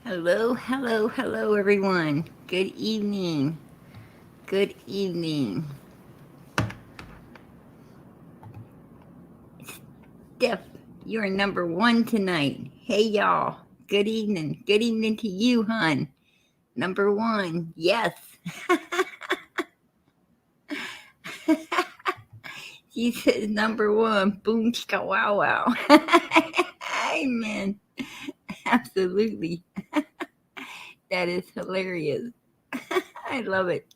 Hello, hello, hello, everyone. Good evening. Good evening. Steph, you're number one tonight. Hey, y'all. Good evening. Good evening to you, hon. Number one. Yes. She says number one. Boom, chicka, wow, wow. Amen. Absolutely. That is hilarious. I love it.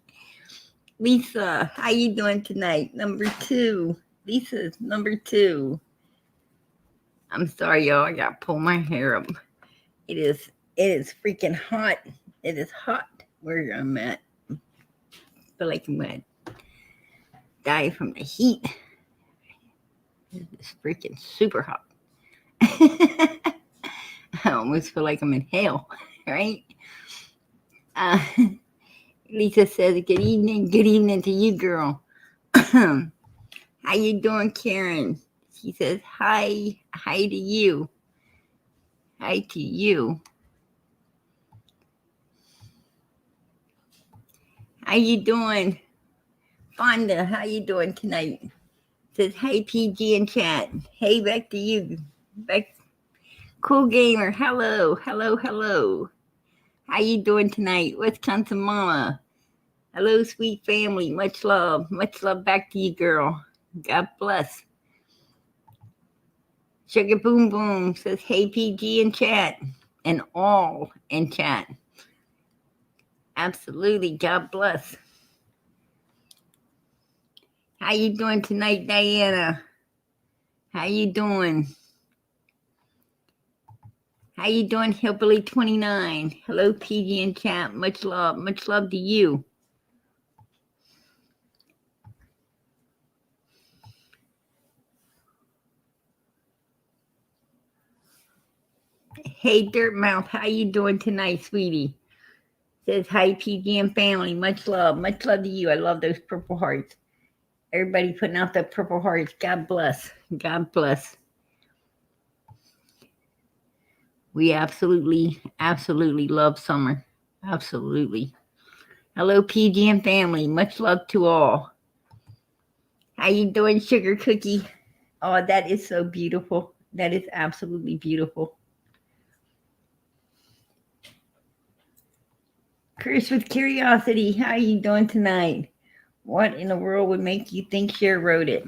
Lisa, how you doing tonight? Number two. Lisa's number two. I'm sorry, y'all. I gotta pull my hair up. It is freaking hot. It is hot where I'm at. Feel like I'm gonna die from the heat. It's freaking super hot. I almost feel like I'm in hell, right? Uh, Lisa says, good evening to you, girl. How you doing, Karen? She says, hi to you. Hi to you. How you doing? Fonda, how you doing tonight? Says, hey, PG in chat. Hey, back to you. Back, cool gamer. Hello, hello, hello. How you doing tonight? Wisconsin mama. Hello, sweet family. Much love. Much love back to you, girl. God bless. Sugar Boom Boom says, hey, PG in chat. And all in chat. Absolutely. God bless. How you doing tonight, Diana? How you doing? How you doing, Hillbilly 29? Hello, PG and chat. Much love to you. Hey, Dirtmouth, how you doing tonight, sweetie? Says hi, PG and family. Much love to you. I love those purple hearts. Everybody putting out the purple hearts. God bless. God bless. We absolutely love summer. Absolutely. Hello, PG and family. Much love to all. How you doing, Sugar Cookie? Oh, that is so beautiful. That is absolutely beautiful. Chris with curiosity, how you doing tonight? What in the world would make you think Cher wrote it?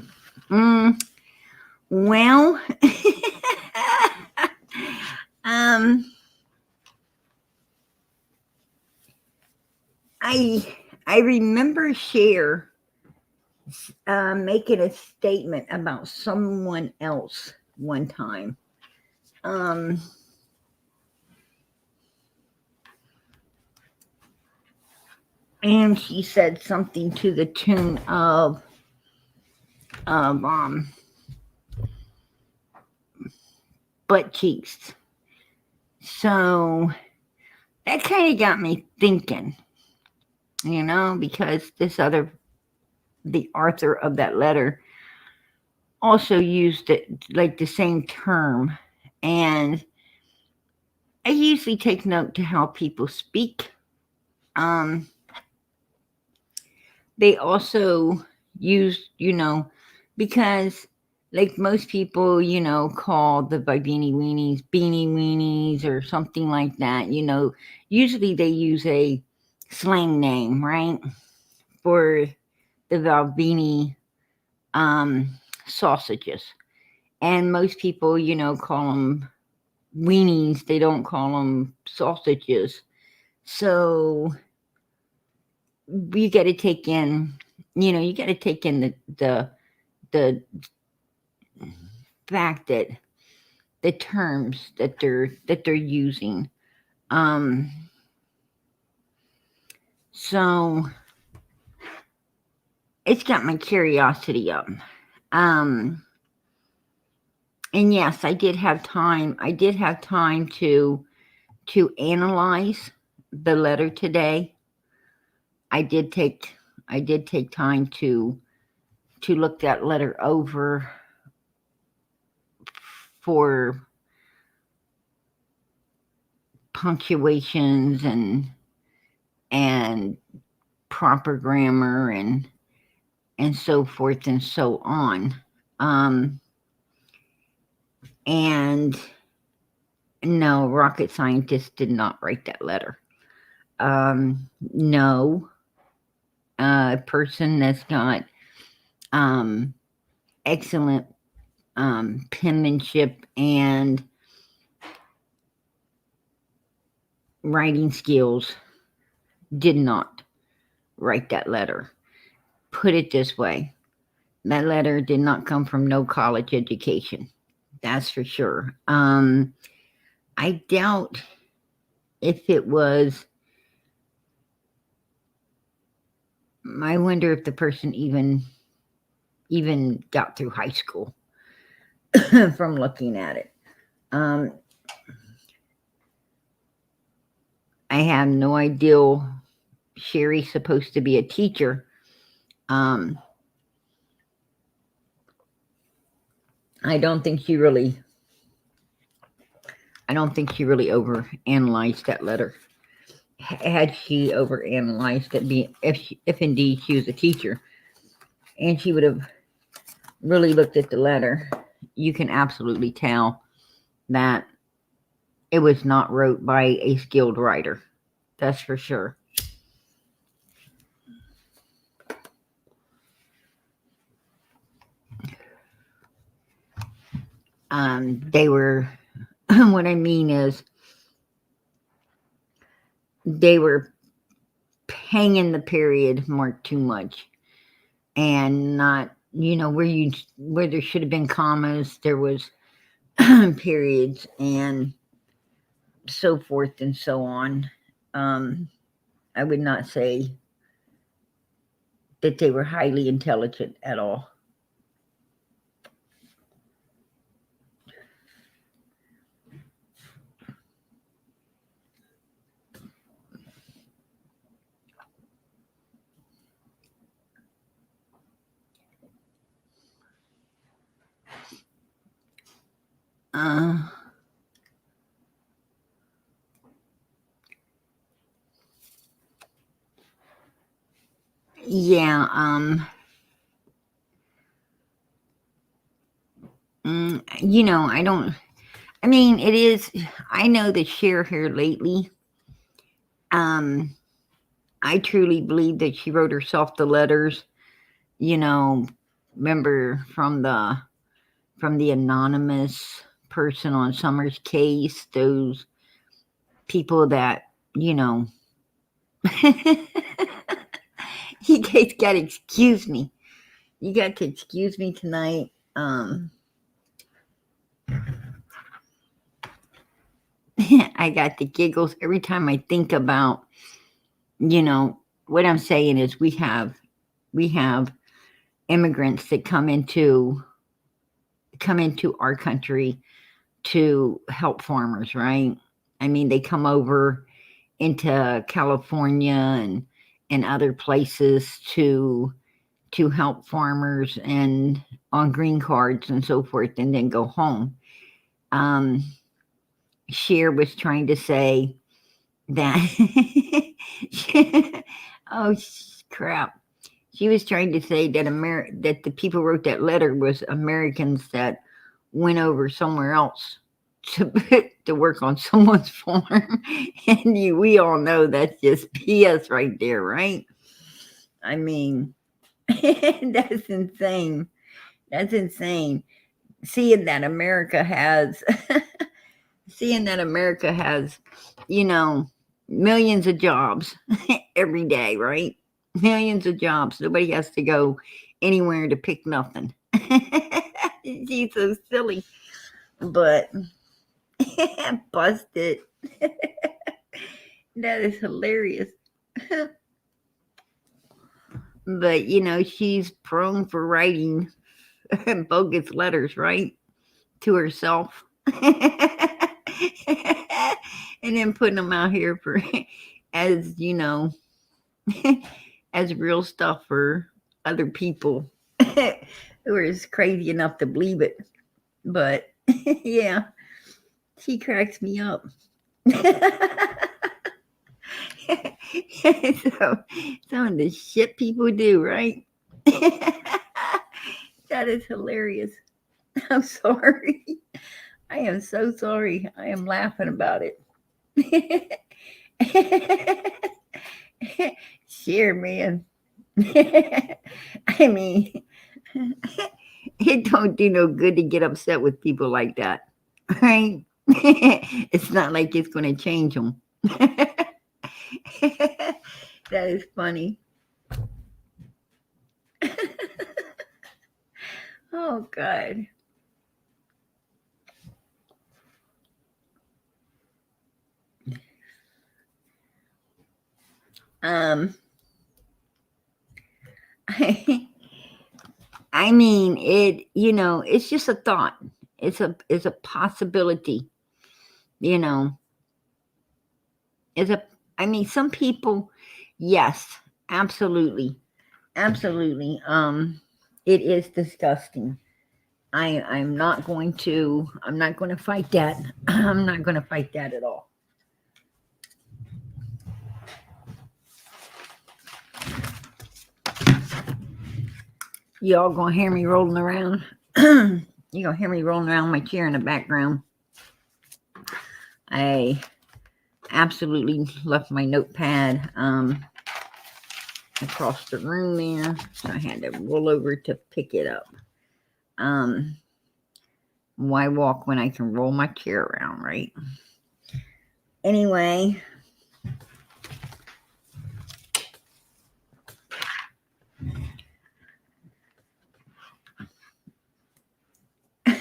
Well, um, I remember Cher making a statement about someone else one time. Um, and she said something to the tune of butt cheeks. So that kind of got me thinking, because the author of that letter also used it like the same term. And I usually take note to how people speak. They also use, because like most people, call the beanie weenies or something like that, usually they use a slang name, right? For the Valvini sausages. And most people, call them weenies. They don't call them sausages. So you got to take in, the fact that the terms that they're using. Um, so it's got my curiosity up. And yes, I did have time. I did have time to analyze the letter today. I did take time to look that letter over for punctuations and proper grammar and so forth and so on. And no, rocket scientist did not write that letter. No, a person that's got excellent penmanship and writing skills did not write that letter. Put it this way, that letter did not come from no college education. That's for sure. I doubt if it was. I wonder if the person even got through high school from looking at it. I have no idea. Sherry's supposed to be a teacher. I don't think she really overanalyzed that letter. Had she overanalyzed it, if indeed she was a teacher, and she would have really looked at the letter, you can absolutely tell that it was not wrote by a skilled writer. That's for sure. They were, what I mean is, they were hanging the period mark too much, and not, where there should have been commas, there was periods, and so forth and so on. I would not say that they were highly intelligent at all. Yeah, it is, I know that Cher here lately, I truly believe that she wrote herself the letters, remember from the anonymous person on Summer's case, those people that, you guys gotta excuse me. You got to excuse me tonight. I got the giggles every time I think about, what I'm saying is we have immigrants that come into our country to help farmers, right? I mean, they come over into California and other places to help farmers and on green cards and so forth, and then go home. Cher was trying to say that oh crap. She was trying to say that that the people who wrote that letter was Americans that went over somewhere else to to work on someone's farm, and we all know that's just BS right there, right? I mean, that's insane. That's insane. Seeing that America has, millions of jobs every day, right? Millions of jobs. Nobody has to go anywhere to pick nothing. She's so silly. But busted. That is hilarious. But she's prone for writing bogus letters, right? To herself. And then putting them out here for as as real stuff for other people who are crazy enough to believe it. But yeah, she cracks me up. So, some of the shit people do, right? That is hilarious. I'm sorry. I am so sorry. I am laughing about it. Share, man. I mean, it don't do no good to get upset with people like that, right? It's not like it's going to change them. That is funny. Oh God. Um, I mean, it. It's just a thought. It's a possibility. You know, it's a. I mean, some people, yes, absolutely, absolutely. It is disgusting. I'm not going to. I'm not going to fight that. I'm not going to fight that at all. Y'all gonna hear me rolling around. You're gonna hear me rolling around my chair in the background. I absolutely left my notepad across the room there, so I had to roll over to pick it up. Why walk when I can roll my chair around, right? Anyway,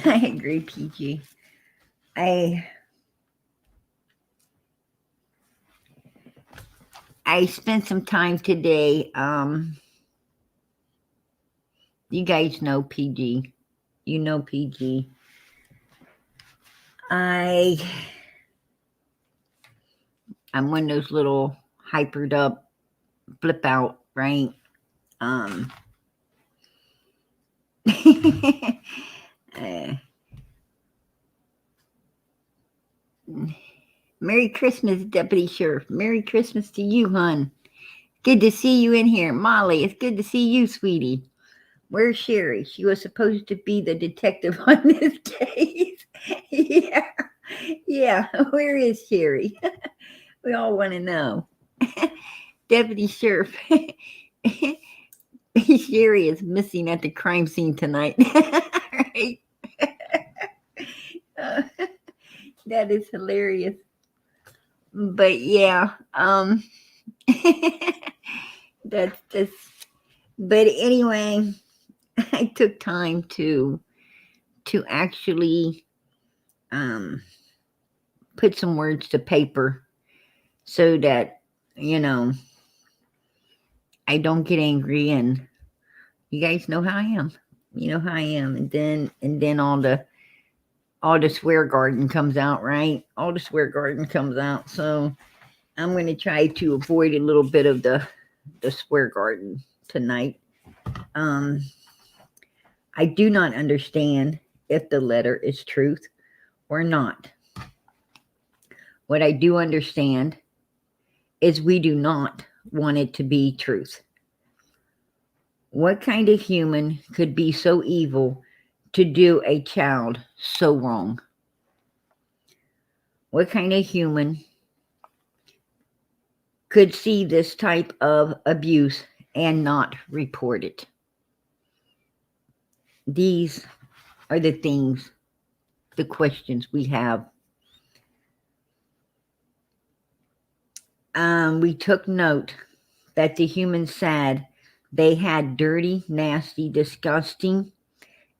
I agree, PG. I spent some time today. You guys know PG. You know PG. I'm one of those little hypered up flip out, right? Merry Christmas, Deputy Sheriff. Merry Christmas to you, hun. Good to see you in here. Molly, it's good to see you, sweetie. Where's Sherry? She was supposed to be the detective on this case. Yeah. Yeah. Where is Sherry? We all want to know. Deputy Sheriff. Sherry is missing at the crime scene tonight. Right? Uh, that is hilarious. But yeah, that's just. But anyway, I took time to actually put some words to paper so that I don't get angry, and you guys know how I am. You know how I am, and then all the swear garden comes out, right? All the swear garden comes out. So I'm going to try to avoid a little bit of the swear garden tonight. I do not understand if the letter is truth or not. What I do understand is we do not want it to be truth. What kind of human could be so evil to do a child so wrong? What kind of human could see this type of abuse and not report it? These are the things, the questions we have. We took note that the humans said they had dirty, nasty, disgusting,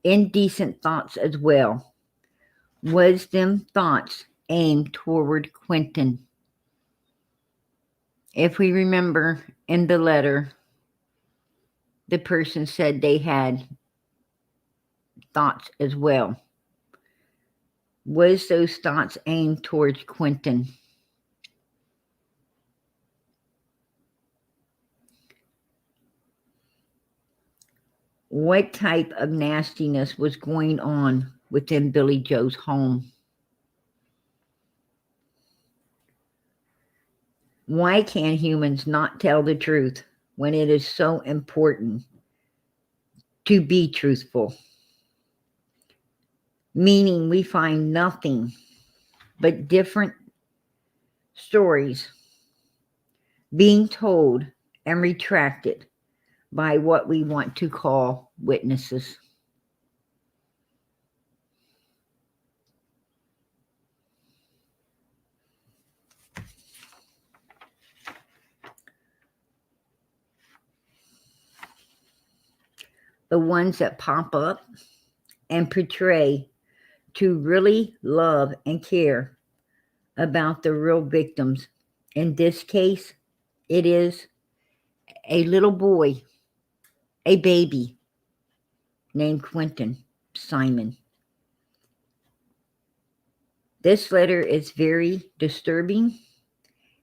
indecent thoughts as well. Was them thoughts aimed toward Quinton? If we remember in the letter, the person said they had thoughts as well. Was those thoughts aimed towards Quinton? What type of nastiness was going on within Billie Jo's home? Why can humans not tell the truth when it is so important to be truthful? Meaning we find nothing but different stories being told and retracted by what we want to call witnesses. The ones that pop up and portray to really love and care about the real victims. In this case, it is a little boy, a baby named Quinton Simon. This letter is very disturbing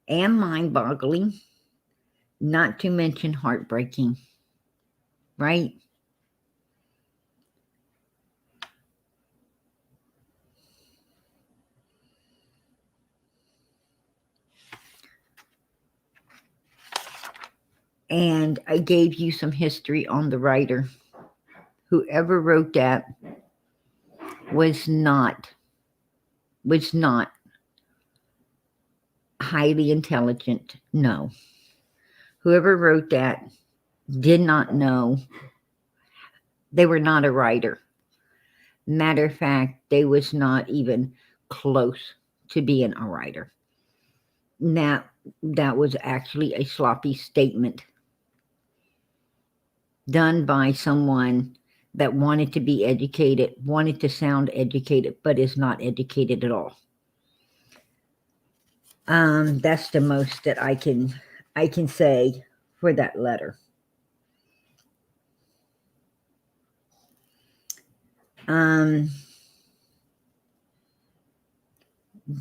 and mind-boggling, not to mention heartbreaking, right? And I gave you some history on the writer. Whoever wrote that was not highly intelligent. No. Whoever wrote that did not know. They were not a writer. Matter of fact, they was not even close to being a writer. That was actually a sloppy statement done by someone that wanted to be educated, wanted to sound educated, but is not educated at all. That's the most that I can say for that letter.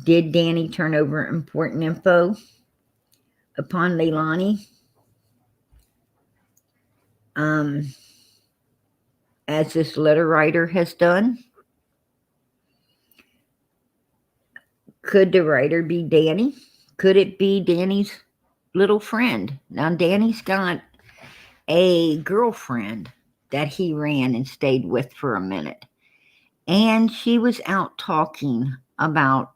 Did Danny turn over important info upon Leilani? As this letter writer has done? Could the writer be Danny? Could it be Danny's little friend? Now, Danny's got a girlfriend that he ran and stayed with for a minute. And she was out talking about,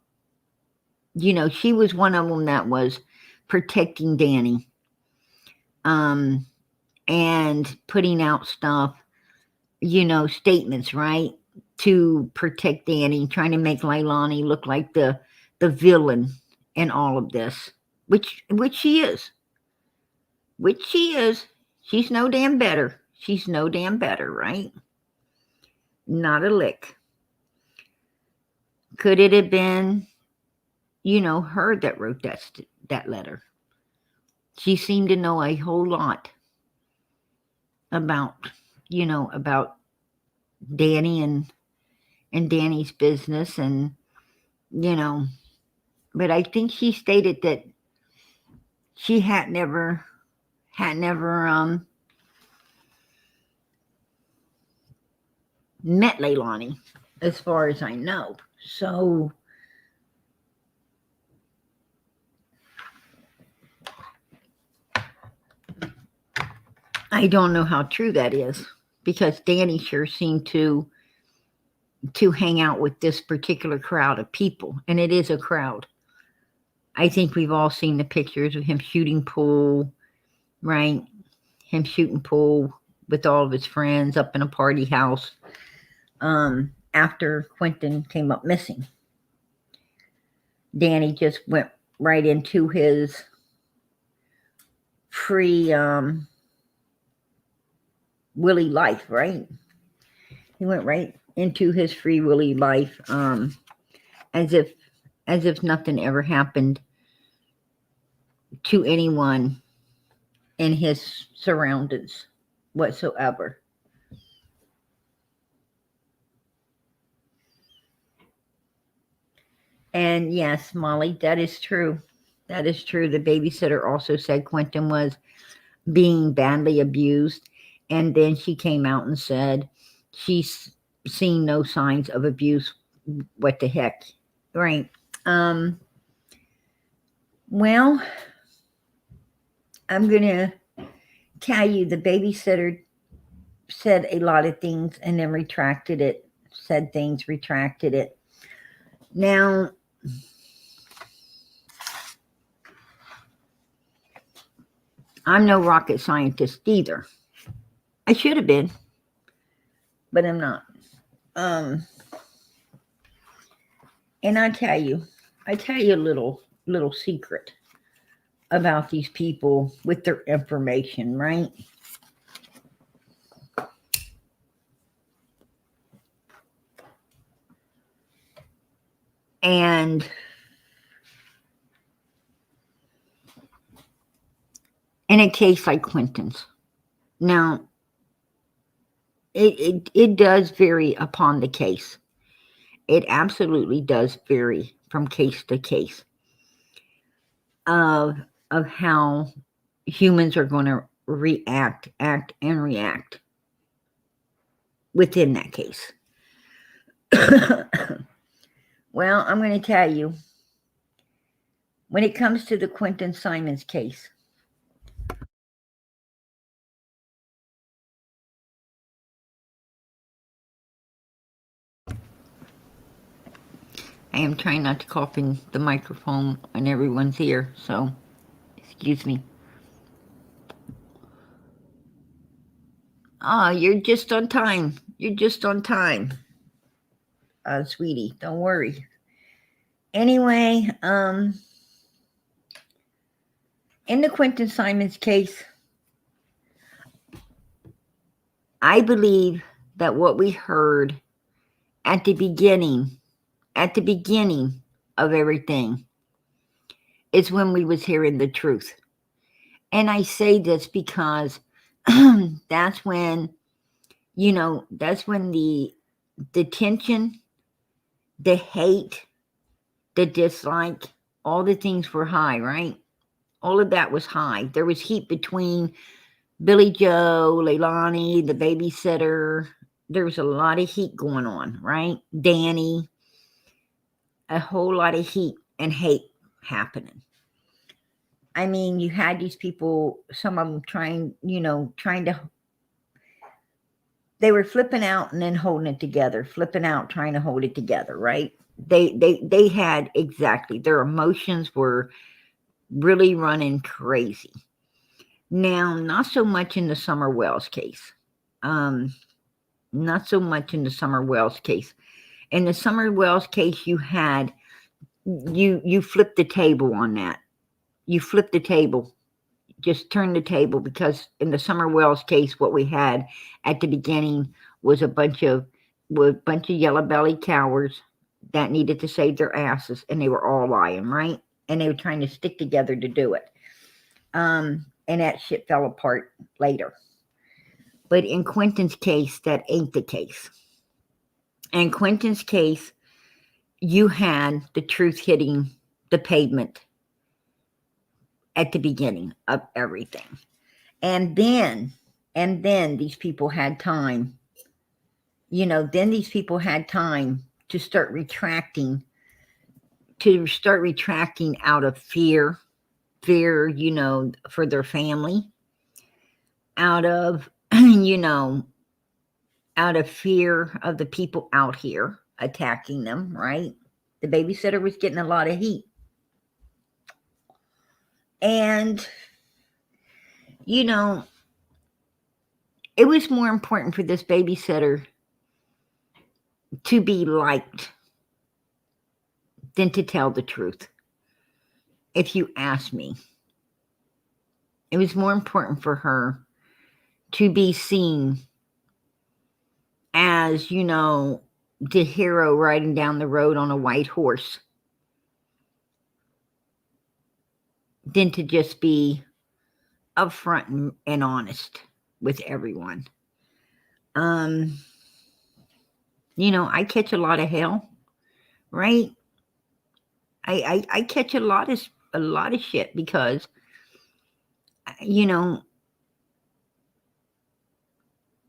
she was one of them that was protecting Danny. And putting out stuff, statements, right? To protect Danny, trying to make Leilani look like the villain in all of this, which she is. She's no damn better. She's no damn better, right? Not a lick. Could it have been, her that wrote that letter? She seemed to know a whole lot about, about Danny and Danny's business, and but I think she stated that she had never met Leilani, as far as I know. So I don't know how true that is, because Danny sure seemed to hang out with this particular crowd of people, and it is a crowd. I think we've all seen the pictures of him shooting pool, right? Him shooting pool with all of his friends up in a party house after Quinton came up missing. Danny just went right into his free willy life, right? He went right into his free willy life, as if nothing ever happened to anyone in his surroundings whatsoever. And yes, Molly, that is true. That is true. The babysitter also said Quinton was being badly abused, and then she came out and said she's seen no signs of abuse. What the heck, right? Well, I'm going to tell you the babysitter said a lot of things and then retracted it, said things, retracted it. Now, I'm no rocket scientist either. I should have been, but I'm not. And I tell you a little secret about these people with their information, right? And in a case like Quinton's, now it does vary upon the case. It absolutely does vary from case to case of how humans are going to act and react within that case. Well, I'm going to tell you, when it comes to the Quinton Simon's case, I am trying not to cough in the microphone in everyone's ear, so excuse me. You're just on time. You're just on time. Sweetie, don't worry. Anyway, in the Quinton Simon's case, I believe that what we heard at the beginning of everything is when we was hearing the truth. And I say this because that's when, that's when the tension, the hate, the dislike, all the things were high, right? All of that was high. There was heat between Billie Jo, Leilani, the babysitter. There was a lot of heat going on, right? Danny, a whole lot of heat and hate happening. I mean, you had these people, some of them trying to, they were flipping out and then holding it together, flipping out, trying to hold it together, right? They had exactly, their emotions were really running crazy. Now, not so much in the Summer Wells case. Not so much in the Summer Wells case. In the Summer Wells case, you had, you flipped the table on that. You flipped the table. Just turn the table, because in the Summer Wells case, what we had at the beginning was a bunch of yellow belly cowards that needed to save their asses, and they were all lying, right? And they were trying to stick together to do it. And that shit fell apart later. But in Quinton's case, that ain't the case. In Quinton's case, you had the truth hitting the pavement at the beginning of everything. And then these people had time, then these people had time to start retracting out of fear, for their family, out of, out of fear of the people out here attacking them, right? The babysitter was getting a lot of heat. And, it was more important for this babysitter to be liked than to tell the truth. If you ask me, it was more important for her to be seen as, the hero riding down the road on a white horse than to just be upfront and honest with everyone. I catch a lot of hell, right? I catch a lot of shit because,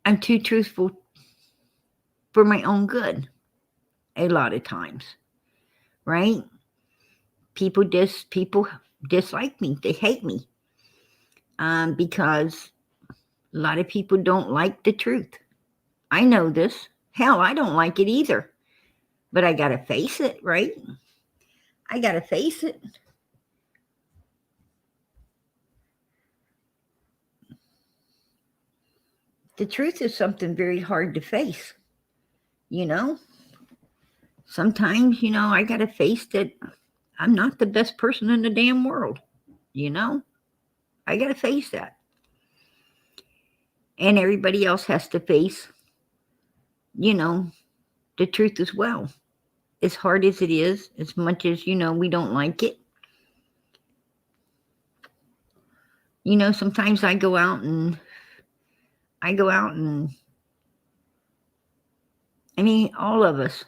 I'm too truthful for my own good a lot of times, right? People dislike me. They hate me. because a lot of people don't like the truth. I know this. Hell, I don't like it either. But I got to face it, right? I got to face it. The truth is something very hard to face, you know? Sometimes, I got to face that I'm not the best person in the damn world, you know? I got to face that. And everybody else has to face, the truth as well. As hard as it is, as much as, we don't like it. Sometimes I go out and I mean, all of us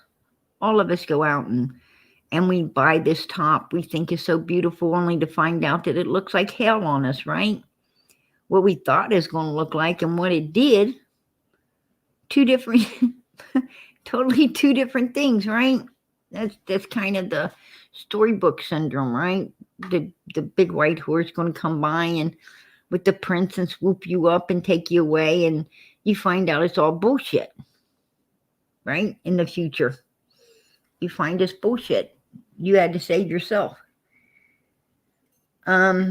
go out and we buy this top we think is so beautiful only to find out that it looks like hell on us, right? What we thought it was going to look like and what it did, two different, totally two different things, right? That's kind of the storybook syndrome, right? The big white horse going to come by and with the prince and swoop you up and take you away, and you find out it's all bullshit, right? In the future, you find it's bullshit. You had to save yourself. Yeah.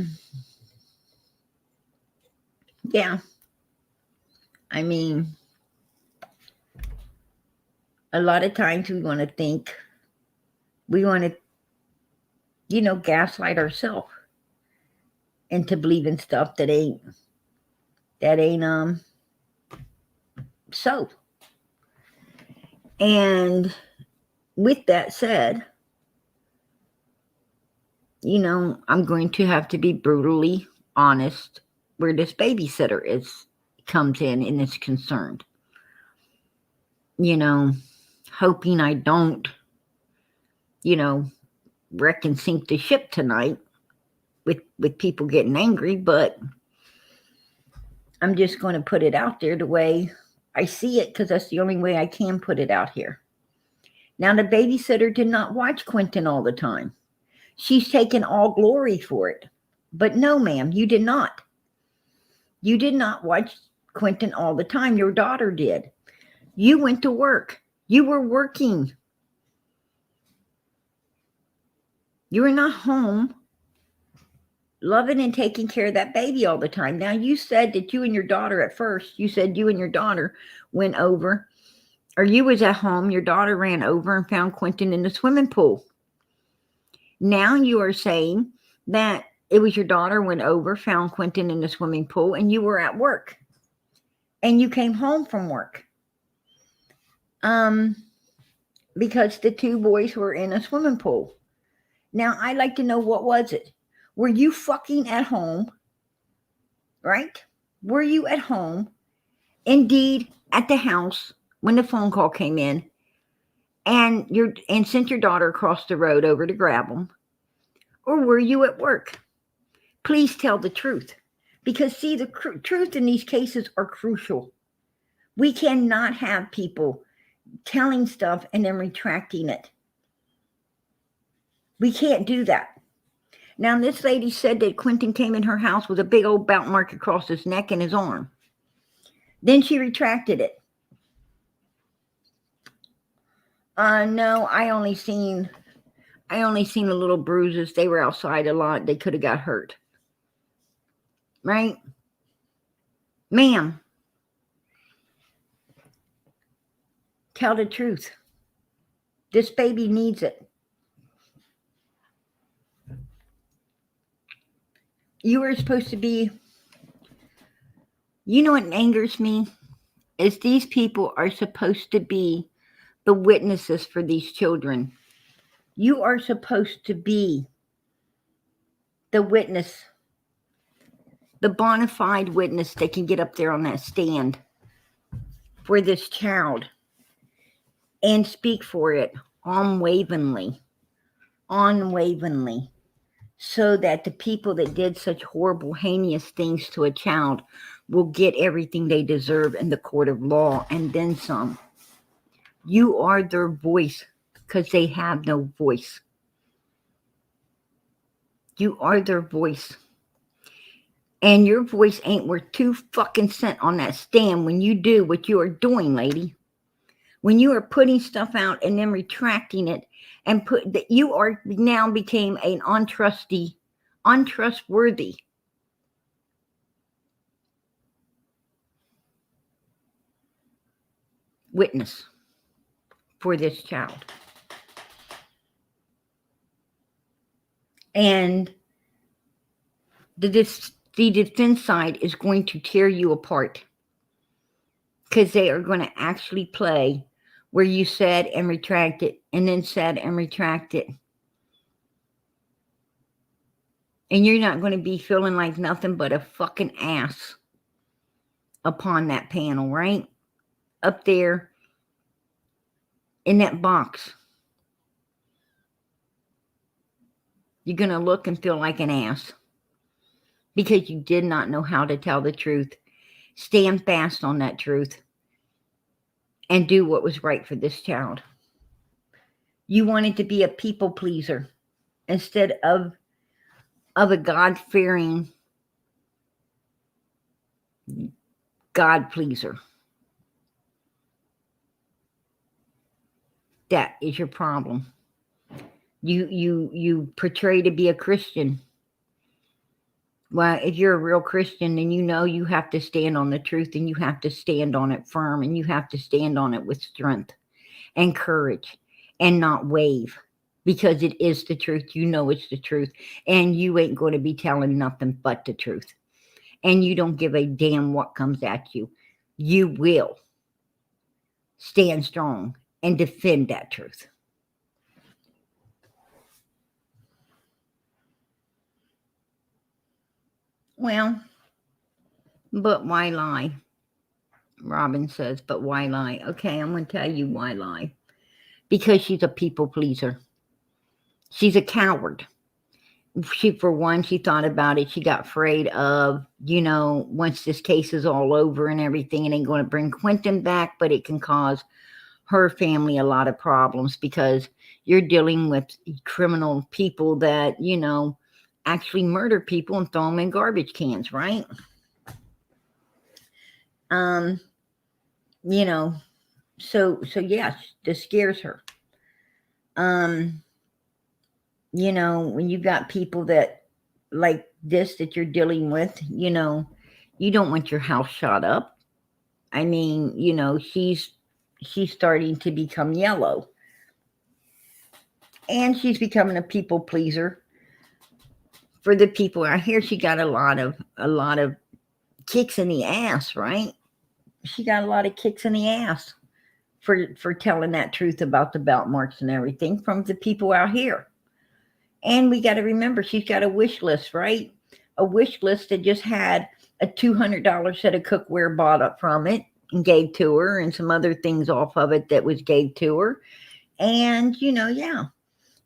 I mean, a lot of times we want to gaslight ourselves into believing stuff that ain't so. And with that said, I'm going to have to be brutally honest where this babysitter comes in and is concerned. Hoping I don't, wreck and sink the ship tonight with people getting angry, but I'm just going to put it out there the way I see it, because that's the only way I can put it out here. Now, the babysitter did not watch Quinton all the time. She's taken all glory for it. But no, ma'am, you did not. You did not watch Quinton all the time. Your daughter did. You went to work. You were working. You were not home loving and taking care of that baby all the time. Now, you said that you and your daughter at first, you said you and your daughter went over, or you was at home, your daughter ran over and found Quinton in the swimming pool. Now you are saying that it was your daughter went over, found Quinton in the swimming pool, and you were at work. And you came home from work. Because the two boys were in a swimming pool. Now, I'd like to know, what was it? Were you fucking at home? Right? Were you at home? Indeed, at the house when the phone call came in, and sent your daughter across the road over to grab them? Or were you at work? Please tell the truth. Because, see, the truth in these cases are crucial. We cannot have people telling stuff and then retracting it. We can't do that. Now, this lady said that Quinton came in her house with a big old bout mark across his neck and his arm. Then she retracted it. No, I only seen the little bruises. They were outside a lot. They could have got hurt. Right? Ma'am, tell the truth. This baby needs it. You were supposed to be, what angers me is these people are supposed to be the witnesses for these children. You are supposed to be the witness, the bona fide witness that can get up there on that stand for this child and speak for it unwaveringly, so that the people that did such horrible, heinous things to a child will get everything they deserve in the court of law and then some. You are their voice, because they have no voice. You are their voice. And your voice ain't worth 2 fucking cents on that stand when you do what you are doing, lady. When you are putting stuff out and then retracting it and put that you are now became an untrustworthy witness for this child. And the defense side is going to tear you apart because they are going to actually play where you said and retract it and then said and retract it. And you're not going to be feeling like nothing but a fucking ass upon that panel, right? Up there in that box. You're going to look and feel like an ass because you did not know how to tell the truth. Stand fast on that truth and do what was right for this child. You wanted to be a people pleaser instead of a God-fearing God pleaser. That is your problem. You portray to be a Christian. Well, if you're a real Christian, then you know you have to stand on the truth and you have to stand on it firm and you have to stand on it with strength and courage and not wave because it is the truth. You know it's the truth and you ain't going to be telling nothing but the truth. And you don't give a damn what comes at you. You will stand strong and defend that truth. Well, but why lie? Robin says, but why lie? Okay, I'm going to tell you why lie. Because she's a people pleaser. She's a coward. She thought about it. She got afraid of, once this case is all over and everything, it ain't going to bring Quinton back, but it can cause her family a lot of problems because you're dealing with criminal people that, actually murder people and throw them in garbage cans, right? So yeah, this scares her. When you got people that like this that you're dealing with, you don't want your house shot up. I mean, she's starting to become yellow. And she's becoming a people pleaser for the people out here. She got a lot of kicks in the ass, right? She got a lot of kicks in the ass for telling that truth about the belt marks and everything from the people out here. And we got to remember, she's got a wish list, right? A wish list that just had a $200 set of cookware bought up from it and gave to her, and some other things off of it that was gave to her. And, yeah.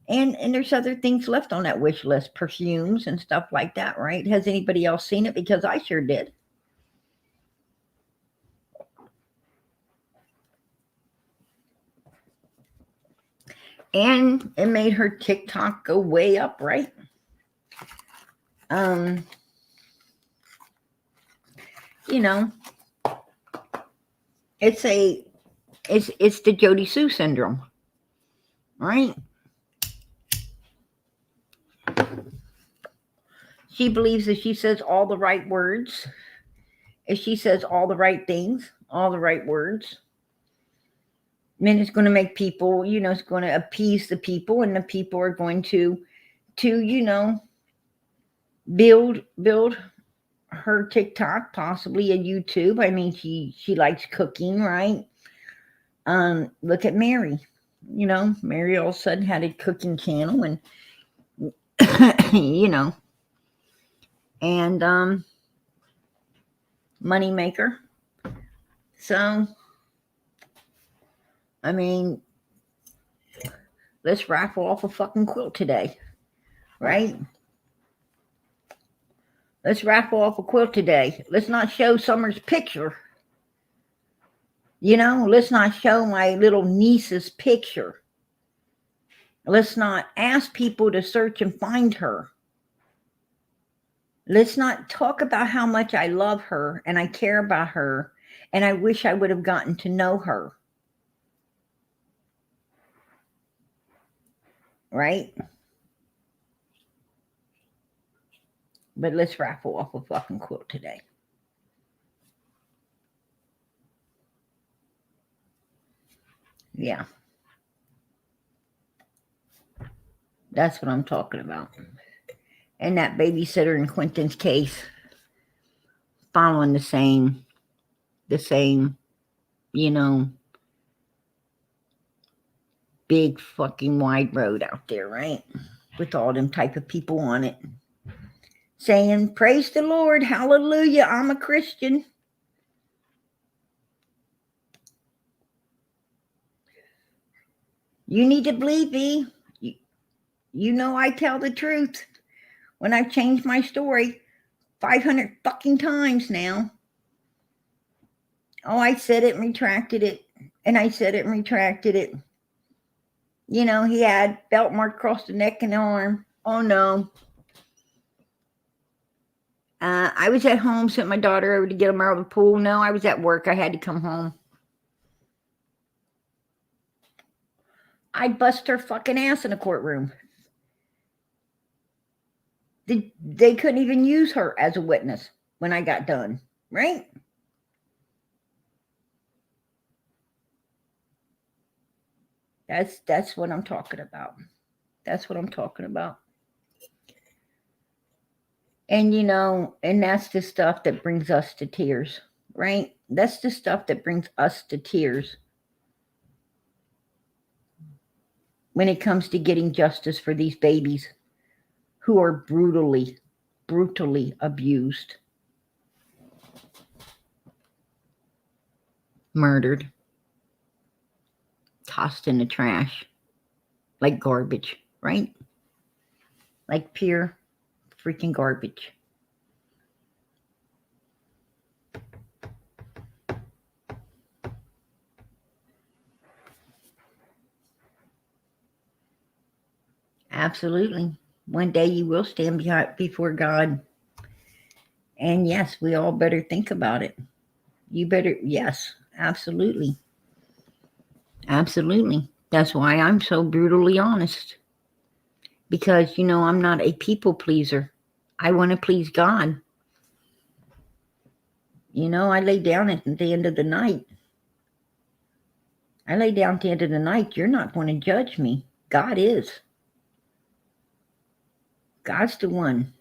And there's other things left on that wish list, perfumes and stuff like that, right? Has anybody else seen it? Because I sure did. And it made her TikTok go way up, right? It's the Jody Sue syndrome, right? She believes that she says all the right words, if she says all the right things, all the right words, then it's going to make people, it's going to appease the people, and the people are going to build her TikTok, possibly a YouTube. I mean, she likes cooking, right? Look at Mary. Mary all of a sudden had a cooking channel, and and money maker. So, I mean, let's raffle off a fucking quilt today, right? Let's raffle off a quilt today. Let's not show Summer's picture. Let's not show my little niece's picture. Let's not ask people to search and find her. Let's not talk about how much I love her and I care about her and I wish I would have gotten to know her. Right? But let's raffle off a fucking quilt today. Yeah. That's what I'm talking about. And that babysitter in Quinton's case, following the same, you know, big fucking wide road out there, right? With all them type of people on it. Saying, praise the Lord, hallelujah, I'm a Christian. You need to believe me. You know I tell the truth. When I've changed my story 500 fucking times now. Oh, I said it and retracted it. And I said it and retracted it. You know, he had belt mark across the neck and the arm. Oh, no. I was at home, sent my daughter over to get him out of the pool. No, I was at work. I had to come home. I'd bust her fucking ass in a courtroom. They couldn't even use her as a witness when I got done, right? That's what I'm talking about. That's what I'm talking about. And, you know, and that's the stuff that brings us to tears, right? That's the stuff that brings us to tears when it comes to getting justice for these babies who are brutally abused, murdered, tossed in the trash like garbage, right? Like pure freaking garbage. Absolutely. One day you will stand before God. And yes, we all better think about it. You better, yes, absolutely. Absolutely. That's why I'm so brutally honest. Because, you know, I'm not a people pleaser. I want to please God. You know, I lay down at the end of the night. I lay down at the end of the night. You're not going to judge me. God is. God's the one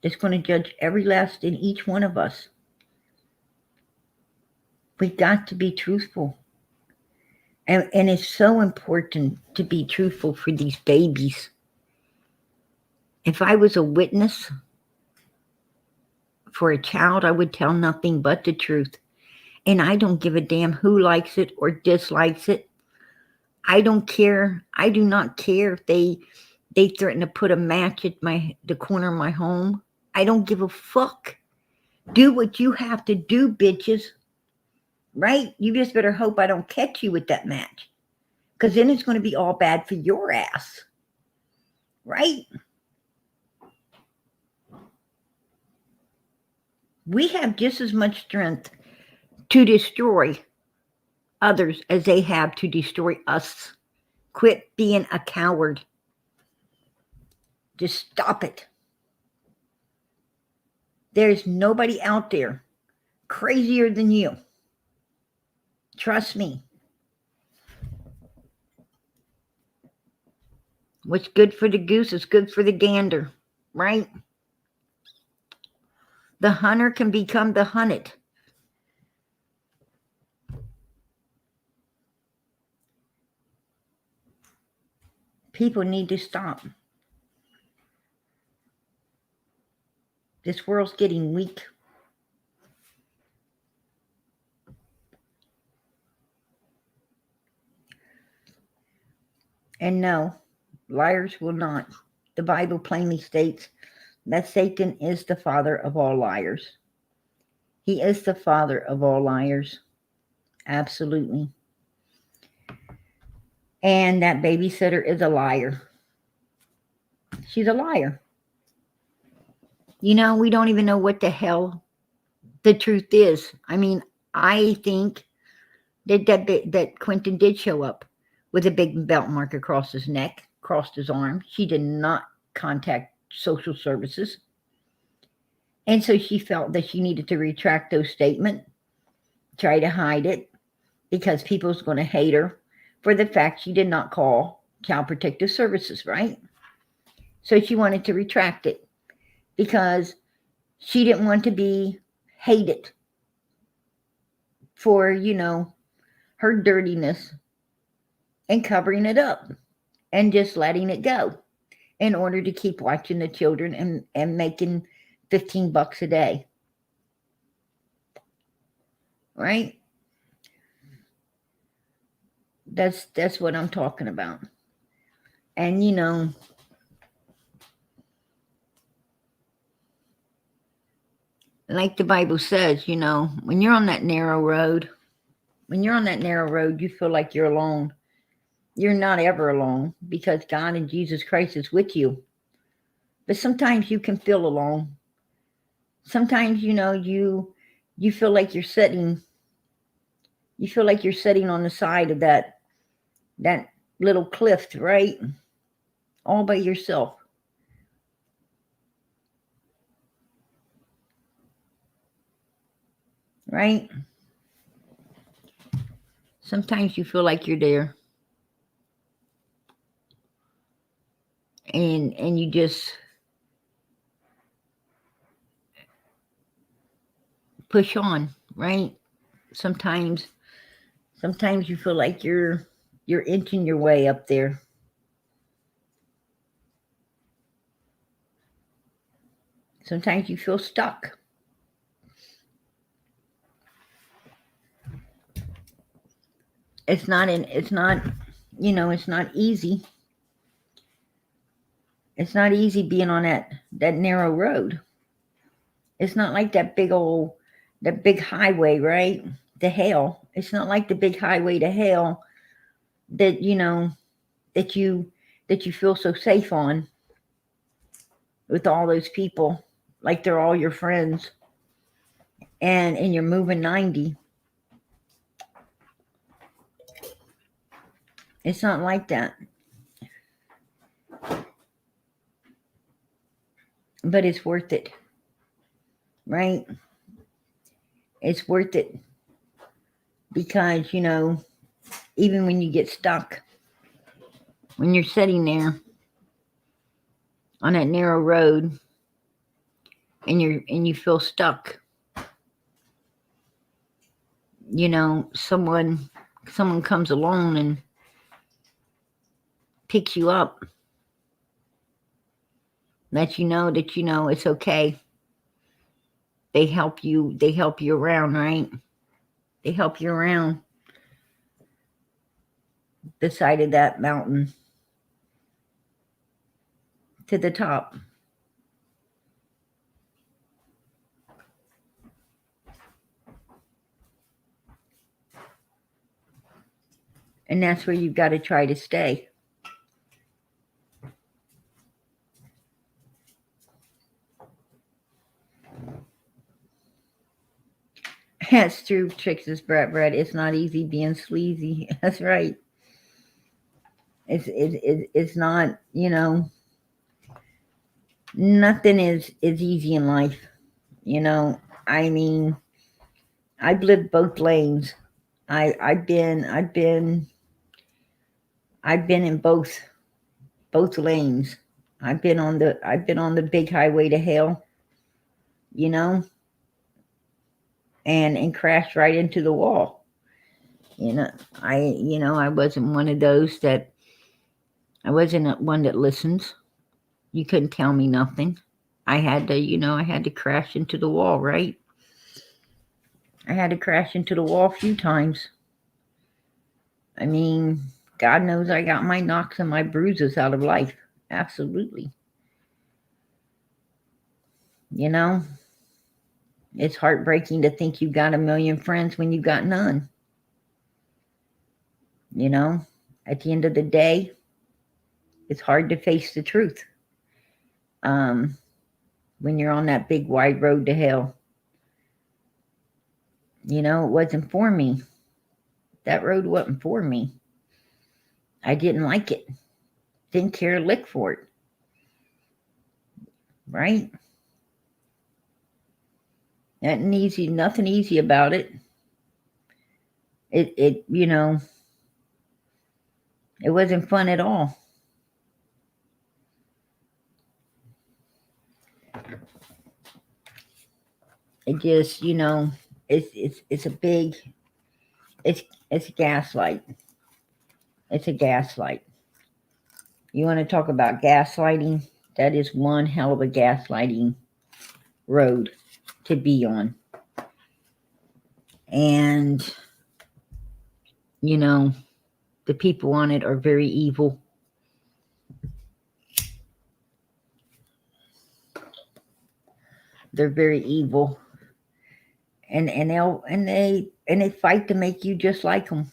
that's going to judge every last and each one of us. We've got to be truthful. And it's so important to be truthful for these babies. If I was a witness for a child, I would tell nothing but the truth. And I don't give a damn who likes it or dislikes it. I don't care. I do not care if they threaten to put a match at the corner of my home. I don't give a fuck. Do what you have to do, bitches. Right? You just better hope I don't catch you with that match. Because then it's going to be all bad for your ass. Right? We have just as much strength to destroy others as they have to destroy us. Quit being a coward. Just stop it. There's nobody out there crazier than you. Trust me. What's good for the goose is good for the gander, right? The hunter can become the hunted. People need to stop. This world's getting weak. And no, liars will not. The Bible plainly states that Satan is the father of all liars. He is the father of all liars. Absolutely. And that babysitter is a liar. She's a liar. You know, we don't even know what the hell the truth is. I mean, I think that Quinton did show up with a big belt mark across his neck, across his arm. She did not contact social services. And so she felt that she needed to retract those statements, try to hide it, because people's going to hate her for the fact she did not call Child Protective Services, right? So she wanted to retract it because she didn't want to be hated for, her dirtiness and covering it up and just letting it go in order to keep watching the children and making $15 a day. Right? That's what I'm talking about. And like the Bible says, when you're on that narrow road, you feel like you're alone. You're not ever alone because God and Jesus Christ is with you. But sometimes you can feel alone. Sometimes, you feel like you're sitting on the side of that little cliff, right? All by yourself. Right? Sometimes you feel like you're there. And you just push on, right? Sometimes you feel like you're inching your way up there. Sometimes you feel stuck. It's not easy. It's not easy being on that narrow road. It's not like that big highway, right? To hell. It's not like the big highway to hell that that you feel so safe on with all those people, like they're all your friends, and you're moving 90. It's not like that. But it's worth it. Right? It's worth it. Because, even when you get stuck, when you're sitting there on that narrow road and you feel stuck, someone comes along and picks you up, lets you know that it's okay. They help you around, right? They help you around the side of that mountain to the top. And that's where you've got to try to stay. That's true, Trix's Brett. It's not easy being sleazy. That's right. It's not, nothing is easy in life. I mean, I've lived both lanes. I've been in both lanes. I've been on the big highway to hell, and crashed right into the wall. I wasn't one of those that I wasn't one that listens. You couldn't tell me nothing. I had to crash into the wall, right? I had to crash into the wall a few times. I mean, God knows I got my knocks and my bruises out of life. Absolutely. It's heartbreaking to think you got a million friends when you got none. At the end of the day, it's hard to face the truth. when you're on that big wide road to hell. You know, it wasn't for me. That road wasn't for me. I didn't like it. Didn't care a lick for it. Right? Nothing easy about it. It you know, it wasn't fun at all. It just, you know, it's a big, it's a gaslight. It's a gaslight. You want to talk about gaslighting? That is one hell of a gaslighting road to be on. And, you know, the people on it are very evil. They're very evil. And they fight to make you just like them.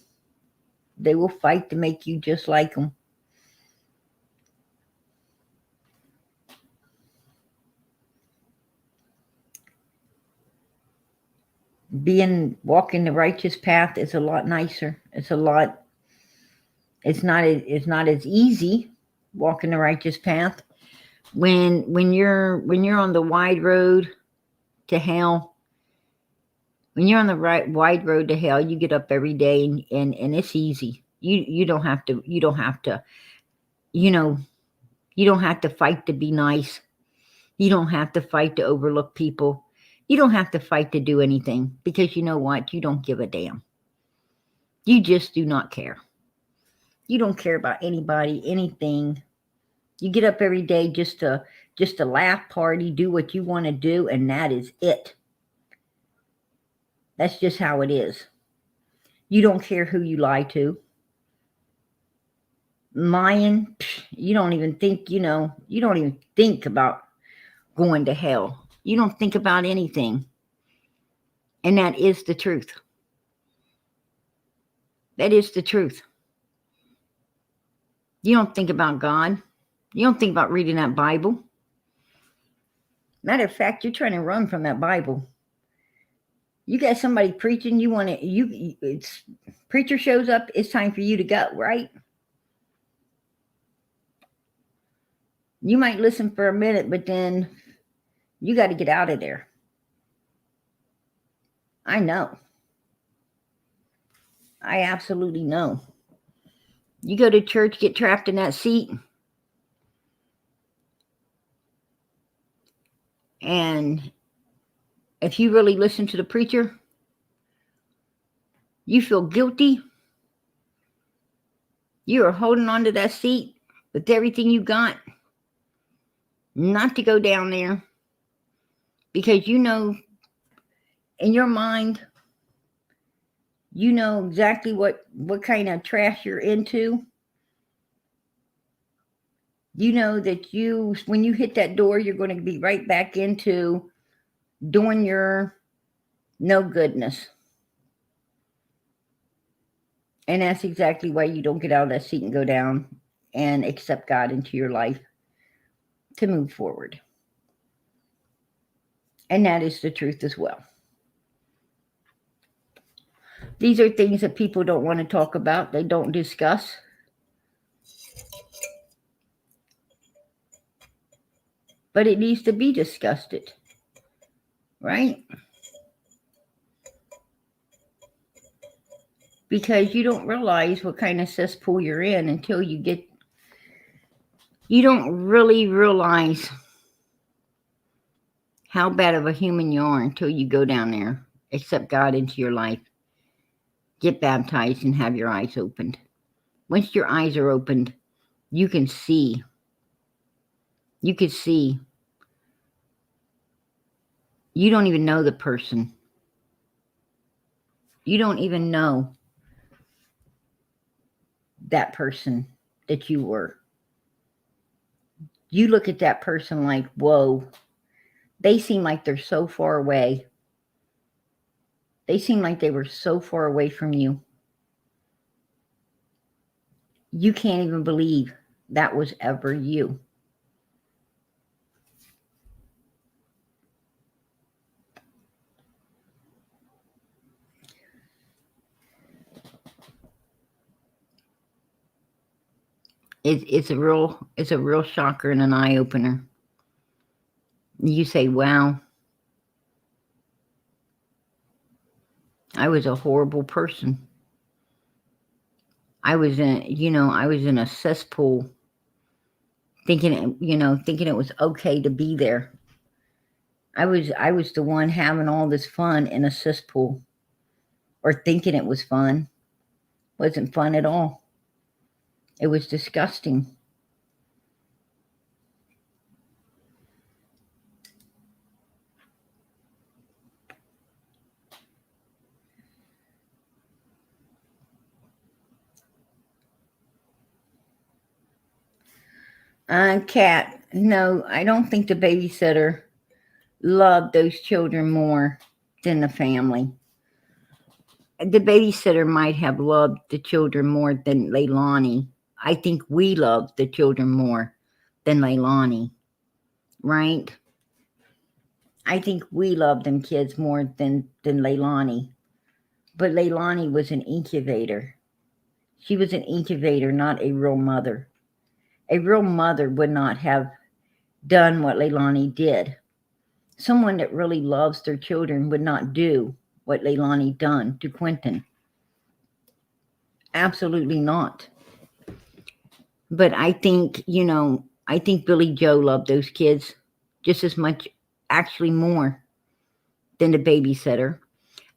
They will fight to make you just like them. Walking the righteous path is a lot nicer. It's not as easy walking the righteous path. When you're on the wide road to hell, when you're on the wide road to hell, you get up every day and it's easy. You don't have to, you don't have to fight to be nice. You don't have to fight to overlook people. You don't have to fight to do anything, because you know what? You don't give a damn. You just do not care. You don't care about anybody, anything. You get up every day just to laugh, party, do what you want to do, and that is it. That's just how it is. You don't care who you lie to. Lying, you don't even think, you don't even think about going to hell. You don't think about anything. And that is the truth. That is the truth. You don't think about God. You don't think about reading that Bible. Matter of fact, you're trying to run from that Bible. You got somebody preaching, preacher shows up, it's time for you to go, right? You might listen for a minute, but then you got to get out of there. I know. I absolutely know. You go to church, get trapped in that seat, and if you really listen to the preacher, you feel guilty. You are holding on to that seat with everything you got, not to go down there, because you know in your mind, you know exactly what kind of trash you're into. You know that when you hit that door, you're going to be right back into doing your no goodness. And that's exactly why you don't get out of that seat and go down and accept God into your life to move forward. And that is the truth as well. These are things that people don't want to talk about. They don't discuss. But it needs to be discussed, right? Because you don't realize what kind of cesspool you're in until you don't really realize how bad of a human you are until you go down there, accept God into your life, get baptized, and have your eyes opened. Once your eyes are opened, you can see. You can see. You don't even know the person. You don't even know that person that you were. You look at that person like, whoa, they seem like they're so far away. They seem like they were so far away from you. You can't even believe that was ever you. It's a real shocker and an eye opener. You say, "Wow, I was a horrible person. I was in a cesspool, thinking it was okay to be there. I was the one having all this fun in a cesspool, or thinking it was fun. Wasn't fun at all. It was disgusting." Cat, no, I don't think the babysitter loved those children more than the family. The babysitter might have loved the children more than Leilani. I think we loved the children more than Leilani, right? I think we loved them kids more than Leilani. But Leilani was an incubator. She was an incubator, not a real mother. A real mother would not have done what Leilani did. Someone that really loves their children would not do what Leilani done to Quinton. Absolutely not. But I think, I think Billie Jo loved those kids just as much, actually more, than the babysitter.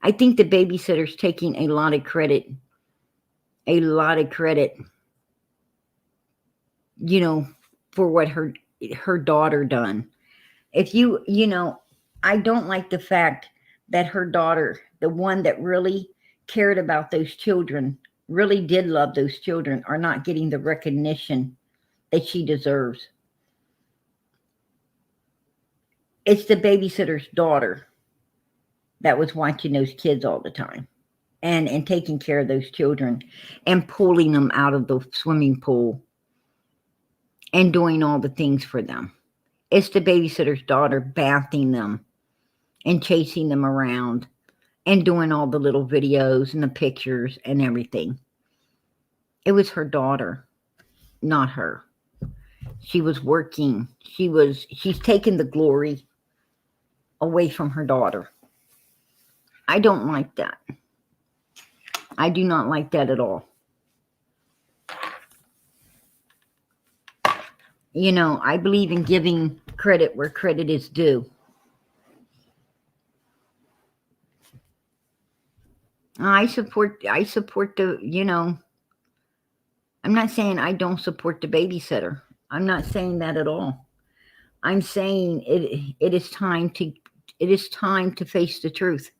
I think the babysitter's taking a lot of credit, for what her daughter done. If I don't like the fact that her daughter, the one that really cared about those children, really did love those children, are not getting the recognition that she deserves. It's the babysitter's daughter that was watching those kids all the time and taking care of those children and pulling them out of the swimming pool and doing all the things for them. It's the babysitter's daughter bathing them and chasing them around and doing all the little videos and the pictures and everything. It was her daughter, not her. She was working. She's taken the glory away from her daughter. I don't like that. I do not like that at all. I believe in giving credit where credit is due. I support the, I'm not saying I don't support the babysitter. I'm not saying that at all. I'm saying it is time to face the truth.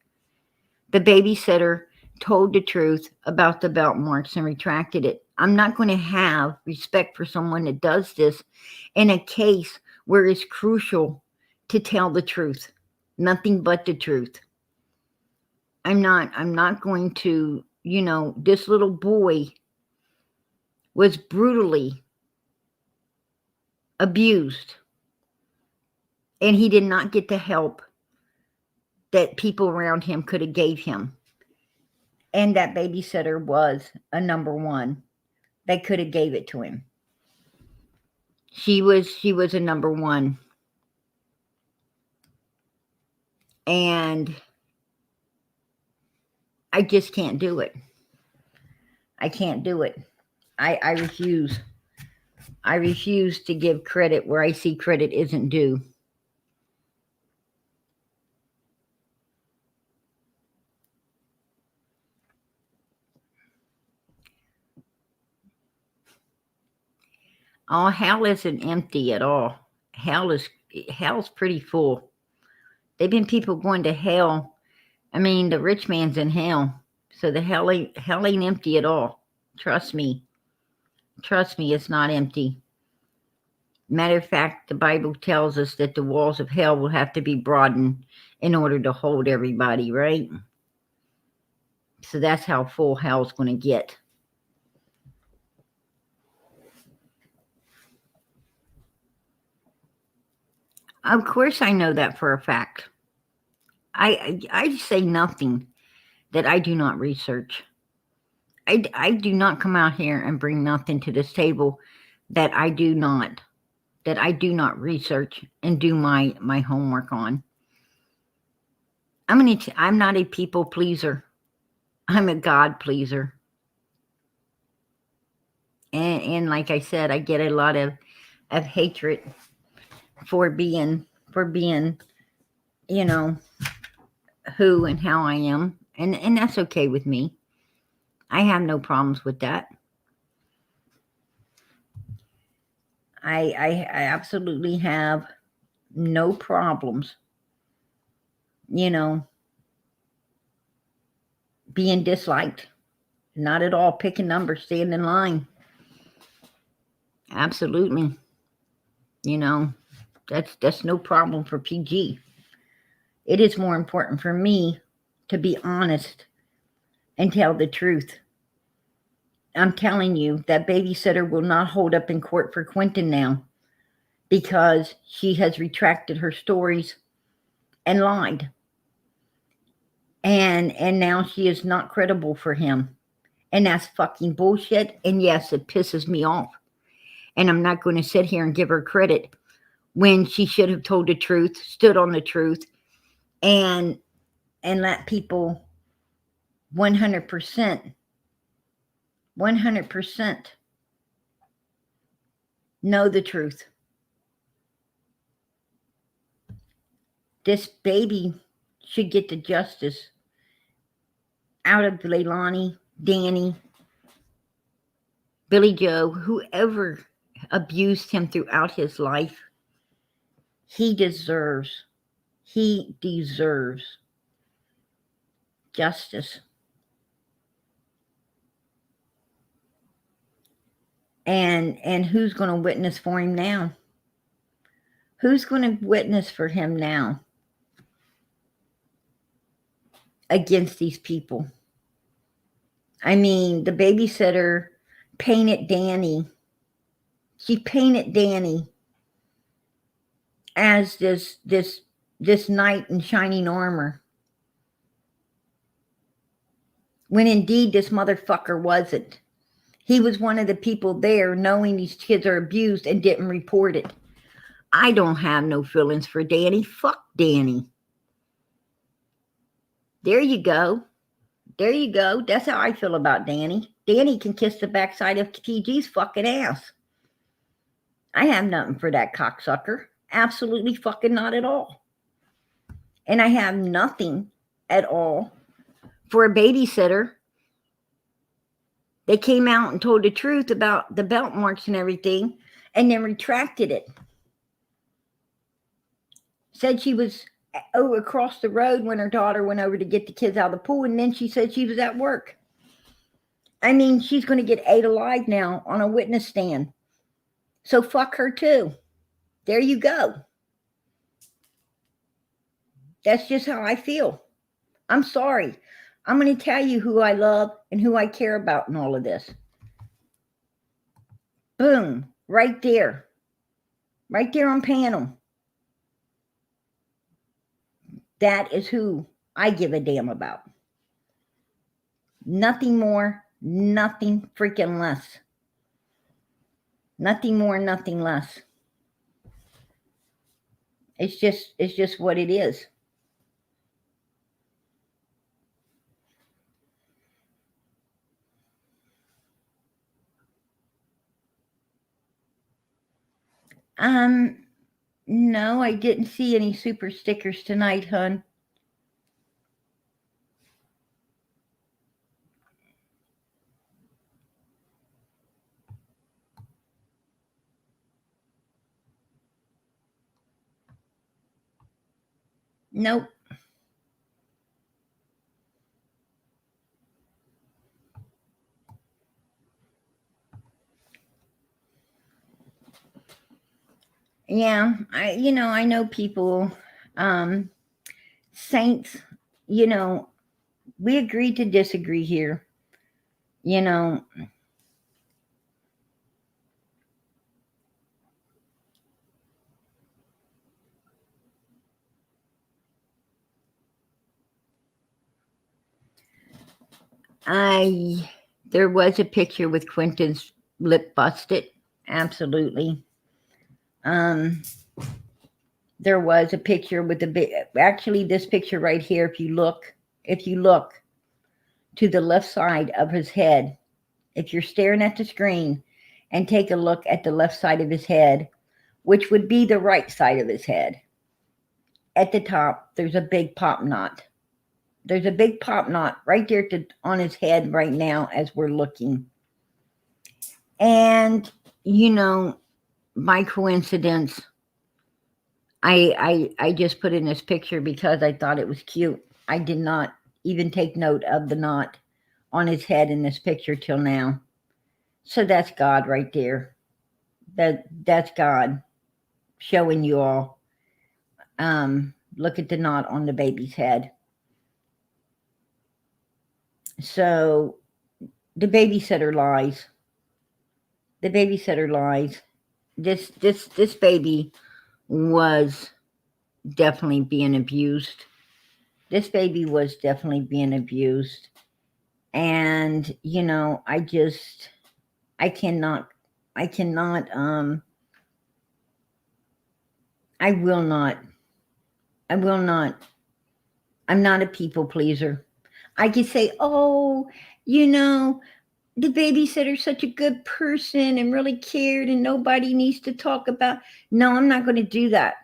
The babysitter told the truth about the belt marks and retracted it. I'm not going to have respect for someone that does this in a case where it's crucial to tell the truth. Nothing but the truth. I'm not going to, this little boy was brutally abused, and he did not get the help that people around him could have gave him. And that babysitter was a number one that could have gave it to him. She was a number one. And I just can't do it. I can't do it. I refuse. I refuse to give credit where I see credit isn't due. Oh, hell isn't empty at all. Hell's pretty full. There've been people going to hell. I mean, the rich man's in hell, so the hell ain't empty at all. Trust me. Trust me, it's not empty. Matter of fact, the Bible tells us that the walls of hell will have to be broadened in order to hold everybody, right? So that's how full hell's going to get. Of course I know that for a fact. I say nothing that I do not research. I do not come out here and bring nothing to this table that I do not research and do my homework on. I'm not a people pleaser. I'm a God pleaser. And like I said, I get a lot of hatred for being, you know, who and how I am. And that's okay with me. I have no problems with that. I absolutely have no problems, being disliked. Not at all. Picking numbers, staying in line. Absolutely. That's no problem for PG. It is more important for me to be honest and tell the truth. I'm telling you, that babysitter will not hold up in court for Quinton now, because she has retracted her stories and lied. And now she is not credible for him. And that's fucking bullshit. And yes, it pisses me off. And I'm not going to sit here and give her credit when she should have told the truth, stood on the truth, and let people 100% know the truth. This baby should get the justice out of Leilani, Danny, Billie Jo, whoever abused him throughout his life. He deserves justice. And who's going to witness for him now? Who's going to witness for him now against these people? I mean, the babysitter painted Danny. She painted Danny as this knight in shining armor, when indeed this motherfucker wasn't. He was one of the people there knowing these kids are abused and didn't report it. I don't have no feelings for Danny. Fuck Danny. There you go. That's how I feel about Danny. Danny can kiss the backside of TG's fucking ass. I have nothing for that cocksucker. Absolutely fucking not at all. And I have nothing at all for a babysitter. They came out and told the truth about the belt marks and everything, and then retracted it. Said she was across the road when her daughter went over to get the kids out of the pool, and then she said she was at work. I mean, she's going to get ate alive now on a witness stand. So fuck her too. There you go. That's just how I feel. I'm sorry. I'm going to tell you who I love and who I care about in all of this. Boom. Right there. Right there on panel. That is who I give a damn about. Nothing more, nothing freaking less. Nothing more, nothing less. It's just what it is. No, I didn't see any super stickers tonight, hun. Nope. Yeah, I know people, saints, we agreed to disagree here. There was a picture with Quinton's lip busted. Absolutely. There was a picture with the big, actually this picture right here, if you look to the left side of his head, if you're staring at the screen and take a look at the left side of his head, which would be the right side of his head, at the top, there's a big pop knot. There's a big pop knot right there on his head right now as we're looking. And, you know, by coincidence, I just put in this picture because I thought it was cute. I did not even take note of the knot on his head in this picture till now. So that's God right there. That's God showing you all. Look at the knot on the baby's head. So the babysitter lies. The babysitter lies. This baby was definitely being abused. This baby was definitely being abused. And, you know, I cannot, I will not, I'm not a people pleaser. I could say, oh, you know, the babysitter's such a good person and really cared and nobody needs to talk about. No, I'm not going to do that.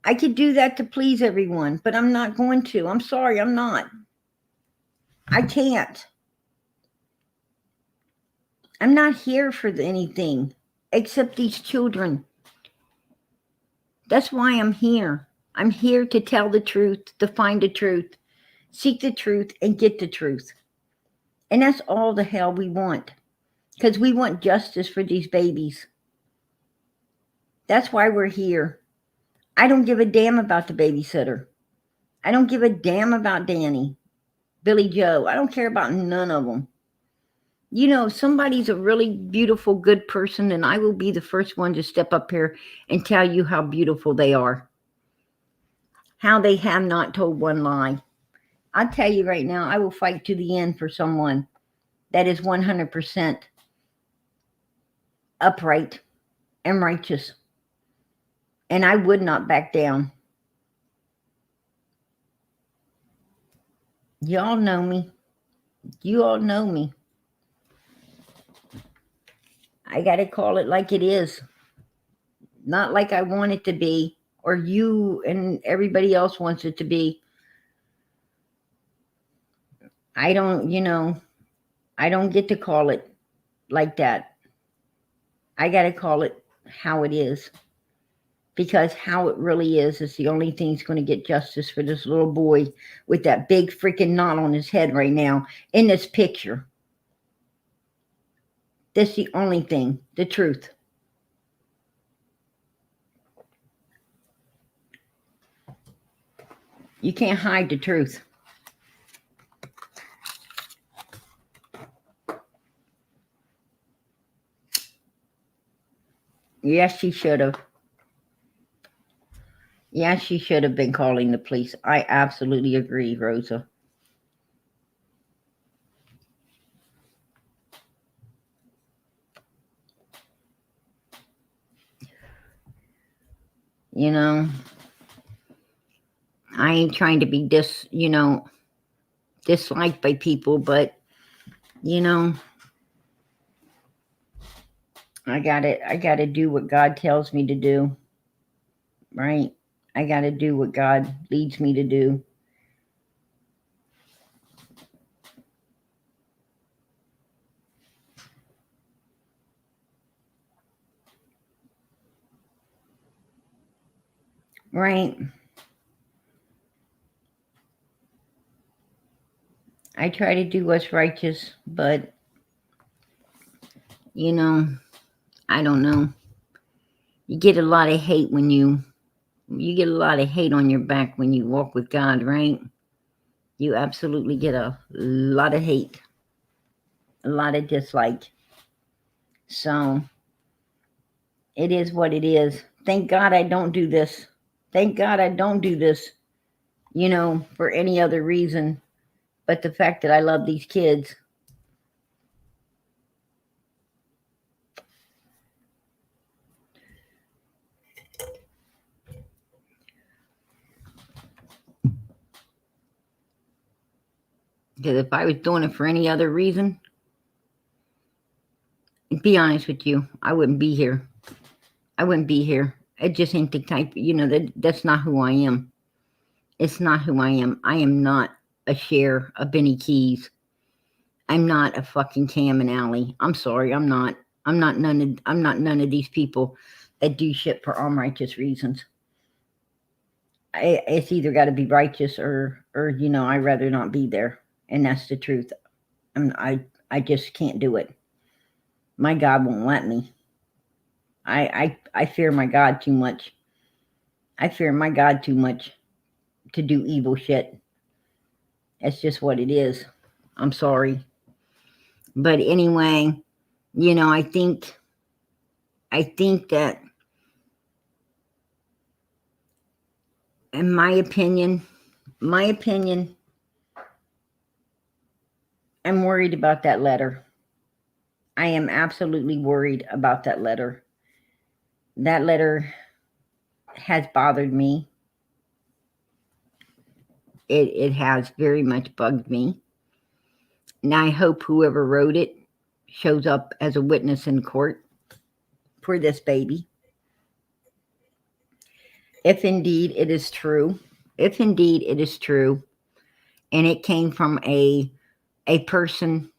I could do that to please everyone, but I'm not going to. I'm sorry, I'm not. I can't. I'm not here for anything except these children. That's why I'm here. I'm here to tell the truth, to find the truth, seek the truth, and get the truth. And that's all the hell we want. Because we want justice for these babies. That's why we're here. I don't give a damn about the babysitter. I don't give a damn about Danny, Billie Jo. I don't care about none of them. You know, if somebody's a really beautiful, good person, then I will be the first one to step up here and tell you how beautiful they are. How they have not told one lie. I'll tell you right now, I will fight to the end for someone that is 100% upright and righteous. And I would not back down. Y'all know me. You all know me. I got to call it like it is. Not like I want it to be, or you and everybody else wants it to be. I don't, you know, I don't get to call it like that. I got to call it how it is. Because how it really is the only thing that's going to get justice for this little boy with that big freaking knot on his head right now in this picture. That's the only thing, the truth. You can't hide the truth. Yes, she should have. Yes, she should have been calling the police. I absolutely agree, Rosa. You know, I ain't trying to be disliked by people, but, you know, I gotta do what God tells me to do, right? I gotta do what God leads me to do. Right? I try to do what's righteous, but, you know, I don't know. You get a lot of hate when you get a lot of hate on your back when you walk with God, right? You absolutely get a lot of hate, a lot of dislike. So it is what it is. Thank God I don't do this. Thank God I don't do this, you know, for any other reason but the fact that I love these kids. Because if I was doing it for any other reason, be honest with you, I wouldn't be here. I wouldn't be here. It just ain't the type, that's not who I am. It's not who I am. I am not a Cher, a Benny Keys. I'm not a fucking Cam and Alley. I'm sorry, I'm not. I'm not none of these people that do shit for unrighteous reasons. It's either got to be righteous or I'd rather not be there, and that's the truth. I just can't do it. My God won't let me. I fear my God too much. I fear my God too much to do evil shit. That's just what it is. I'm sorry. But anyway, I think that, in my opinion, I'm worried about that letter. I am absolutely worried about that letter. That letter has bothered me. It has very much bugged me. And I hope whoever wrote it shows up as a witness in court for this baby. If indeed it is true, and it came from a person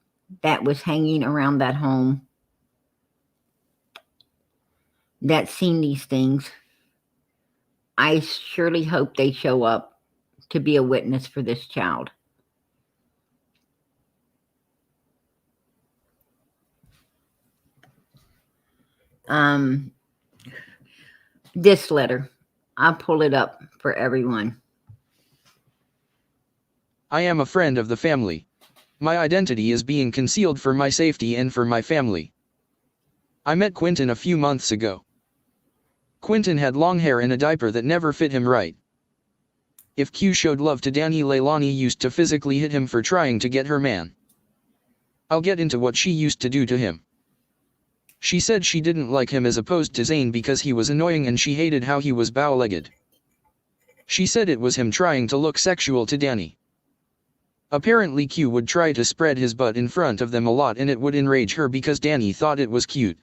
that was hanging around that home, that's seen these things, I surely hope they show up to be a witness for this child. This letter, I'll pull it up for everyone. I am a friend of the family. My identity is being concealed for my safety and for my family. I met Quinton a few months ago. Quinton had long hair and a diaper that never fit him right. If Q showed love to Danny, Leilani used to physically hit him for trying to get her man. I'll get into what she used to do to him. She said she didn't like him as opposed to Zayn because he was annoying and she hated how he was bow-legged. She said it was him trying to look sexual to Danny. Apparently Q would try to spread his butt in front of them a lot and it would enrage her because Danny thought it was cute.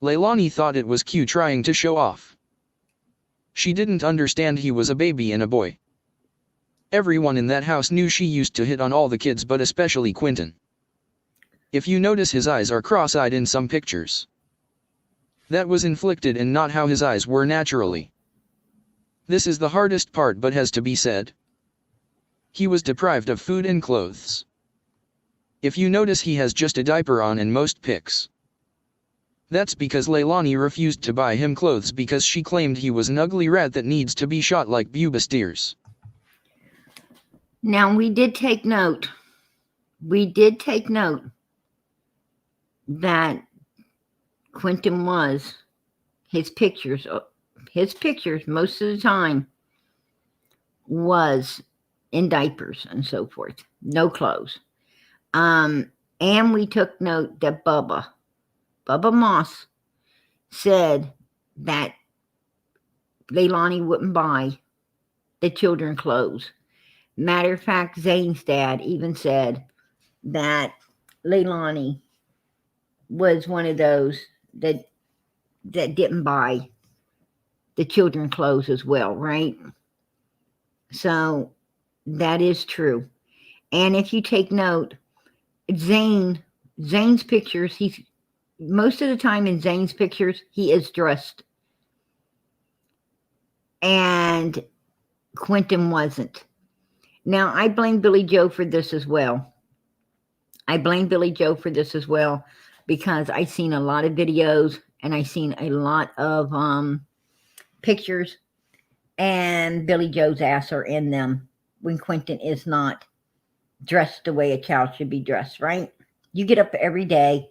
Leilani thought it was Q trying to show off. She didn't understand he was a baby and a boy. Everyone in that house knew she used to hit on all the kids but especially Quinton. If you notice his eyes are cross-eyed in some pictures. That was inflicted and not how his eyes were naturally. This is the hardest part but has to be said. He was deprived of food and clothes. If you notice he has just a diaper on in most pics. That's because Leilani refused to buy him clothes because she claimed he was an ugly rat that needs to be shot like Buba steers. Now we did take note that Quinton was, his pictures most of the time was in diapers and so forth, no clothes. And we took note that Bubba Moss said that Leilani wouldn't buy the children clothes. Matter of fact, Zayn's dad even said that Leilani was one of those that didn't buy the children clothes as well, right? So that is true. And if you take note, Zayn's pictures, he's most of the time in Zayn's pictures, he is dressed. And Quinton wasn't. Now, I blame Billie Jo for this as well. Because I seen a lot of videos and I seen a lot of pictures, and Billie Jo's ass are in them when Quinton is not dressed the way a child should be dressed, right? You get up every day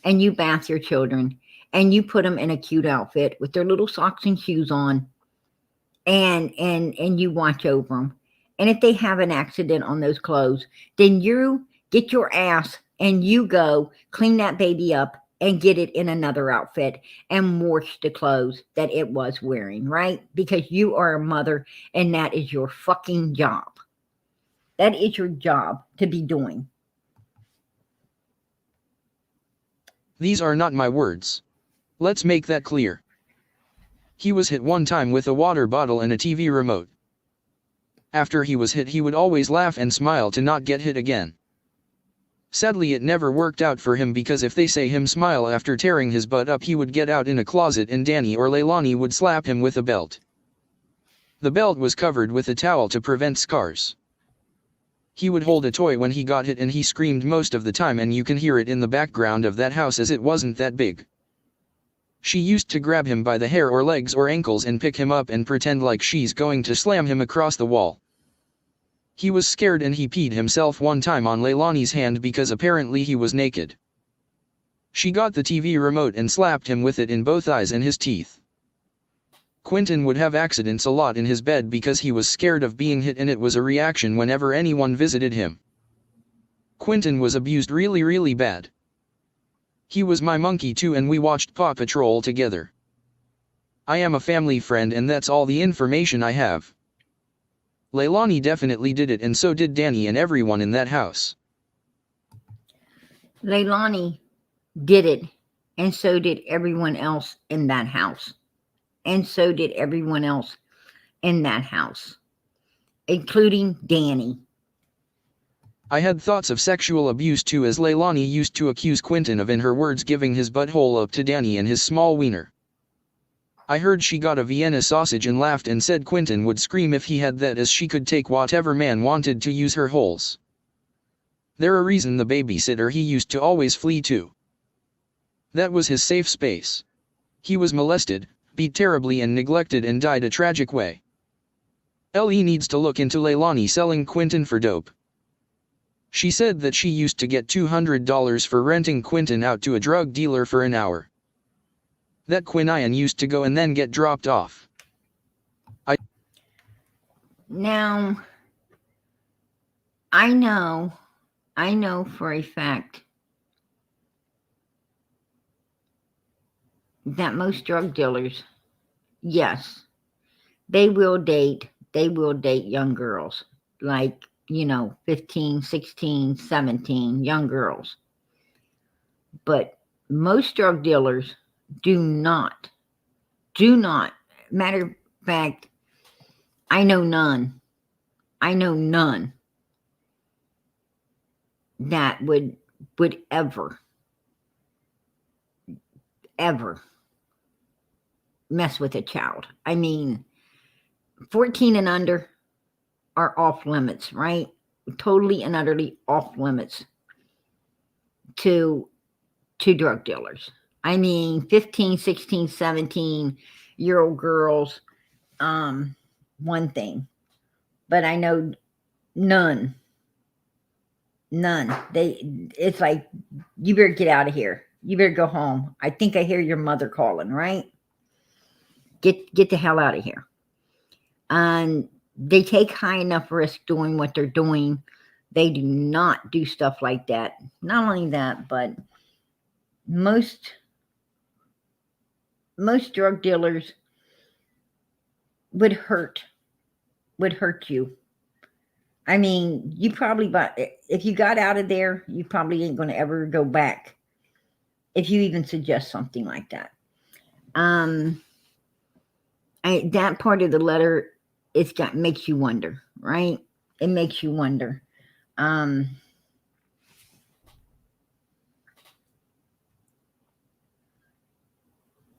and you bath your children and you put them in a cute outfit with their little socks and shoes on, and you watch over them. And if they have an accident on those clothes, then you get your ass and you go clean that baby up and get it in another outfit and wash the clothes that it was wearing, right? Because you are a mother and that is your fucking job. That is your job to be doing. These are not my words. Let's make that clear. He was hit one time with a water bottle and a TV remote. After he was hit, he would always laugh and smile to not get hit again. Sadly, it never worked out for him, because if they say him smile after tearing his butt up, he would get out in a closet and Danny or Leilani would slap him with a belt. The belt was covered with a towel to prevent scars. He would hold a toy when he got hit and he screamed most of the time, and you can hear it in the background of that house as it wasn't that big. She used to grab him by the hair or legs or ankles and pick him up and pretend like she's going to slam him across the wall. He was scared and he peed himself one time on Leilani's hand because apparently he was naked. She got the TV remote and slapped him with it in both eyes and his teeth. Quinton would have accidents a lot in his bed because he was scared of being hit, and it was a reaction whenever anyone visited him. Quinton was abused really bad. He was my monkey too, and we watched Paw Patrol together. I am a family friend, and that's all the information I have. Leilani definitely did it, and so did Danny and everyone in that house. Leilani did it, and so did everyone else in that house. And so did everyone else in that house, including Danny. I had thoughts of sexual abuse too, as Leilani used to accuse Quinton of, in her words, giving his butthole up to Danny and his small wiener. I heard she got a Vienna sausage and laughed and said Quinton would scream if he had that, as she could take whatever man wanted to use her holes. They're a reason the babysitter he used to always flee to. That was his safe space. He was molested, beat terribly and neglected and died a tragic way. LE needs to look into Leilani selling Quinton for dope. She said that she used to get $200 for renting Quinton out to a drug dealer for an hour. That Quinian used to go and then get dropped off. Now, I know for a fact that most drug dealers, yes, they will date young girls, like, 15, 16, 17, young girls. But most drug dealers do not, matter of fact, I know none that would ever mess with a child. I mean, 14 and under are off limits, right? Totally and utterly off limits to drug dealers. I mean, 15, 16, 17-year-old girls, one thing. But I know none. It's like, you better get out of here. You better go home. I think I hear your mother calling, right? Get the hell out of here. And they take high enough risk doing what they're doing. They do not do stuff like that. Not only that, but most drug dealers would hurt you. I mean, you probably, if you got out of there, you probably ain't going to ever go back if you even suggest something like that. That part of the letter, makes you wonder, right? It makes you wonder.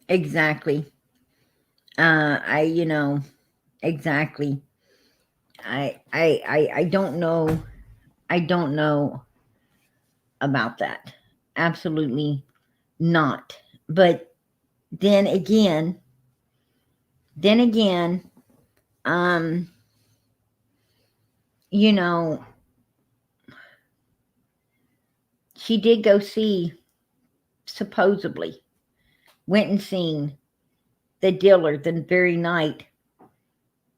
Exactly. Exactly. I don't know. I don't know about that. Absolutely not. But then again, she did go see, supposedly, went and seen the dealer the very night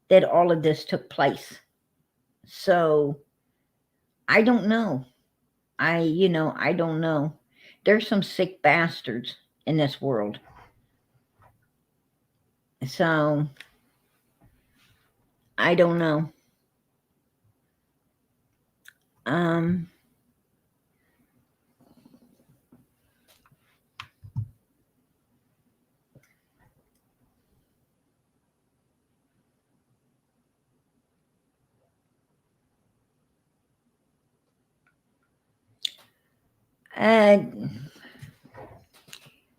that all of this took place. So I don't know. I don't know. There's some sick bastards in this world. So I don't know. Um, uh,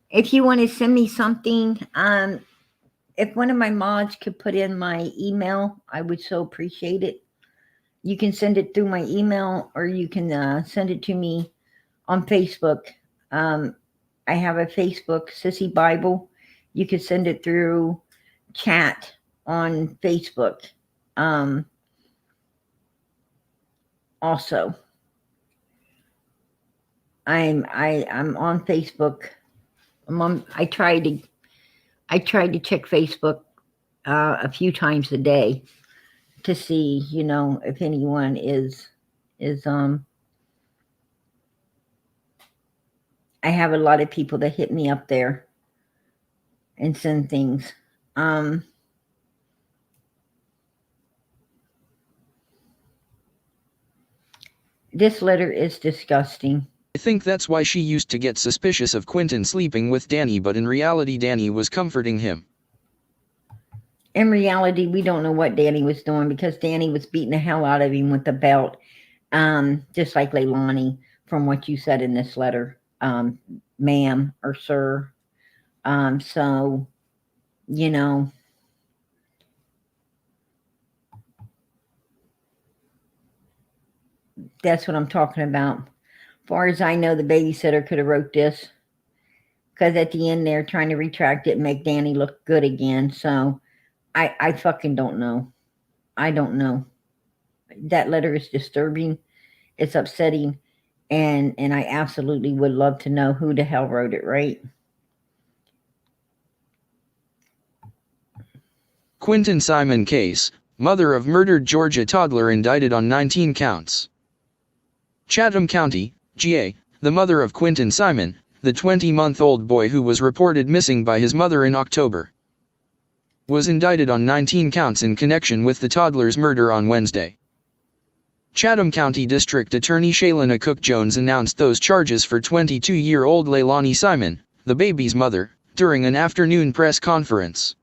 if you want to send me something, if one of my mods could put in my email, I would so appreciate it. You can send it through my email, or you can send it to me on Facebook. I have a Facebook, Sissy Bible. You can send it through chat on Facebook. Also, I'm on Facebook. I tried to check Facebook a few times a day to see, if anyone is I have a lot of people that hit me up there and send things. This letter is disgusting. I think that's why she used to get suspicious of Quinton sleeping with Danny, but in reality Danny was comforting him. In reality, we don't know what Danny was doing, because Danny was beating the hell out of him with the belt, just like Leilani, from what you said in this letter, ma'am or sir. So, that's what I'm talking about. As far as I know, the babysitter could have wrote this, because at the end they're trying to retract it and make Danny look good again. So I fucking don't know. I don't know. That letter is disturbing. It's upsetting. And I absolutely would love to know who the hell wrote it, right? Quinton Simon case, mother of murdered Georgia toddler indicted on 19 counts. Chatham County, GA, the mother of Quinton Simon, the 20-month-old boy who was reported missing by his mother in October, was indicted on 19 counts in connection with the toddler's murder on Wednesday. Chatham County District Attorney Shaylana Cook Jones announced those charges for 22-year-old Leilani Simon, the baby's mother, during an afternoon press conference.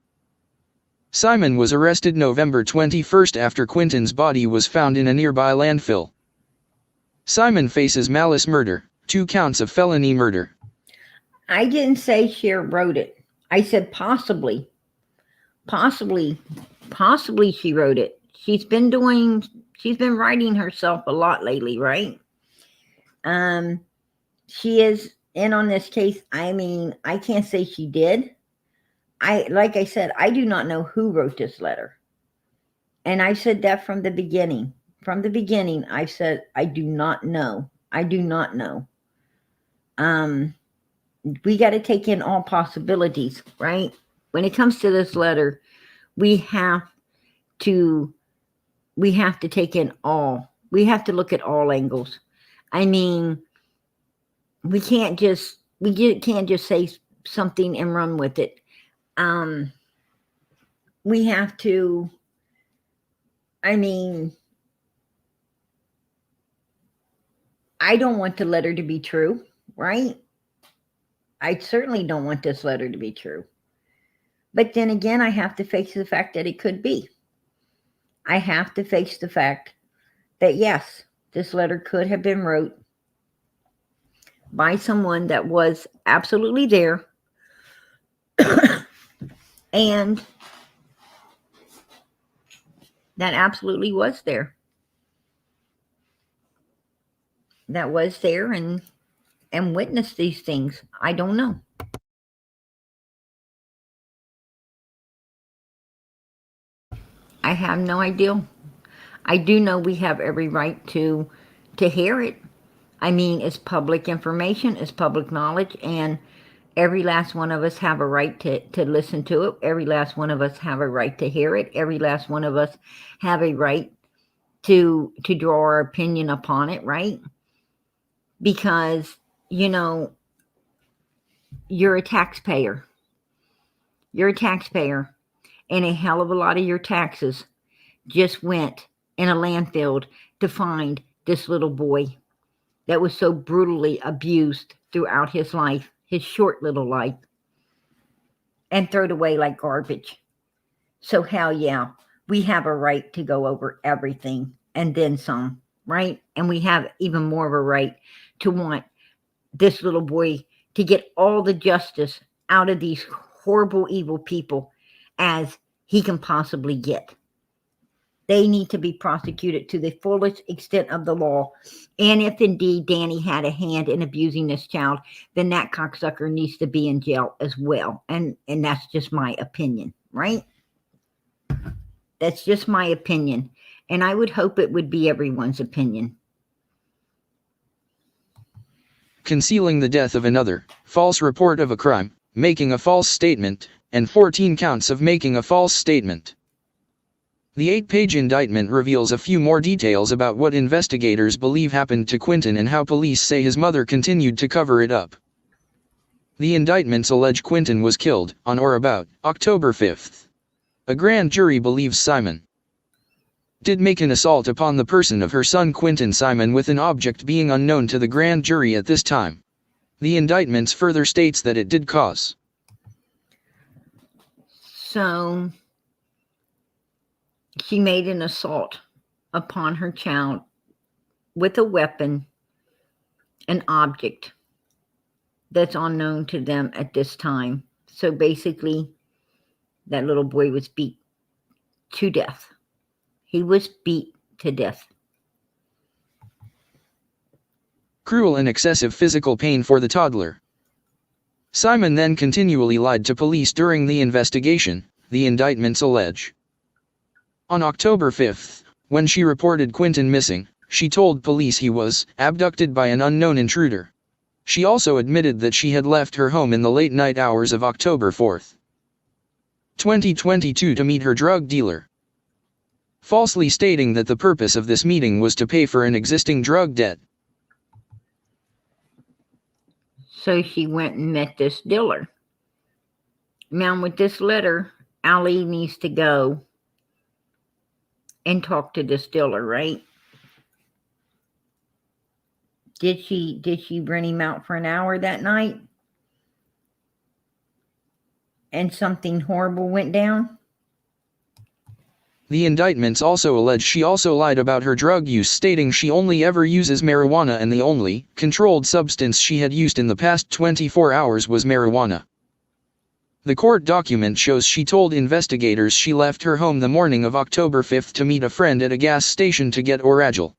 Simon was arrested November 21 after Quinton's body was found in a nearby landfill. Simon faces malice murder, 2 counts of felony murder. I didn't say Cher wrote it. I said possibly. Possibly she wrote it. She's been writing herself a lot lately, right? She is in on this case. I mean, I can't say she did. Like I said, I do not know who wrote this letter. And I said that from the beginning. From the beginning, I said, I do not know. I do not know. We got to take in all possibilities, right? When it comes to this letter, we have to take in all. We have to look at all angles. I mean, we can't just say something and run with it. We have to, I mean, I don't want the letter to be true, right? I certainly don't want this letter to be true. But then again, I have to face the fact that it could be. I have to face the fact that, yes, this letter could have been wrote by someone that was absolutely there and that absolutely was there. That was there and witnessed these things. I don't know. I have no idea. I do know we have every right to hear it. I mean, it's public information, it's public knowledge, and every last one of us have a right to listen to it. Every last one of us have a right to hear it. Every last one of us have a right to draw our opinion upon it, right? Because, you're a taxpayer. You're a taxpayer, and a hell of a lot of your taxes just went in a landfill to find this little boy that was so brutally abused throughout his life, his short little life, and thrown away like garbage. So hell yeah, we have a right to go over everything and then some, right? And we have even more of a right to want this little boy to get all the justice out of these horrible, evil people as he can possibly get. They need to be prosecuted to the fullest extent of the law. And if indeed Danny had a hand in abusing this child, then that cocksucker needs to be in jail as well. And that's just my opinion, right? That's just my opinion. And I would hope it would be everyone's opinion. Concealing the death of another, false report of a crime, making a false statement, and 14 counts of making a false statement. The 8-page indictment reveals a few more details about what investigators believe happened to Quinton and how police say his mother continued to cover it up. The indictments allege Quinton was killed on or about October 5th. A grand jury believes Simon did make an assault upon the person of her son Quinton Simon with an object being unknown to the grand jury at this time. The indictments further states that it did cause. So she made an assault upon her child with a weapon, an object that's unknown to them at this time. So basically, that little boy was beat to death. He was beat to death. Cruel and excessive physical pain for the toddler. Simon then continually lied to police during the investigation, the indictments allege. On October 5th, when she reported Quinton missing, she told police he was abducted by an unknown intruder. She also admitted that she had left her home in the late night hours of October 4th, 2022 to meet her drug dealer, falsely stating that the purpose of this meeting was to pay for an existing drug debt. So she went and met this dealer. Now with this letter, Allie needs to go and talk to this dealer, right? Did she rent him out for an hour that night? And something horrible went down? The indictments also allege she also lied about her drug use, stating she only ever uses marijuana and the only controlled substance she had used in the past 24 hours was marijuana. The court document shows she told investigators she left her home the morning of October 5th to meet a friend at a gas station to get Oragel.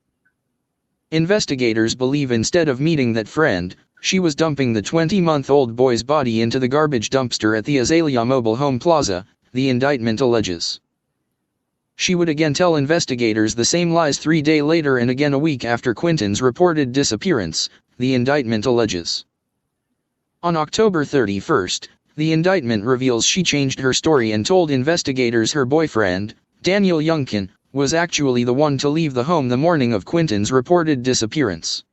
Investigators believe instead of meeting that friend, she was dumping the 20-month-old boy's body into the garbage dumpster at the Azalea Mobile Home Plaza, the indictment alleges. She would again tell investigators the same lies 3 days later and again a week after Quinton's reported disappearance, the indictment alleges. On October 31st, the indictment reveals she changed her story and told investigators her boyfriend, Daniel Youngkin, was actually the one to leave the home the morning of Quinton's reported disappearance.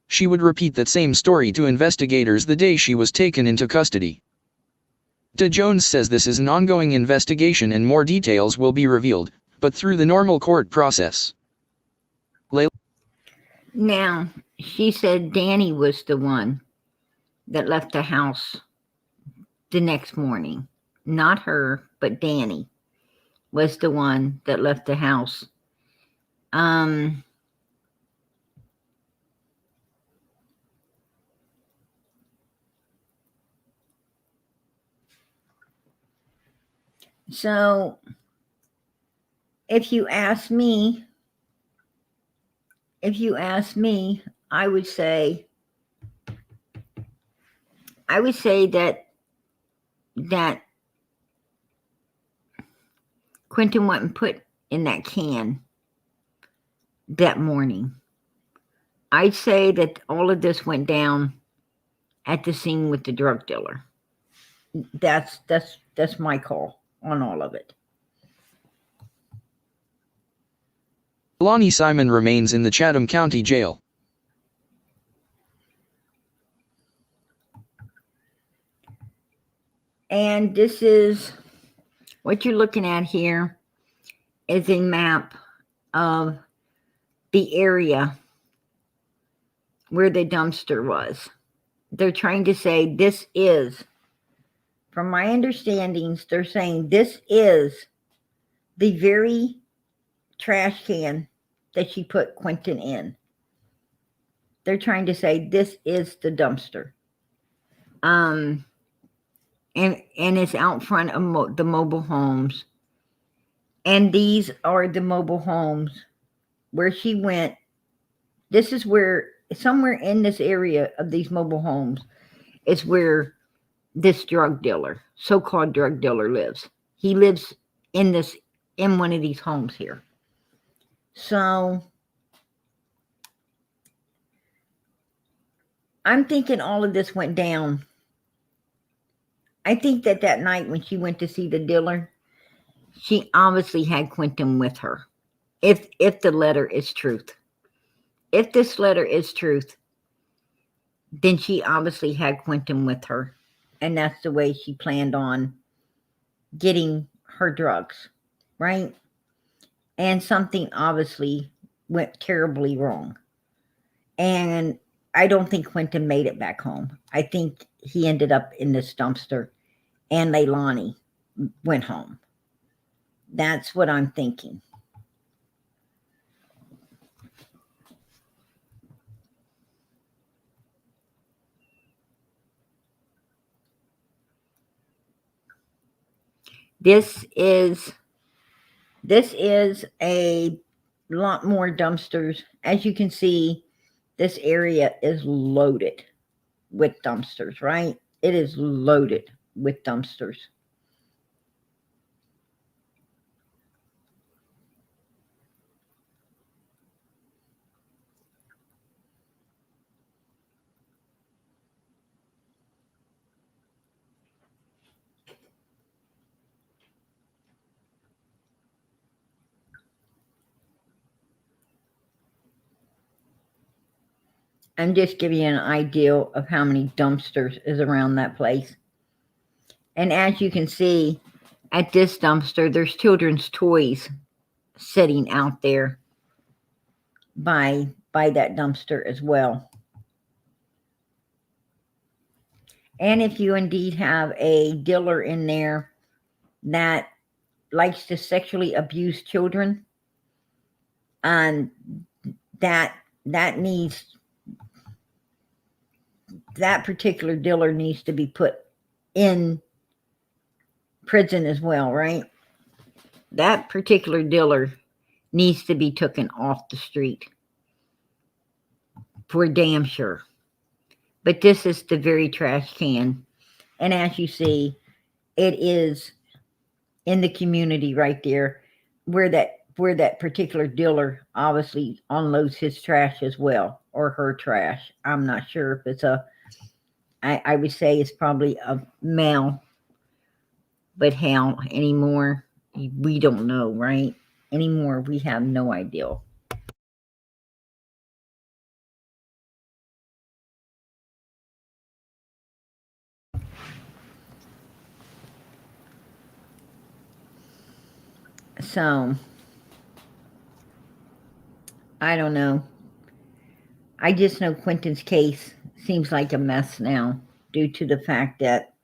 She would repeat that same story to investigators the day she was taken into custody. De Jones says this is an ongoing investigation and more details will be revealed, but through the normal court process. Now, she said Danny was the one that left the house the next morning. Not her, but Danny was the one that left the house. So, if you ask me, I would say that Quinton wasn't put in that can that morning. I'd say that all of this went down at the scene with the drug dealer. That's my call on all of it. Lonnie Simon remains in the Chatham County Jail. And this is what you're looking at here is a map of the area where the dumpster was. They're trying to say this is, from my understandings, they're saying this is the very trash can that she put Quinton in. They're trying to say this is the dumpster. And it's out front of the mobile homes. And these are the mobile homes where she went. This is where, somewhere in this area of these mobile homes, is where this drug dealer, so-called drug dealer, lives. He lives in one of these homes here. So I'm thinking all of this went down. I think that night when she went to see the dealer, she obviously had Quinton with her. If the letter is truth. If this letter is truth, then she obviously had Quinton with her. And that's the way she planned on getting her drugs, right? And something obviously went terribly wrong. And I don't think Quinton made it back home. I think he ended up in this dumpster and Leilani went home. That's what I'm thinking. This is a lot more dumpsters. As you can see, this area is loaded with dumpsters, right? It is loaded with dumpsters. I'm just giving you an idea of how many dumpsters is around that place. And as you can see, at this dumpster, there's children's toys sitting out there by that dumpster as well. And if you indeed have a dealer in there that likes to sexually abuse children, and that particular dealer needs to be put in prison as well, right? That particular dealer needs to be taken off the street for damn sure. But this is the very trash can. And as you see, it is in the community right there where that particular dealer obviously unloads his trash as well, or her trash. I'm not sure if it's I would say it's probably a male, but how anymore, we don't know, right? Anymore, we have no idea. So, I don't know. I just know Quinton's case seems like a mess now due to the fact that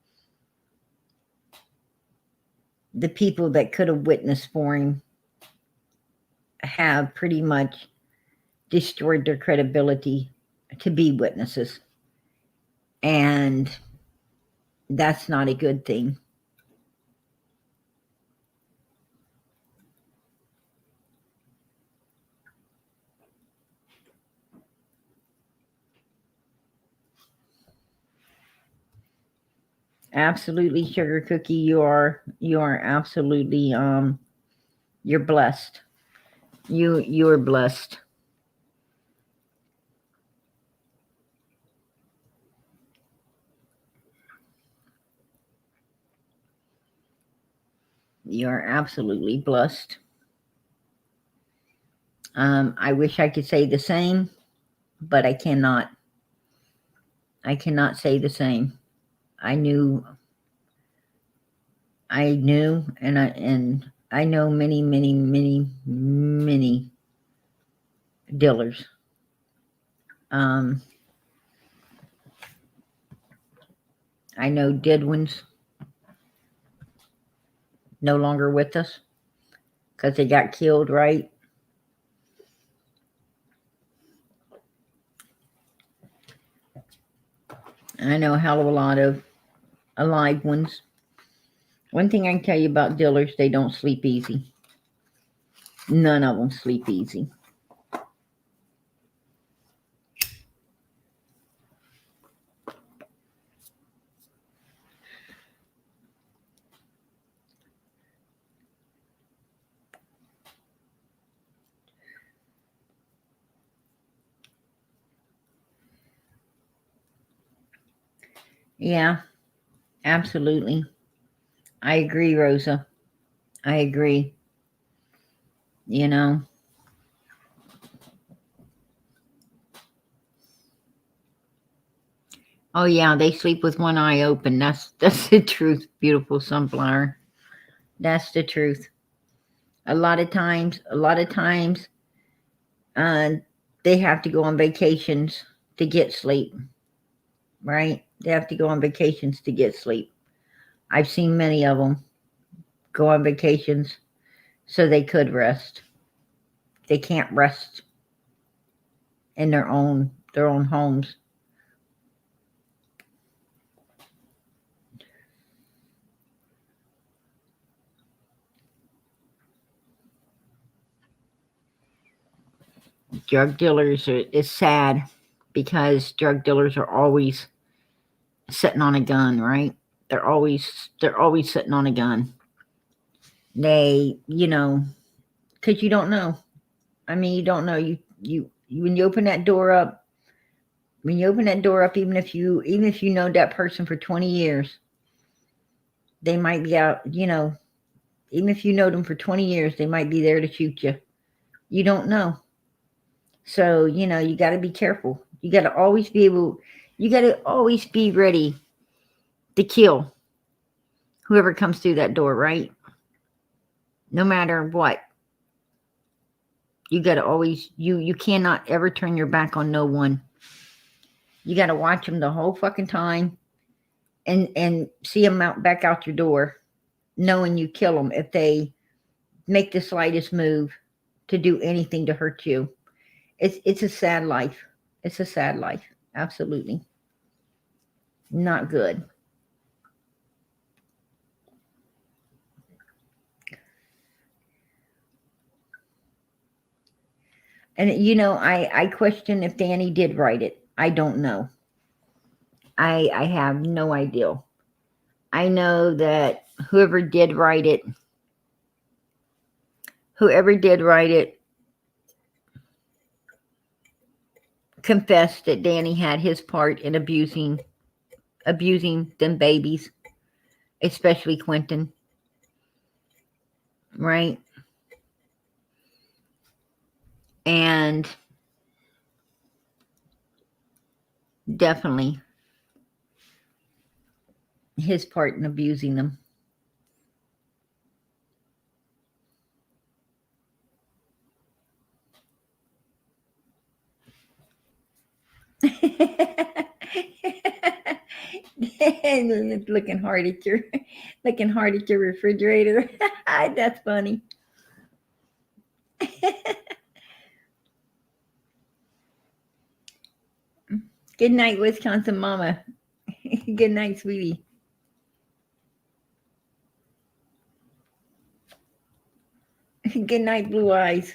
the people that could have witnessed for him have pretty much destroyed their credibility to be witnesses. And that's not a good thing. Absolutely, Sugar Cookie, you are absolutely you're blessed. You're blessed. You're absolutely blessed. I wish I could say the same, but I cannot. I cannot say the same. I knew, and I know many dealers. I know dead ones no longer with us because they got killed, right? And I know a hell of a lot of alive ones. One thing I can tell you about dealers, they don't sleep easy. None of them sleep easy. Yeah, absolutely. I agree, Rosa. I agree. You know. Oh yeah, they sleep with one eye open. That's the truth, beautiful sunflower. That's the truth. A lot of times, uh, they have to go on vacations to get sleep. Right? They have to go on vacations to get sleep. I've seen many of them go on vacations so they could rest. They can't rest in their own homes. Drug dealers is sad because drug dealers are always sitting on a gun, right? They're always sitting on a gun. They, because you don't know. I mean, you don't know. You when you open that door up, even if you know that person for 20 years, they might be out. Even if you know them for 20 years, they might be there to shoot you. You don't know. So, you got to be careful. You got to always be ready to kill whoever comes through that door, right? No matter what. You got to always, you cannot ever turn your back on no one. You got to watch them the whole fucking time and see them back out your door, knowing you kill them if they make the slightest move to do anything to hurt you. It's a sad life. It's a sad life. Absolutely. Not good. And I question if Danny did write it. I don't know. I have no idea. I know that whoever did write it confessed that Danny had his part in abusing them babies, especially Quinton. Right? And definitely his part in abusing them. looking hard at your refrigerator. That's funny. Good night, Wisconsin mama. Good night, sweetie. Good night, blue eyes.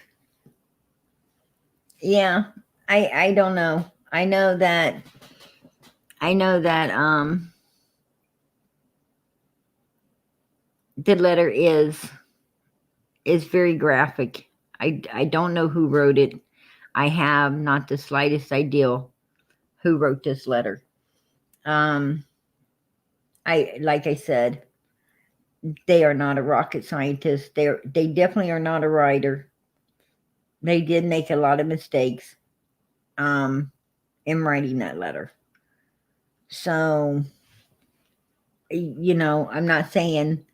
Yeah, I don't know. I know that the letter is very graphic. I don't know who wrote it. I have not the slightest idea who wrote this letter. Like I said, they are not a rocket scientist. They definitely are not a writer. They did make a lot of mistakes in writing that letter. So, I'm not saying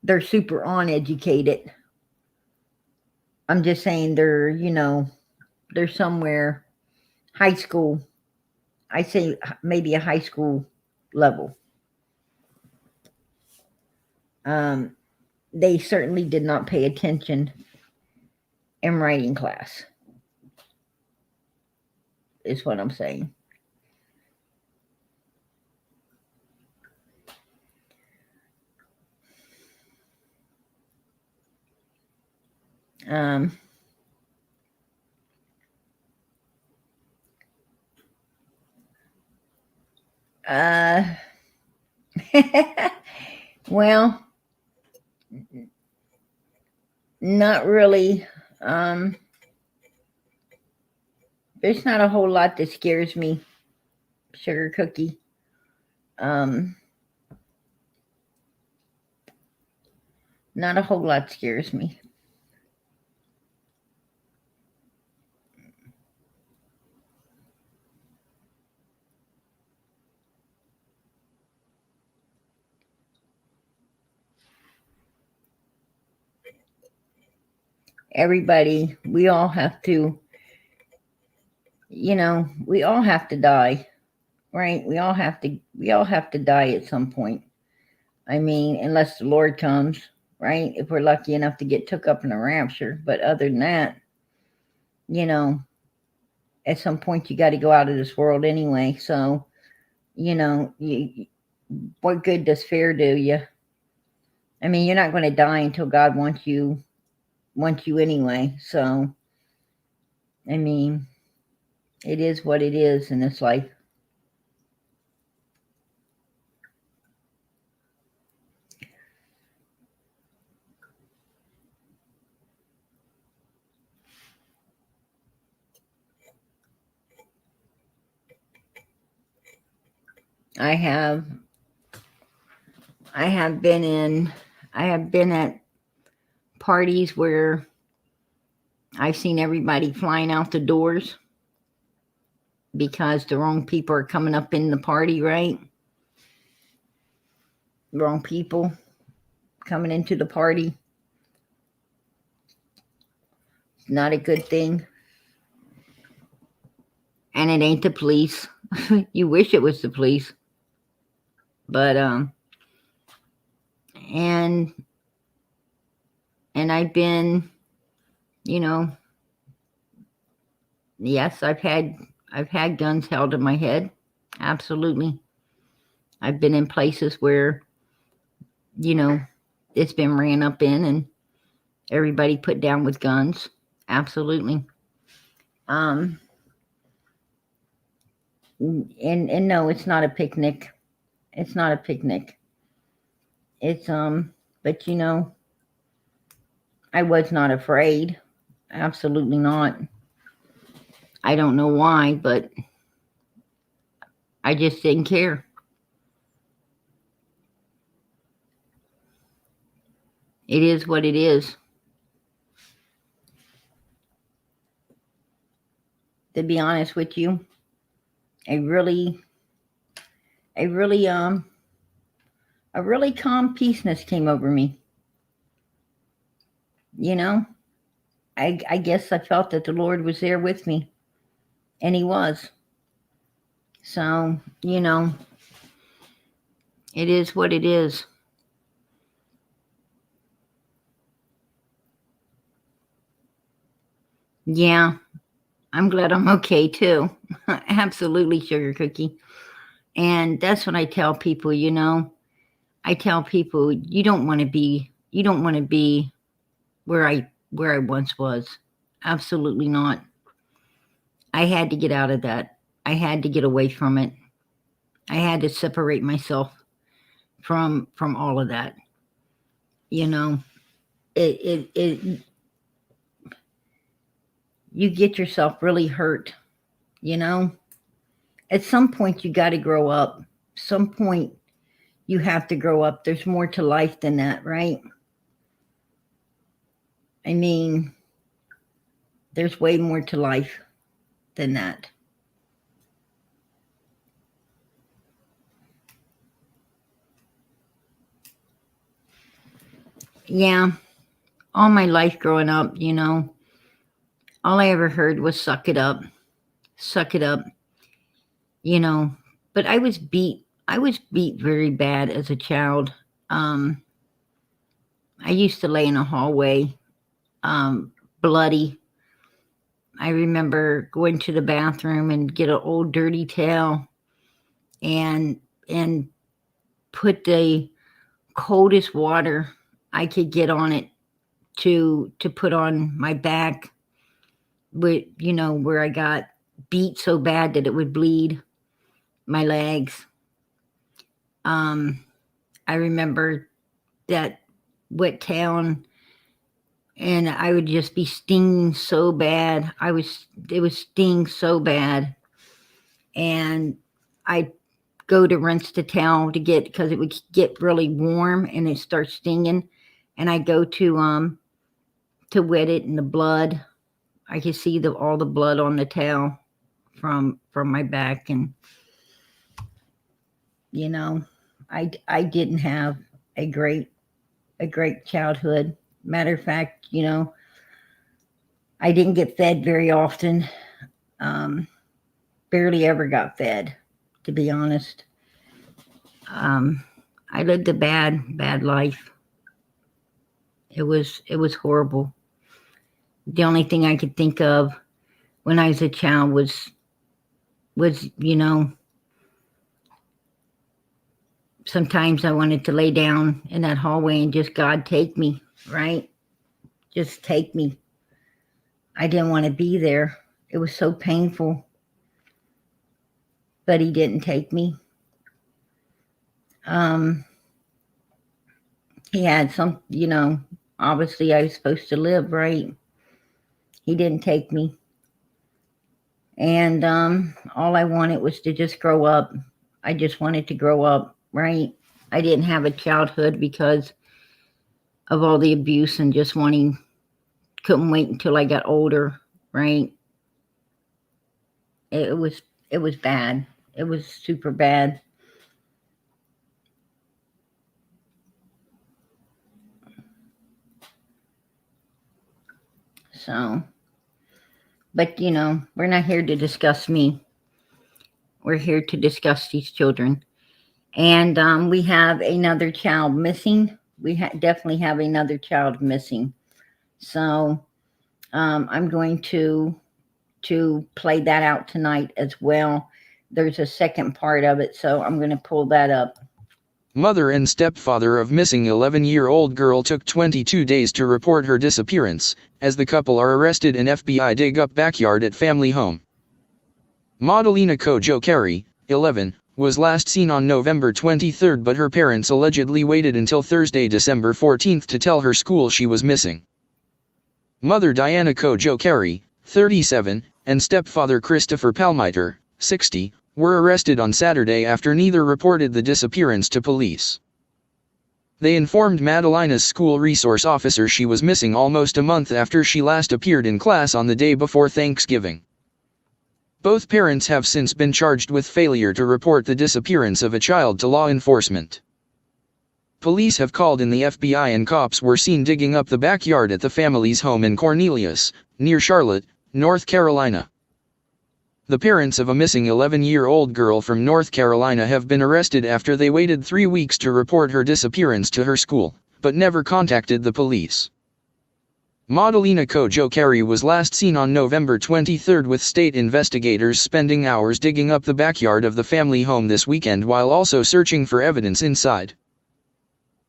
they're super uneducated. I'm just saying they're, they're somewhere high school. I say maybe a high school level. They certainly did not pay attention in writing class, is what I'm saying. Um, uh, well, not really. Um, there's not a whole lot that scares me, sugar cookie. Um, not a whole lot scares me. Everybody, we all have to, we all have to die, right? We all have to die at some point. I mean, unless the Lord comes, right? If we're lucky enough to get took up in a rapture. But other than that, you know, at some point you got to go out of this world anyway. So, what good does fear do you? I mean, you're not going to die until God wants you anyway. So, I mean, it is what it is in this life. I have I have been at parties where I've seen everybody flying out the doors because the wrong people are coming up in the party, right? Wrong people coming into the party. Not a good thing. And it ain't the police. You wish it was the police. But and I've been, yes, I've had guns held to my head. Absolutely. I've been in places where, it's been ran up in and everybody put down with guns. Absolutely. And no, it's not a picnic. It's not a picnic. It's but I was not afraid. Absolutely not. I don't know why, but I just didn't care. It is what it is. To be honest with you, a really calm peaceness came over me. I guess I felt that the Lord was there with me, and He was. So, it is what it is. Yeah, I'm glad I'm okay too. Absolutely, sugar cookie. And that's what I tell people, I tell people you don't want to be where I once was. Absolutely not. I had to get out of that. I had to get away from it. I had to separate myself from all of that. It you get yourself really hurt, At some point you got to grow up. Some point you have to grow up. There's more to life than that, right? I mean, there's way more to life than that. Yeah, all my life growing up, All I ever heard was suck it up, you know. But I was beat. I was beat very bad as a child. Um, I used to lay in a hallway, um, bloody. I remember going to the bathroom and get an old dirty towel and and put the coldest water I could get on it to put on my back, with where I got beat so bad that it would bleed my legs. Um, I remember that wet town, and I would just be stinging so bad. It was sting so bad, and I'd go to rinse the towel to get, because it would get really warm and it starts stinging, and I go to wet it in the blood. I could see all the blood on the towel from my back, and I didn't have a great childhood. Matter of fact, I didn't get fed very often. Barely ever got fed, to be honest. I lived a bad life. It was horrible. The only thing I could think of when I was a child was sometimes I wanted to lay down in that hallway and just, God, take me, right? Just take me. I didn't want to be there. It was so painful. But he didn't take me. He had some, obviously I was supposed to live, right? He didn't take me. And all I wanted was to just grow up. I just wanted to grow up, right? I didn't have a childhood because of all the abuse and just couldn't wait until I got older, right? It was bad. It was super bad. So, but we're not here to discuss me. We're here to discuss these children. And we have another child missing. We definitely have another child missing. So I'm going to play that out tonight as well. There's a second part of it, so I'm going to pull that up. Mother and stepfather of missing 11-year-old girl took 22 days to report her disappearance, as the couple are arrested in FBI dig-up backyard at family home. Madalena Jo Carey, 11, was last seen on November 23, but her parents allegedly waited until Thursday, December 14 to tell her school she was missing. Mother Diana Jo Carey, 37, and stepfather Christopher Palmiter, 60, were arrested on Saturday after neither reported the disappearance to police. They informed Madalena's school resource officer she was missing almost a month after she last appeared in class on the day before Thanksgiving. Both parents have since been charged with failure to report the disappearance of a child to law enforcement. Police have called in the FBI, and cops were seen digging up the backyard at the family's home in Cornelius, near Charlotte, North Carolina. The parents of a missing 11-year-old girl from North Carolina have been arrested after they waited 3 weeks to report her disappearance to her school, but never contacted the police. Madalena Jo Carey was last seen on November 23 with state investigators spending hours digging up the backyard of the family home this weekend while also searching for evidence inside.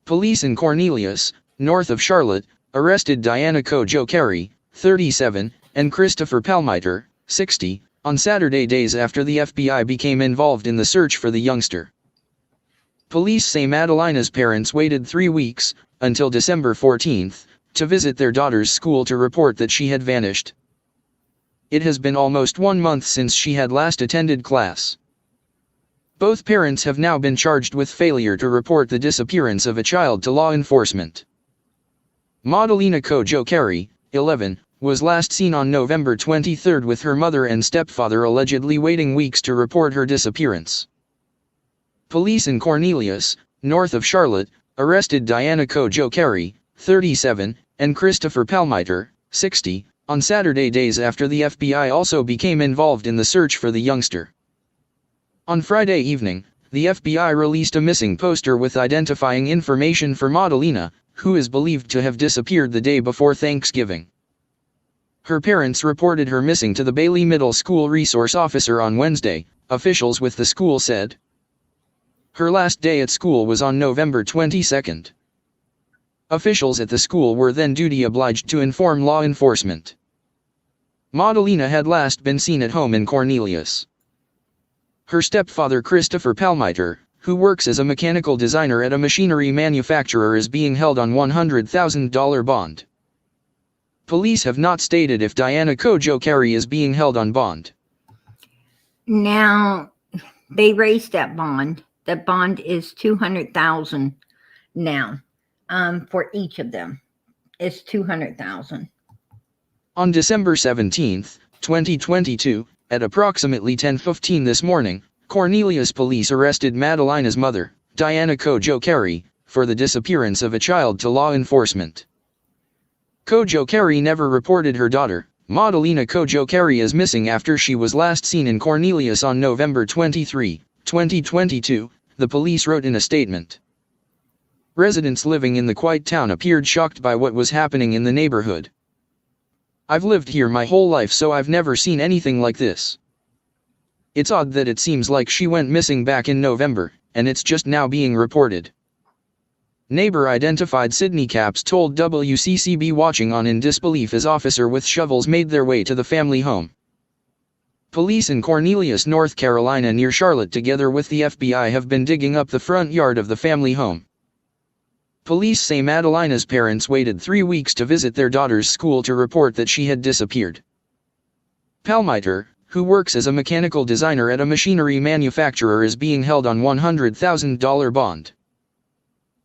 Police in Cornelius, north of Charlotte, arrested Diana Jo Carey, 37, and Christopher Palmiter, 60, on Saturday, days after the FBI became involved in the search for the youngster. Police say Madalena's parents waited 3 weeks, until December 14, to visit their daughter's school to report that she had vanished. It has been almost 1 month since she had last attended class. Both parents have now been charged with failure to report the disappearance of a child to law enforcement. Madalena Jo Carey, 11, was last seen on November 23 with her mother and stepfather allegedly waiting weeks to report her disappearance. Police in Cornelius, north of Charlotte, arrested Diana Jo Carey, 37, and Christopher Palmiter, 60, on Saturday, days after the FBI also became involved in the search for the youngster. On Friday evening, the FBI released a missing poster with identifying information for Madalena, who is believed to have disappeared the day before Thanksgiving. Her parents reported her missing to the Bailey Middle School resource officer on Wednesday, officials with the school said. Her last day at school was on November 22. Officials at the school were then duty obliged to inform law enforcement. Madalena had last been seen at home in Cornelius. Her stepfather Christopher Palmiter, who works as a mechanical designer at a machinery manufacturer, is being held on $100,000 bond. Police have not stated if Diana Kojo Carey is being held on bond. Now, they raised that bond. That bond is $200,000 now. For each of them. It's $200,000. On December 17, 2022, at approximately 10:15 this morning, Cornelius police arrested Madalena's mother, Diana Kojo Carey, for the disappearance of a child to law enforcement. Kojo Carey never reported her daughter, Madalena Kojo Carey, as missing after she was last seen in Cornelius on November 23, 2022, the police wrote in a statement. Residents living in the quiet town appeared shocked by what was happening in the neighborhood. I've lived here my whole life, so I've never seen anything like this. It's odd that it seems like she went missing back in November, and it's just now being reported. Neighbor identified Sydney Capps told WCCB, watching on in disbelief as officer with shovels made their way to the family home. Police in Cornelius, North Carolina near Charlotte, together with the FBI, have been digging up the front yard of the family home. Police say Madalena's parents waited 3 weeks to visit their daughter's school to report that she had disappeared. Palmiter, who works as a mechanical designer at a machinery manufacturer, is being held on $100,000 bond.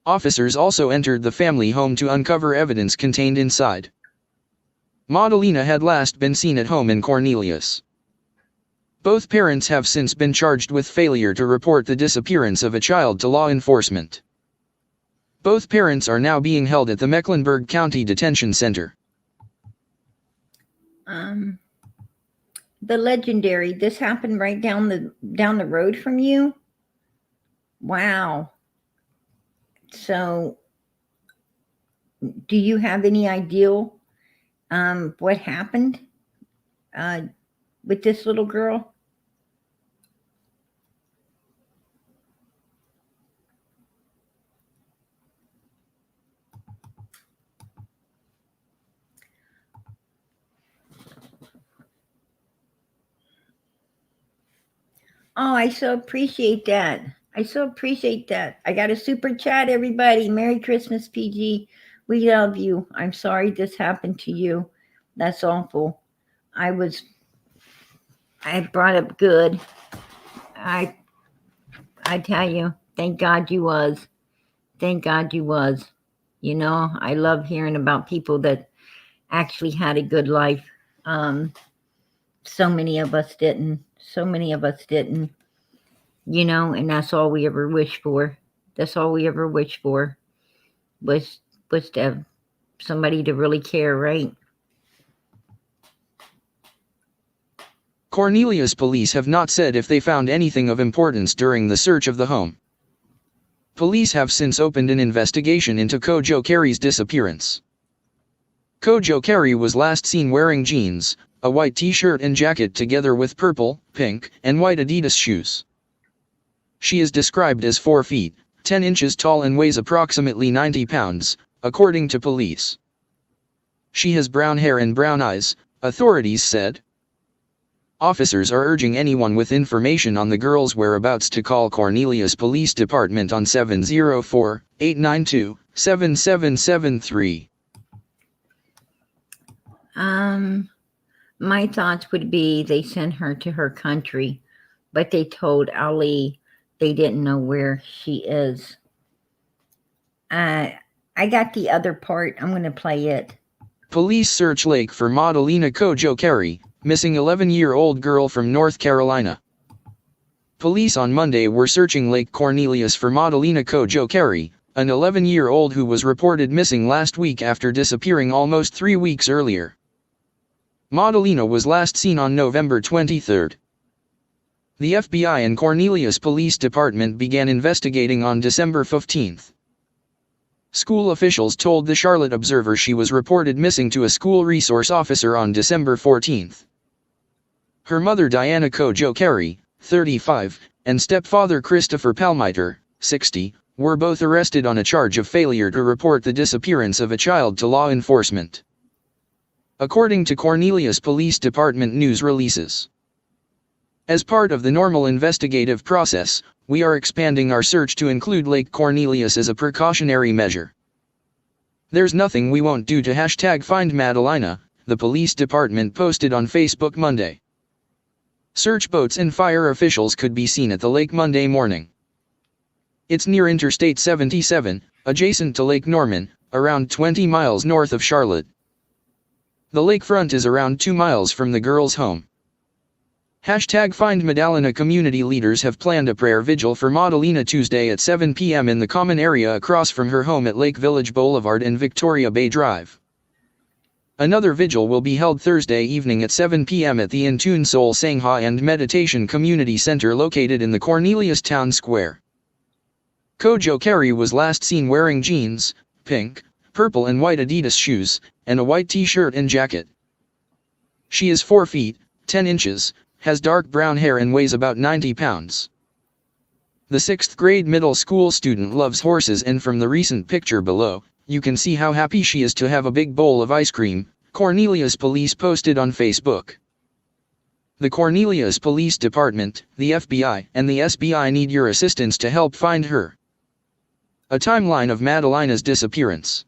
Officers also entered the family home to uncover evidence contained inside. Madalena had last been seen at home in Cornelius. Both parents have since been charged with failure to report the disappearance of a child to law enforcement. Both parents are now being held at the Mecklenburg County Detention Center. The legendary, this happened right down the road from you? Wow. So, do you have any idea what happened with this little girl? Oh, I so appreciate that. I so appreciate that. I got a super chat, everybody. Merry Christmas, PG. We love you. I'm sorry this happened to you. That's awful. I brought up good. I tell you, thank God you was. Thank God you was. You know, I love hearing about people that actually had a good life. So many of us didn't. You know, and that's all we ever wished for. That's all we ever wished for was to have somebody to really care, right? Cornelius police have not said if they found anything of importance during the search of the home. Police have since opened an investigation into Kojo Carey's disappearance. Kojo Carey was last seen wearing jeans, a white t-shirt and jacket together with purple, pink, and white Adidas shoes. She is described as 4 feet, 10 inches tall and weighs approximately 90 pounds, according to police. She has brown hair and brown eyes, authorities said. Officers are urging anyone with information on the girl's whereabouts to call Cornelius Police Department on 704-892-7773. My thoughts would be they sent her to her country, but they told Ali they didn't know where she is. I got the other part. I'm going to play it. Police search lake for Madalena Kojo Carey, missing 11-year-old girl from North Carolina. Police on Monday were searching Lake Cornelius for Madalena Kojo Carey, an 11-year-old who was reported missing last week after disappearing almost 3 weeks earlier. Madalena was last seen on November 23. The FBI and Cornelius Police Department began investigating on December 15. School officials told the Charlotte Observer she was reported missing to a school resource officer on December 14. Her mother Diana Jo Carey, 35, and stepfather Christopher Palmiter, 60, were both arrested on a charge of failure to report the disappearance of a child to law enforcement, according to Cornelius Police Department news releases. As part of the normal investigative process, we are expanding our search to include Lake Cornelius as a precautionary measure. There's nothing we won't do to #find Madalena, the police department posted on Facebook Monday. Search boats and fire officials could be seen at the lake Monday morning. It's near Interstate 77, adjacent to Lake Norman, around 20 miles north of Charlotte. The lakefront is around 2 miles from the girl's home. #find Madalena community leaders have planned a prayer vigil for Madalena Tuesday at 7 p.m. in the common area across from her home at Lake Village Boulevard and Victoria Bay Drive. Another vigil will be held Thursday evening at 7 p.m. at the Intune Soul Sangha and Meditation Community Center located in the Cornelius Town Square. Jo Carey was last seen wearing jeans, pink, purple and white Adidas shoes, and a white t-shirt and jacket. She is 4 feet, 10 inches, has dark brown hair and weighs about 90 pounds. The 6th grade middle school student loves horses, and from the recent picture below, you can see how happy she is to have a big bowl of ice cream, Cornelius Police posted on Facebook. The Cornelius Police Department, the FBI, and the SBI need your assistance to help find her. A timeline of Madalena's disappearance.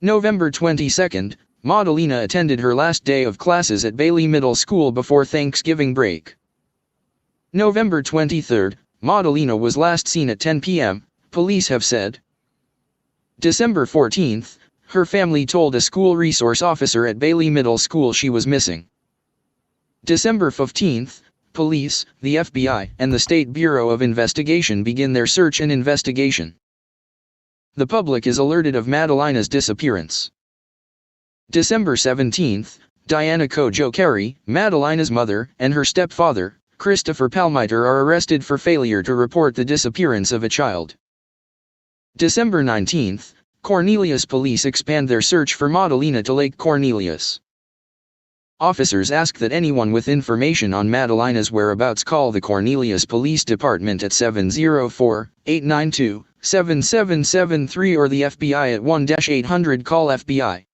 November 22, Madalena attended her last day of classes at Bailey Middle School before Thanksgiving break. November 23, Madalena was last seen at 10 p.m., police have said. December 14, her family told a school resource officer at Bailey Middle School she was missing. December 15, police, the FBI, and the State Bureau of Investigation begin their search and investigation. The public is alerted of Madalena's disappearance. December 17, Diana Jo Carey, Madalena's mother, and her stepfather, Christopher Palmiter, are arrested for failure to report the disappearance of a child. December 19, Cornelius police expand their search for Madalena to Lake Cornelius. Officers ask that anyone with information on Madalena's whereabouts call the Cornelius Police Department at 704-892-7773 or the FBI at 1-800-CALL-FBI.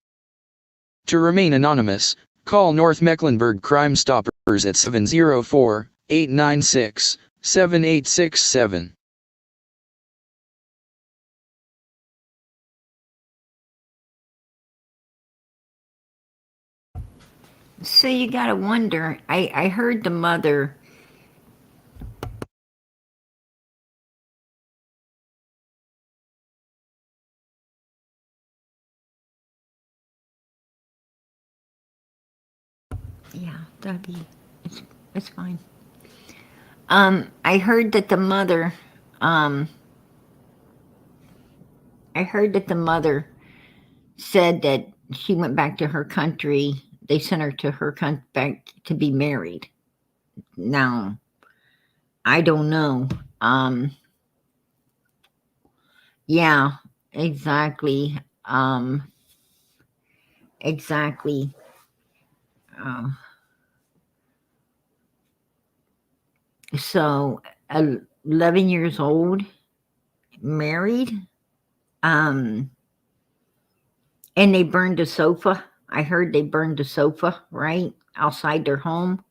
To remain anonymous, call North Mecklenburg Crime Stoppers at 704-896-7867. So you gotta wonder, I heard the mother it's fine. I heard that the mother said that she went back to her country. They sent her to her country back to be married. Now, I don't know. Yeah, exactly. Exactly. 11 years old, married, and they burned a sofa. I heard they burned a sofa right outside their home.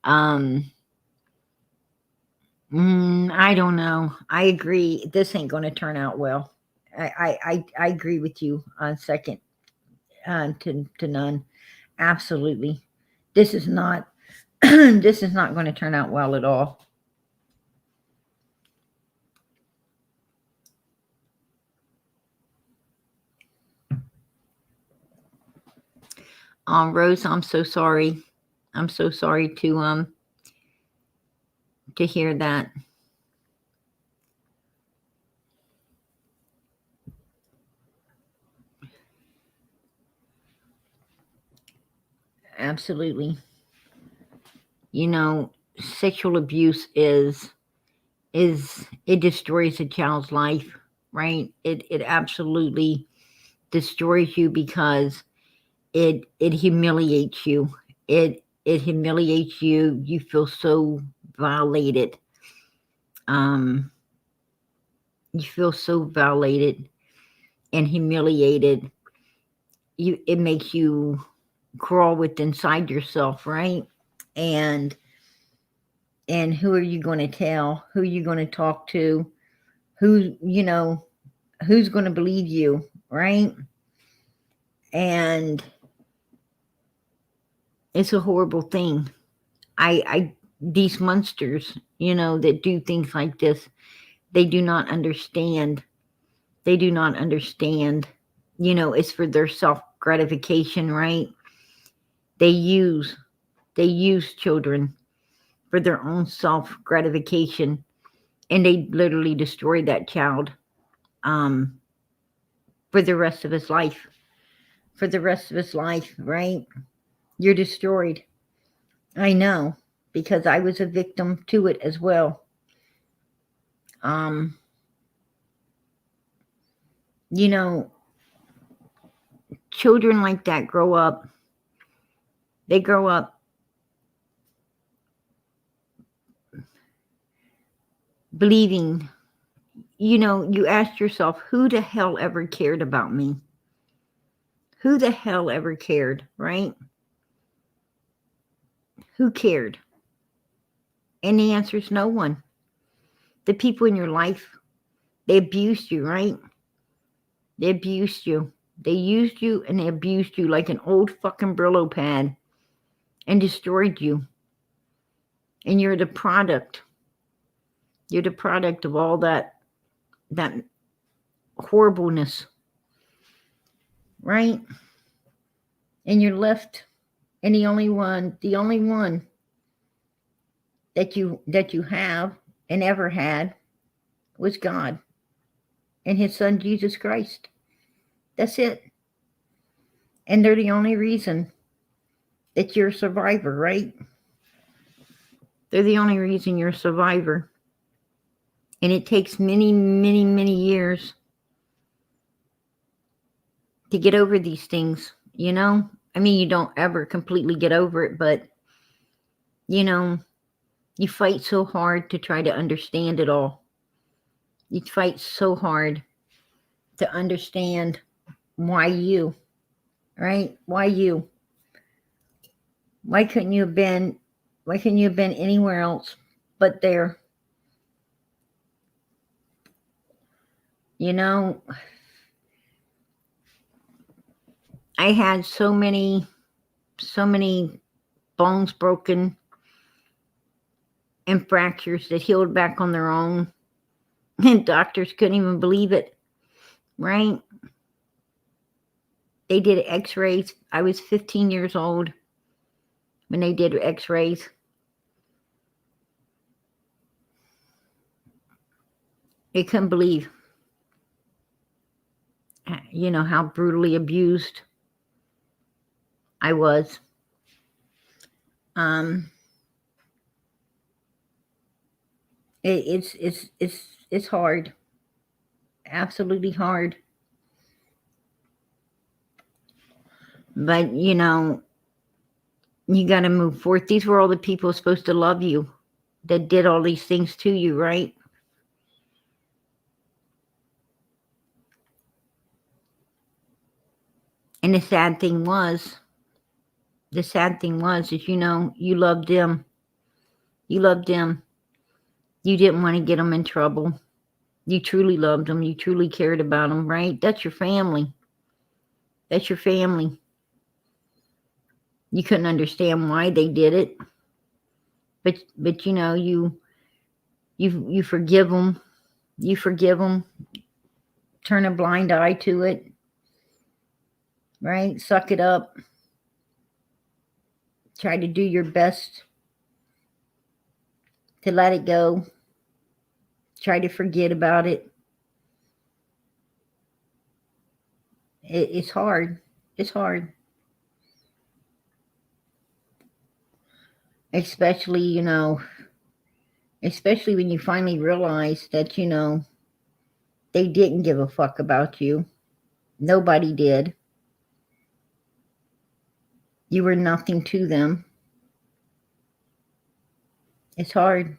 I don't know. I agree. This ain't going to turn out well. I agree with you on second to none. Absolutely. This is not this is not going to turn out well at all. Rose, I'm so sorry. I'm so sorry to hear that. absolutely. You know, sexual abuse is it destroys a child's life, right? It absolutely destroys you because it humiliates you. It humiliates you. You feel so violated. Um, you feel so violated and humiliated. It makes you crawl with inside yourself, right? And who are you going to tell? Who are you going to talk to? Who, who's going to believe you, right? And it's a horrible thing. I these monsters, that do things like this, they do not understand. They do not understand. It's for their self gratification, right? They use children for their own self gratification, and they literally destroy that child um for the rest of his life. For the rest of his life, right? You're destroyed. I know, because I was a victim to it as well. Um, you know, children like that grow up. They grow up believing, you ask yourself, who the hell ever cared about me? Who the hell ever cared, right? Who cared? And the answer is no one. The people in your life, they abused you, right? They abused you. They used you and they abused you like an old fucking Brillo pad and destroyed you. And you're the product. You're the product of all that horribleness, right? And you're left, and the only one that you have and ever had was God and his son Jesus Christ. That's it. And they're the only reason that you're a survivor, right? They're the only reason you're a survivor. And it takes many, many, many years to get over these things, I mean, you don't ever completely get over it, but, you fight so hard to try to understand it all. You fight so hard to understand why you, right? Why you? Why couldn't you have been anywhere else but there? I had so many bones broken and fractures that healed back on their own. And doctors couldn't even believe it, right? They did x-rays. I was 15 years old when they did x-rays. They couldn't believe, how brutally abused I was. It's hard, absolutely hard. But you got to move forth. These were all the people supposed to love you that did all these things to you, right? And the sad thing was is, you loved them. You loved them. You didn't want to get them in trouble. You truly loved them. You truly cared about them, right? That's your family. That's your family. You couldn't understand why they did it. But you forgive them. You forgive them. Turn a blind eye to it. Right? Suck it up. Try to do your best to let it go. Try to forget about it. It's hard. It's hard. Especially, especially when you finally realize that, they didn't give a fuck about you. Nobody did. You were nothing to them. It's hard.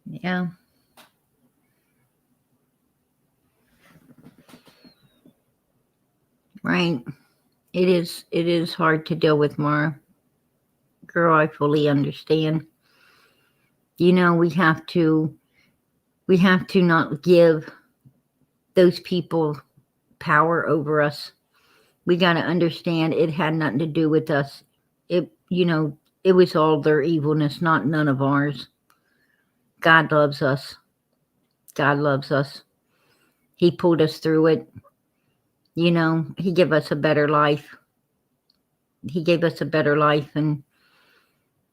Yeah. Right. It is hard to deal with, Mara. Girl, I fully understand. We have to not give those people power over us. We got to understand it had nothing to do with us. It was all their evilness, not none of ours. God loves us. God loves us. He pulled us through it. He gave us a better life. He gave us a better life, and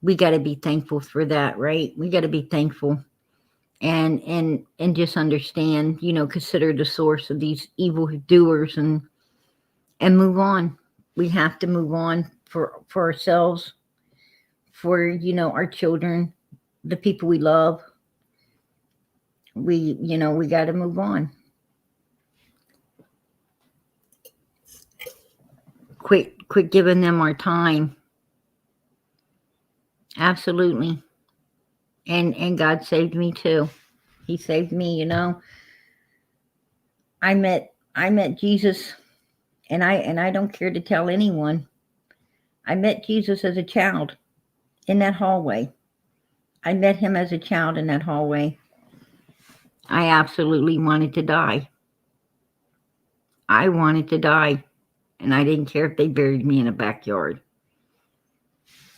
we got to be thankful for that, right? We got to be thankful and just understand, consider the source of these evil doers and move on. We have to move on for ourselves, for our children, the people we love. We got to move on. Quit giving them our time. Absolutely. And God saved me too. He saved me. I met Jesus, and I don't care to tell anyone. I met Jesus as a child in that hallway. I met him as a child in that hallway. I absolutely wanted to die. I wanted to die, and I didn't care if they buried me in a backyard.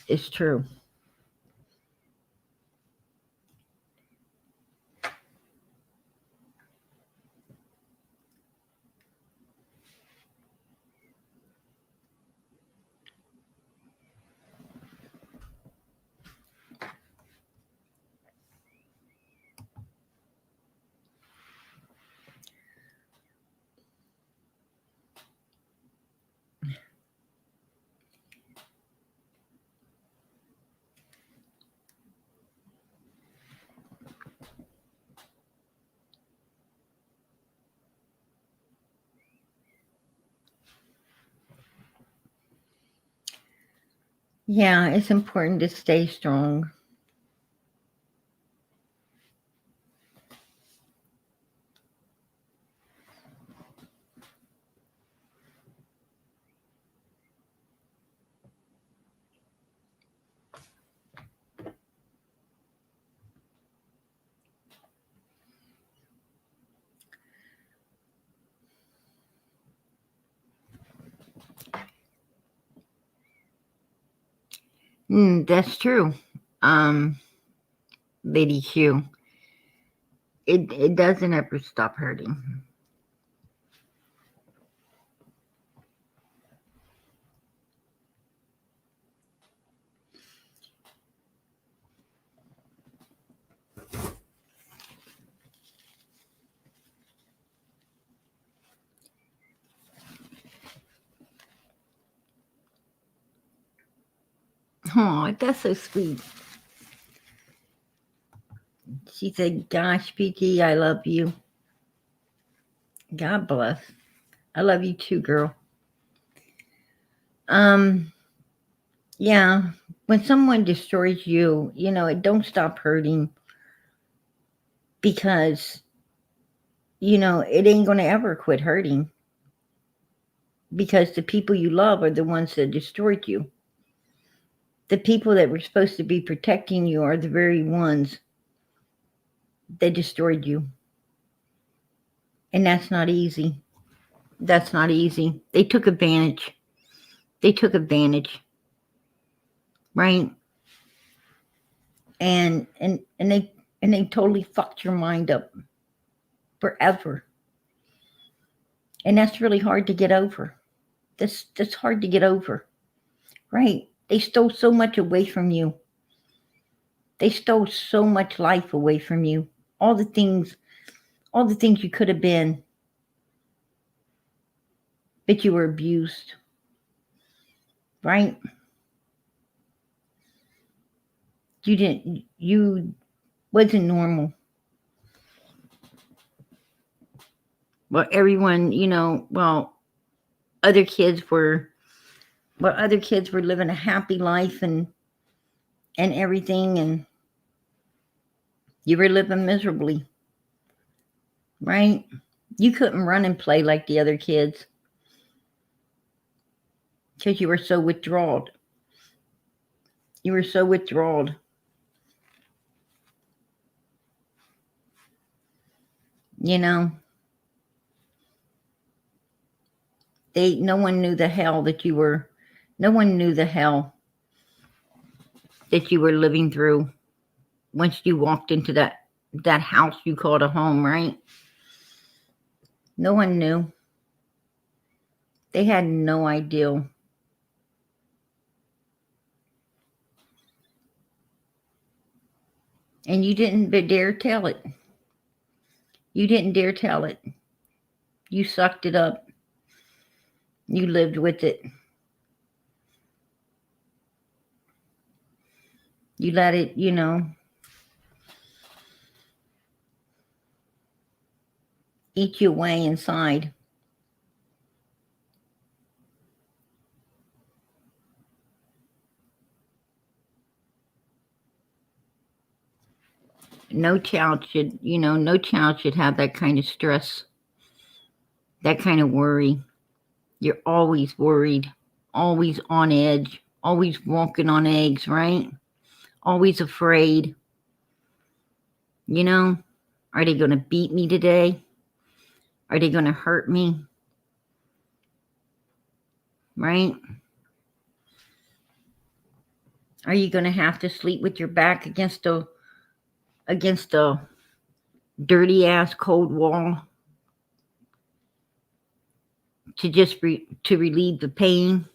It's true. Yeah, it's important to stay strong. That's true. Um, Lady Q. It doesn't ever stop hurting. Oh, that's so sweet. She said, "Gosh, PT, I love you. God bless. I love you too, girl." Um, yeah. When someone destroys you, it don't stop hurting, because it ain't gonna ever quit hurting, because the people you love are the ones that destroyed you. The people that were supposed to be protecting you are the very ones that destroyed you. And that's not easy. That's not easy. They took advantage. They took advantage. Right? And they totally fucked your mind up forever. And that's really hard to get over. That's hard to get over. Right? They stole so much away from you. They stole so much life away from you. All the things you could have been, but you were abused. Right? You wasn't normal. Well, everyone, other kids were living a happy life and everything, and you were living miserably. Right? You couldn't run and play like the other kids because you were so withdrawn. You were so withdrawn. No one knew the hell that you were. No one knew the hell that you were living through once you walked into that house you called a home, right? No one knew. They had no idea. And you didn't dare tell it. You didn't dare tell it. You sucked it up. You lived with it. You let it, eat you away inside. No child should have that kind of stress, that kind of worry. You're always worried, always on edge, always walking on eggs, right? Always afraid. Are they going to beat me today? Are they going to hurt me? Right? Are you going to have to sleep with your back against a dirty ass cold wall to just to relieve the pain,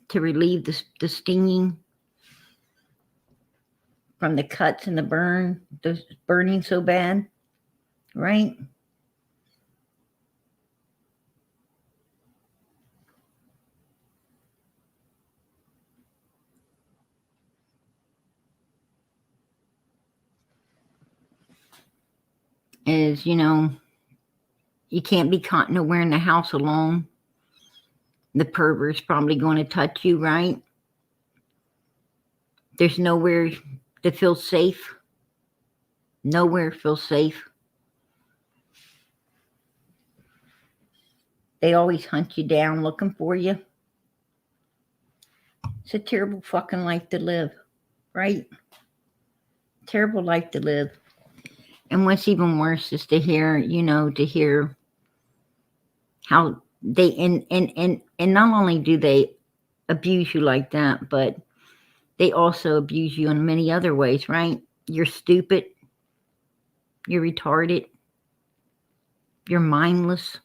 to relieve the stinging from the cuts and the burning so bad, right? Is, you can't be caught nowhere in the house alone. The pervert's probably going to touch you, right? There's nowhere to feel safe. Nowhere feels safe. They always hunt you down looking for you. It's a terrible fucking life to live, right? Terrible life to live. And what's even worse is to hear how they and not only do they abuse you like that, but they also abuse you in many other ways, right? You're stupid. You're retarded. You're mindless.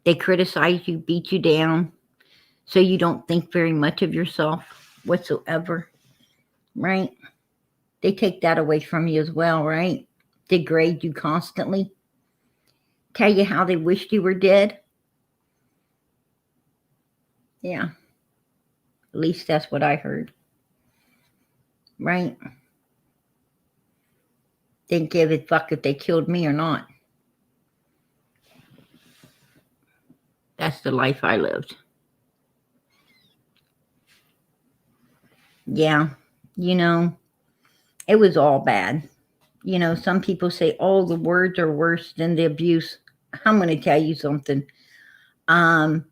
They criticize you, beat you down, so you don't think very much of yourself whatsoever, right? They take that away from you as well, right? Degrade you constantly. Tell you how they wished you were dead. Yeah. At least that's what I heard. Right? Didn't give a fuck if they killed me or not. That's the life I lived. Yeah. It was all bad. Some people say, oh, the words are worse than the abuse. I'm going to tell you something. No,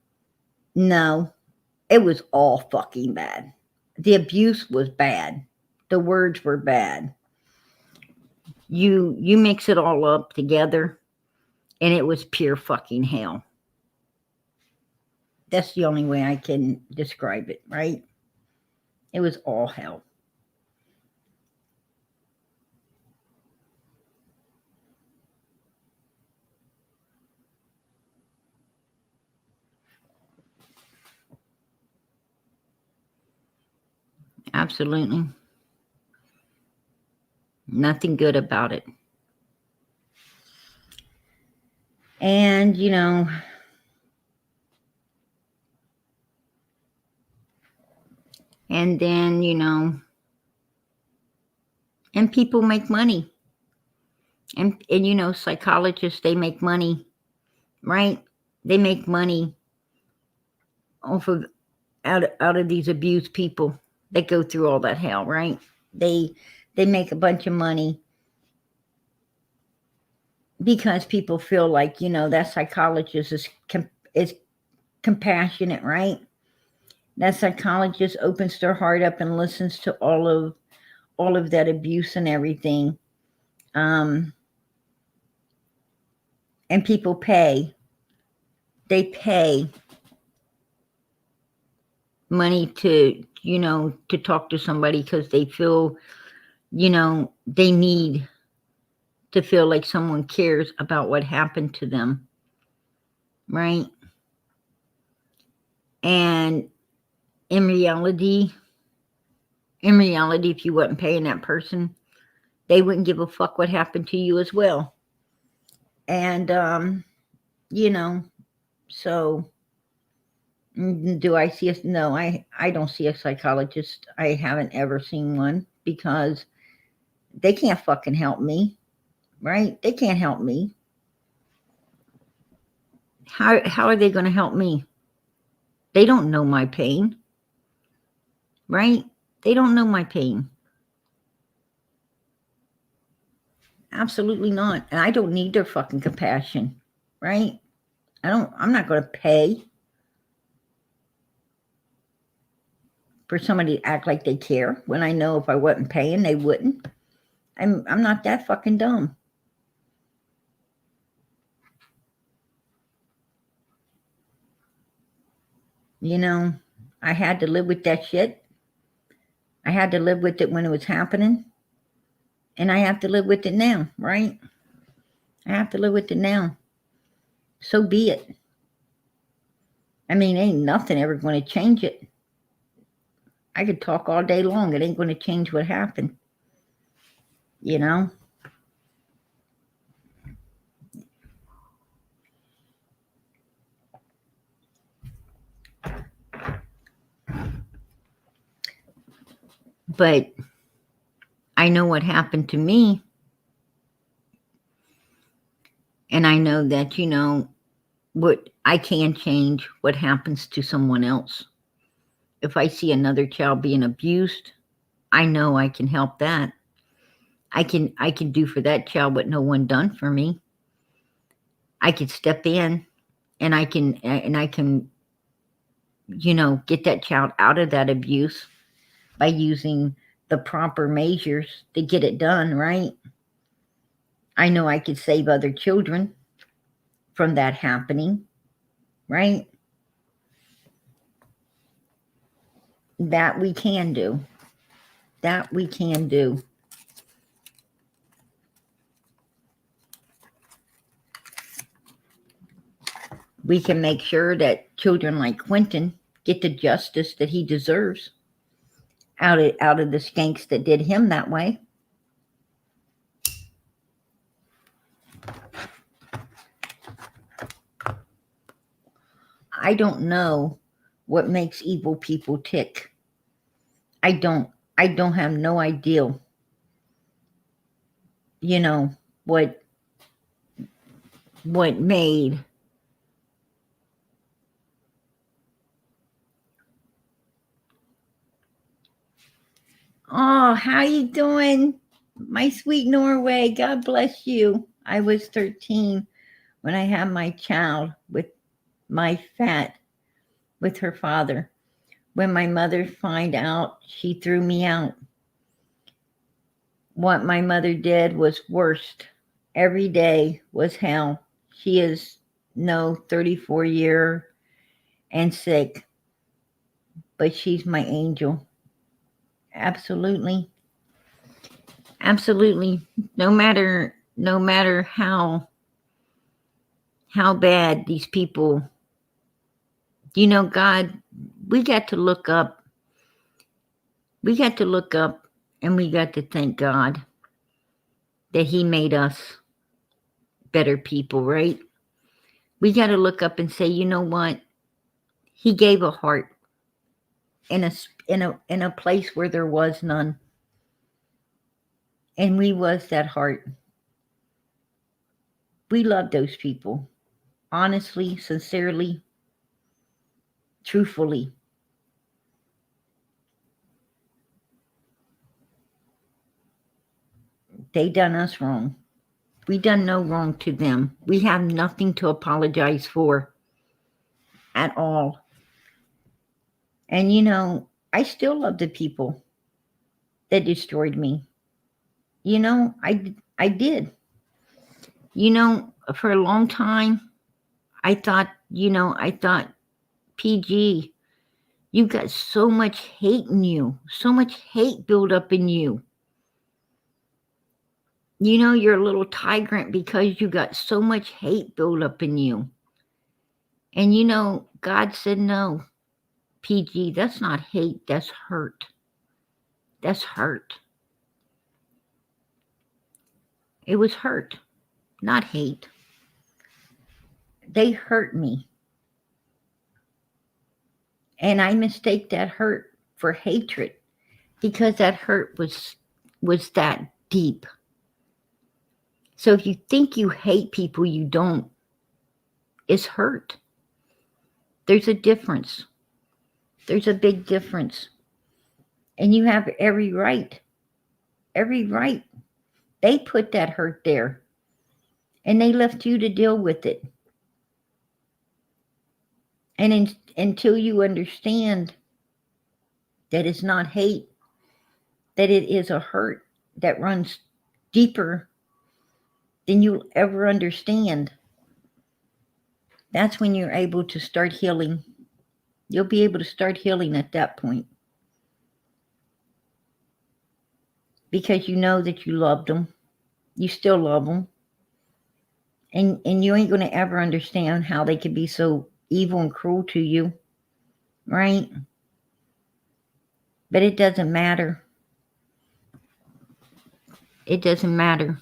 it was all fucking bad. The abuse was bad. The words were bad. You mix it all up together, and it was pure fucking hell. That's the only way I can describe it, right? It was all hell. Absolutely. Nothing good about it. And, and then, and people make money. And psychologists, they make money, right? They make money off of out of these abused people that go through all that hell, right? They make a bunch of money because people feel like, that psychologist is compassionate, right? That psychologist opens their heart up and listens to all of that abuse and everything. And people pay. They pay money to talk to somebody because they feel, they need to feel like someone cares about what happened to them, right? And in reality, if you wasn't paying that person, they wouldn't give a fuck what happened to you as well. And so do I see no, I don't see a psychologist. I haven't ever seen one because they can't fucking help me, right? They can't help me. How are they going to help me? They don't know my pain, right? They don't know my pain. Absolutely not. And I don't need their fucking compassion, right? I'm not going to pay for somebody to act like they care when I know if I wasn't paying, they wouldn't. I'm not that fucking dumb. I had to live with that shit. I had to live with it when it was happening. And I have to live with it now, right? I have to live with it now. So be it. I mean, ain't nothing ever going to change it. I could talk all day long. It ain't going to change what happened. But I know what happened to me. And I know that, what I can change what happens to someone else. If I see another child being abused, I know I can help that. I can do for that child what no one done for me. I can step in and I can get that child out of that abuse by using the proper measures to get it done, right? I know I could save other children from that happening, right? That we can do. That we can do. We can make sure that children like Quinton get the justice that he deserves out of the skanks that did him that way. I don't know what makes evil people tick. I don't have no idea. What made Oh, how you doing? My sweet Norway, God bless you. I was 13 when I had my child with her father. When my mother found out, she threw me out. What my mother did was worst. Every day was hell. She is 34-year and sick, but she's my angel. Absolutely. No matter how bad these people, God, we got to look up and we got to thank God that he made us better people, right? We got to look up and say, you know what? He gave a heart in a place where there was none. And we was that heart. We love those people. Honestly, sincerely, truthfully. They done us wrong. We done no wrong to them. We have nothing to apologize for at all. And you know, I still love the people that destroyed me. You know, I did. You know, for a long time, I thought, PG, you got so much hate in you, so much hate built up in you. You know, you're a little tyrant because you got so much hate built up in you. And you know, God said, no, PG, that's not hate, that's hurt. That's hurt. It was hurt, not hate. They hurt me. And I mistake that hurt for hatred because that hurt was that deep. So if you think you hate people, you don't. It's hurt. There's a difference. There's a big difference. And you have every right. Every right. They put that hurt there. And they left you to deal with it. And until you understand that it's not hate, that it is a hurt that runs deeper than you'll ever understand, that's when you're able to start healing. You'll be able to start healing at that point. Because you know that you loved them. You still love them. And you ain't going to ever understand how they could be so evil and cruel to you. Right? But it doesn't matter. It doesn't matter.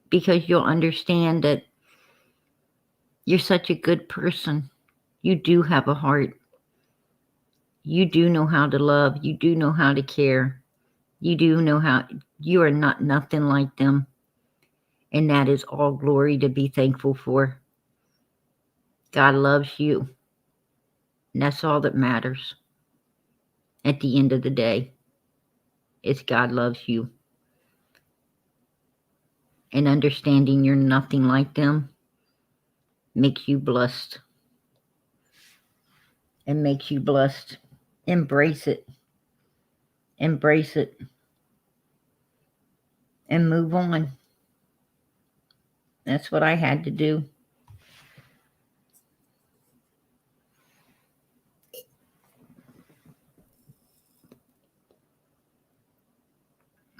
Because you'll understand that you're such a good person. You do have a heart. You do know how to love. You do know how to care. You do know how you are not nothing like them. And that is all glory to be thankful for. God loves you. And that's all that matters. At the end of the day, it's God loves you. And understanding you're nothing like them makes you blessed. And makes you blessed. Embrace it. Embrace it. And move on. That's what I had to do.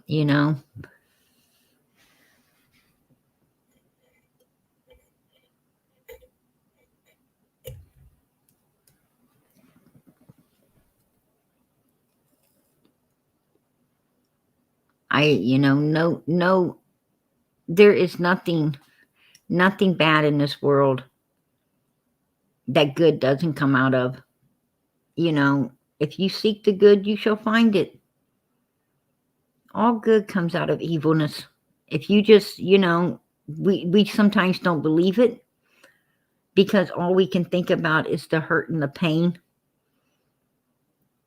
You know? No, there is nothing bad in this world that good doesn't come out of. You know, if you seek the good, you shall find it. All good comes out of evilness. If you just, we sometimes don't believe it because all we can think about is the hurt and the pain.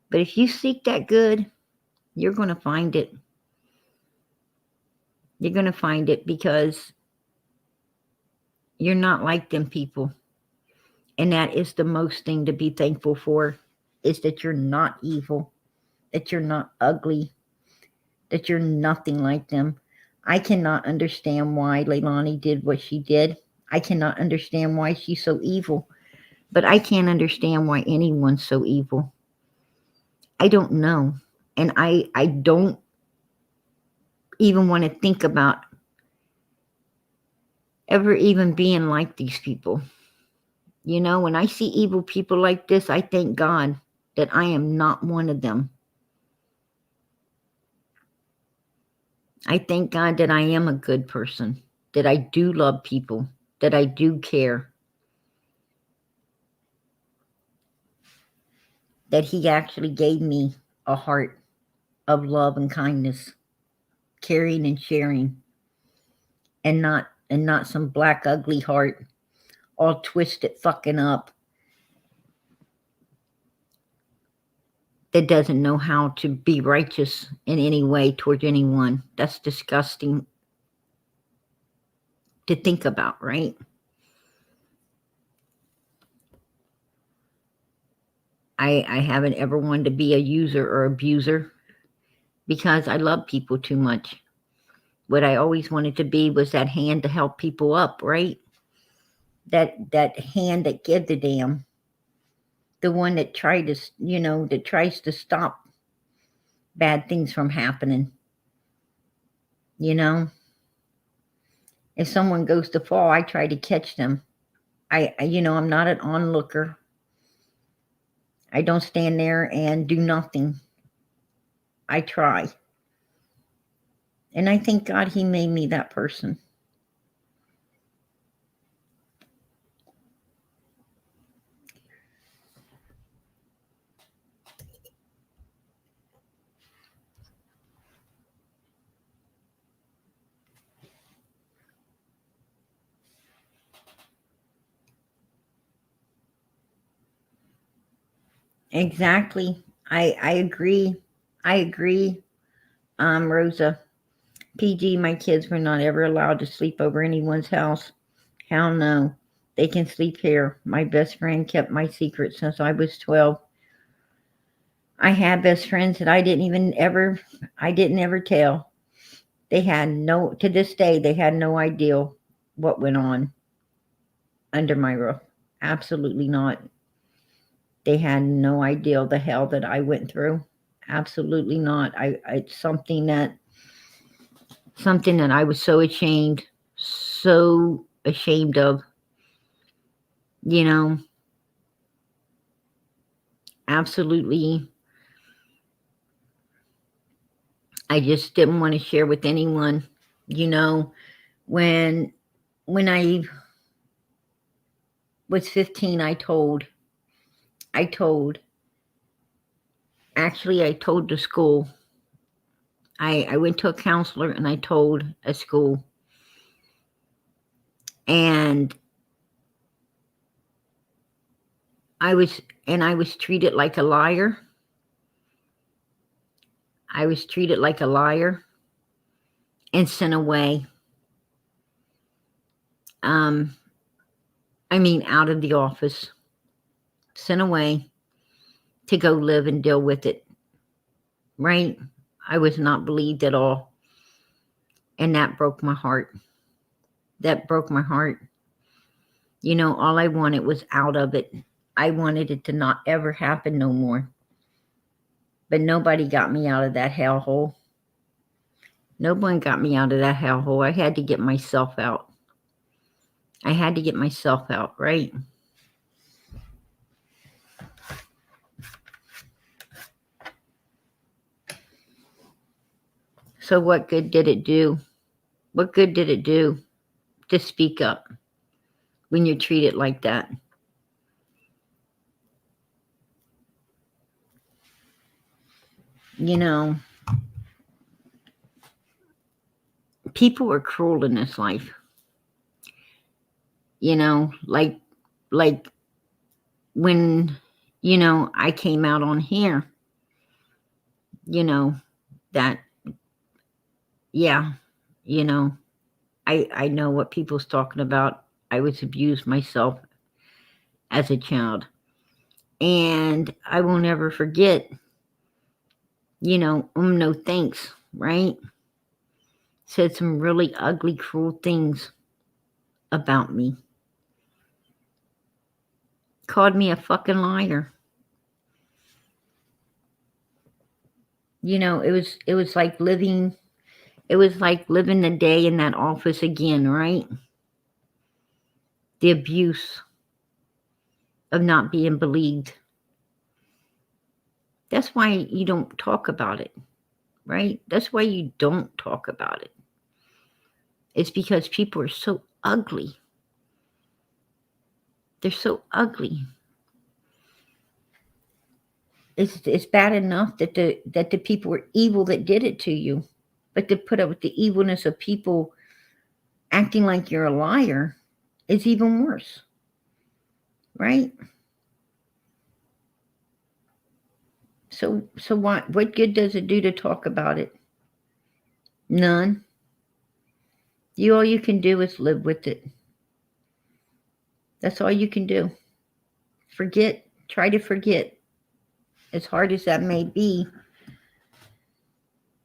But if you seek that good, you're going to find it. You're going to find it because you're not like them people. And that is the most thing to be thankful for, is that you're not evil, that you're not ugly, that you're nothing like them. I cannot understand why Leilani did what she did. I cannot understand why she's so evil. But I can't understand why anyone's so evil. I don't know. And I don't even want to think about ever even being like these people. You know, when I see evil people like this, I thank God that I am not one of them. I thank God that I am a good person, that I do love people, that I do care, that He actually gave me a heart of love and kindness, caring and sharing, and not some black ugly heart all twisted fucking up that doesn't know how to be righteous in any way towards anyone. That's disgusting to think about, right? I haven't ever wanted to be a user or abuser because I love people too much. What I always wanted to be was that hand to help people up, right? That hand that gives a damn. The one that that tries to stop bad things from happening. You know, if someone goes to fall, I try to catch them. I'm not an onlooker. I don't stand there and do nothing. I try. And I thank God He made me that person. Exactly. I agree. I agree, Rosa. PG, my kids were not ever allowed to sleep over anyone's house. Hell no. They can sleep here. My best friend kept my secret since I was 12. I had best friends that I didn't ever tell. To this day, they had no idea what went on under my roof. Absolutely not. They had no idea the hell that I went through. Absolutely not. It's something that I was so ashamed of, absolutely. I just didn't want to share with anyone, when I was 15, I told the school. I went to a counselor and I told a school, and I was treated like a liar. I was treated like a liar and sent away. Out of the office, sent away to go live and deal with it. Right? I was not believed at all. And that broke my heart. All I wanted was out of it. I wanted it to not ever happen no more. But nobody got me out of that hellhole. No one got me out of that hellhole. I had to get myself out. Right? So what good did it do? What good did it do to speak up when you're treated like that? People are cruel in this life. Like when, I came out on here, that, yeah, I know what people's talking about. I was abused myself as a child. And I will never forget, no thanks, right? Said some really ugly, cruel things about me. Called me a fucking liar. It was like living the day in that office again, right? The abuse of not being believed. That's why you don't talk about it, right? That's why you don't talk about it. It's because people are so ugly. They're so ugly. It's bad enough that the people were evil that did it to you, but to put up with the evilness of people acting like you're a liar is even worse, right? So what good does it do to talk about it? None. All you can do is live with it. That's all you can do. Forget. Try to forget. As hard as that may be,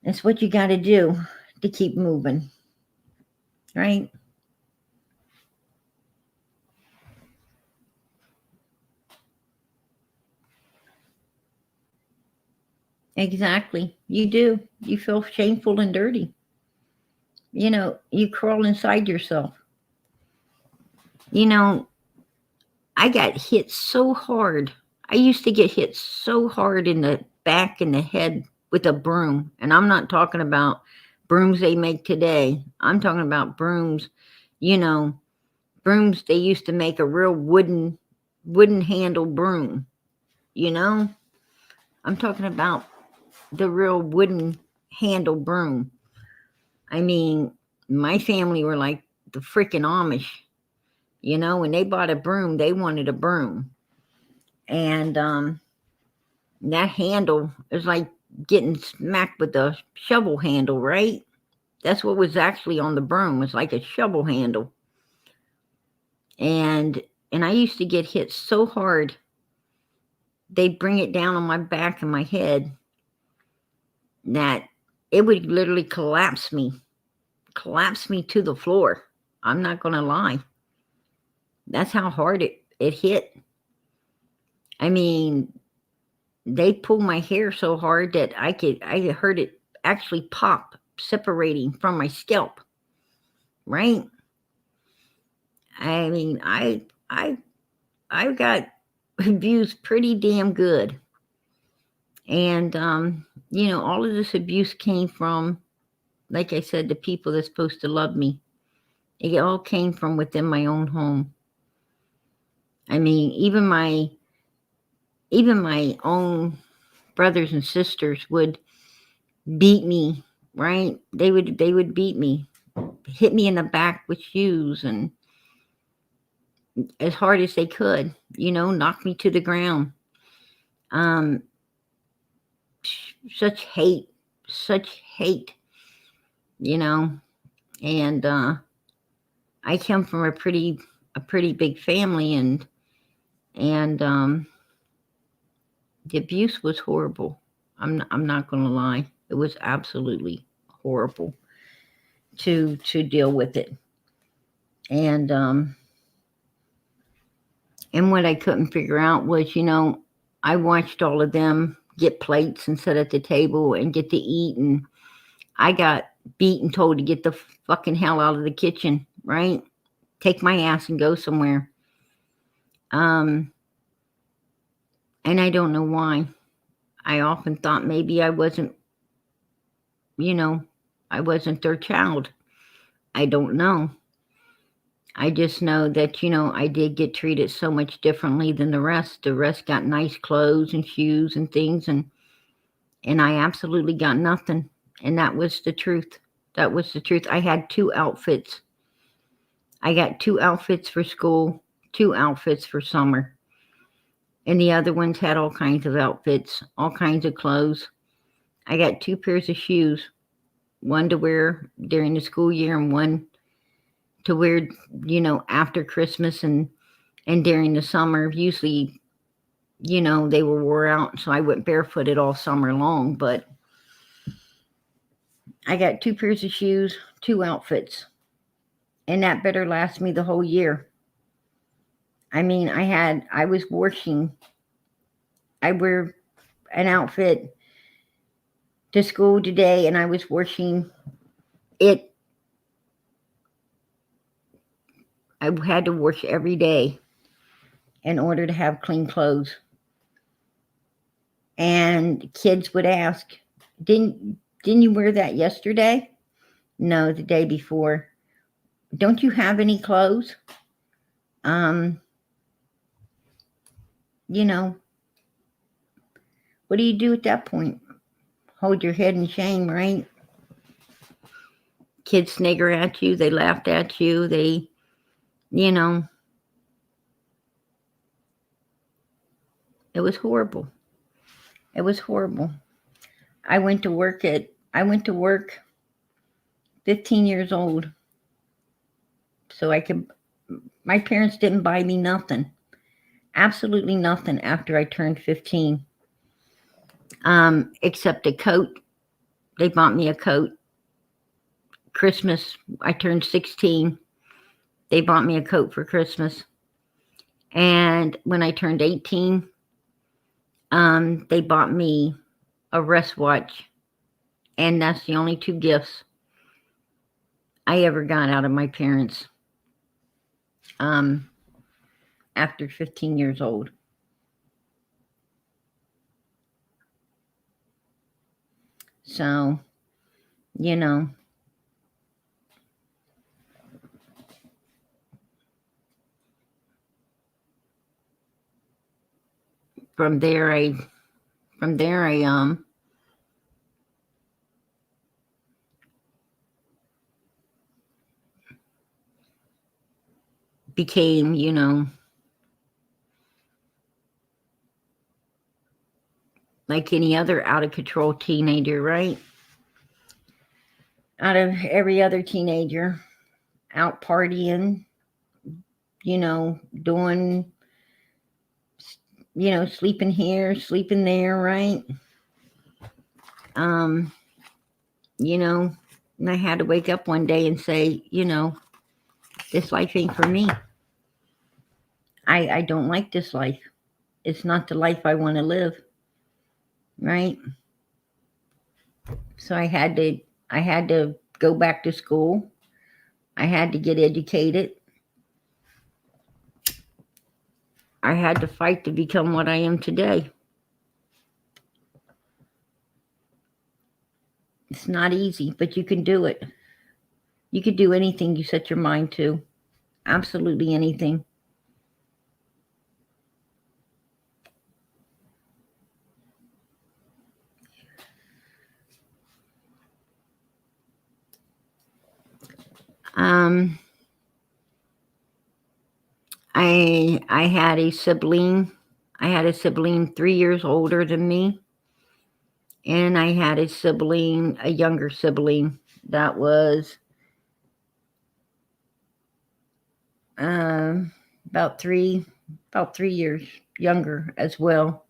that's what you got to do to keep moving, right? Exactly. You do. You feel shameful and dirty. You crawl inside yourself. I got hit so hard. I used to get hit so hard in the back and the head with a broom. And I'm not talking about brooms they make today. I'm talking about brooms, you know, brooms they used to make a real wooden handle broom, you know? I'm talking about the real wooden handle broom. I mean, my family were like the freaking Amish. When they bought a broom, they wanted a broom. And that handle is like getting smacked with a shovel handle, right? That's what was actually on the broom. It's like a shovel handle. And I used to get hit so hard, they'd bring it down on my back and my head that it would literally collapse me to the floor. I'm not going to lie. That's how hard it hit. I mean, they pulled my hair so hard that I heard it actually pop, separating from my scalp. Right? I mean, I got abused pretty damn good. And all of this abuse came from, like I said, the people that's supposed to love me. It all came from within my own home. I mean, even my own brothers and sisters would beat me, right? They would beat me, hit me in the back with shoes, and as hard as they could, knock me to the ground. Such hate, and I come from a pretty big family, and the abuse was horrible. I'm not going to lie. It was absolutely horrible to deal with it. And what I couldn't figure out was, I watched all of them get plates and sit at the table and get to eat, and I got beat and told to get the fucking hell out of the kitchen, right? Take my ass and go somewhere. And I don't know why. I often thought maybe I wasn't their child. I don't know. I just know that, I did get treated so much differently than the rest. The rest got nice clothes and shoes and things, and I absolutely got nothing. And that was the truth. I had 2 outfits. I got 2 outfits for school, 2 outfits for summer. And the other ones had all kinds of outfits, all kinds of clothes. I got 2 pairs of shoes, one to wear during the school year and one to wear, after Christmas and during the summer. Usually, they were wore out, so I went barefooted all summer long. But I got 2 pairs of shoes, 2 outfits, and that better last me the whole year. I mean, I was washing. I wear an outfit to school today, and I was washing it. I had to wash every day in order to have clean clothes. And kids would ask, didn't Didn't you wear that yesterday? No, the day before. Don't you have any clothes? You know, what do you do at that point? Hold your head in shame, right? Kids snigger at you. They laughed at you. They, you know, it was horrible. It was horrible. I went to work 15 years old. So my parents didn't buy me nothing. Absolutely nothing after I turned 15. Except a coat. They bought me a coat. Christmas, I turned 16. They bought me a coat for Christmas. And when I turned 18, they bought me a wristwatch. And that's the only 2 gifts I ever got out of my parents after 15 years old. So, you know, from there I became, like any other out of control teenager, right? Out of every other teenager, out partying, doing, sleeping here, sleeping there, right? And I had to wake up one day and say, this life ain't for me. I don't like this life. It's not the life I want to live, right? So I had to go back to school. I had to get educated. I had to fight to become what I am today. It's not easy, but you can do it. You could do anything you set your mind to. Absolutely anything. I had a sibling. I had a sibling 3 years older than me. And I had a younger sibling that was about 3 years younger as well.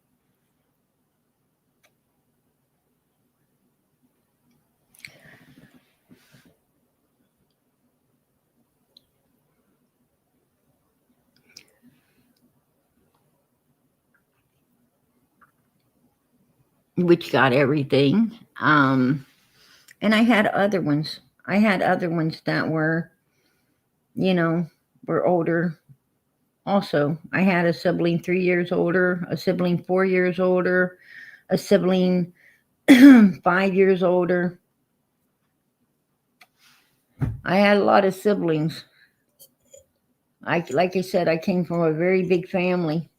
Which got everything. And I had other ones. That were, were older. Also, I had a sibling 3 years older, a sibling 4 years older, a sibling 5 years older. I had a lot of siblings. Like I said, I came from a very big family.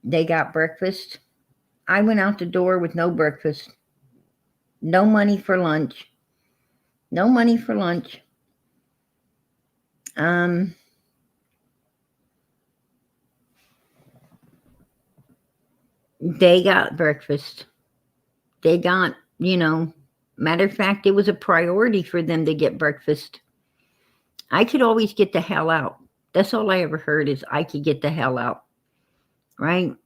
They got breakfast. I went out the door with no breakfast. No money for lunch. No money for lunch. They got breakfast. They got, matter of fact, it was a priority for them to get breakfast. I could always get the hell out. That's all I ever heard is I could get the hell out. Right?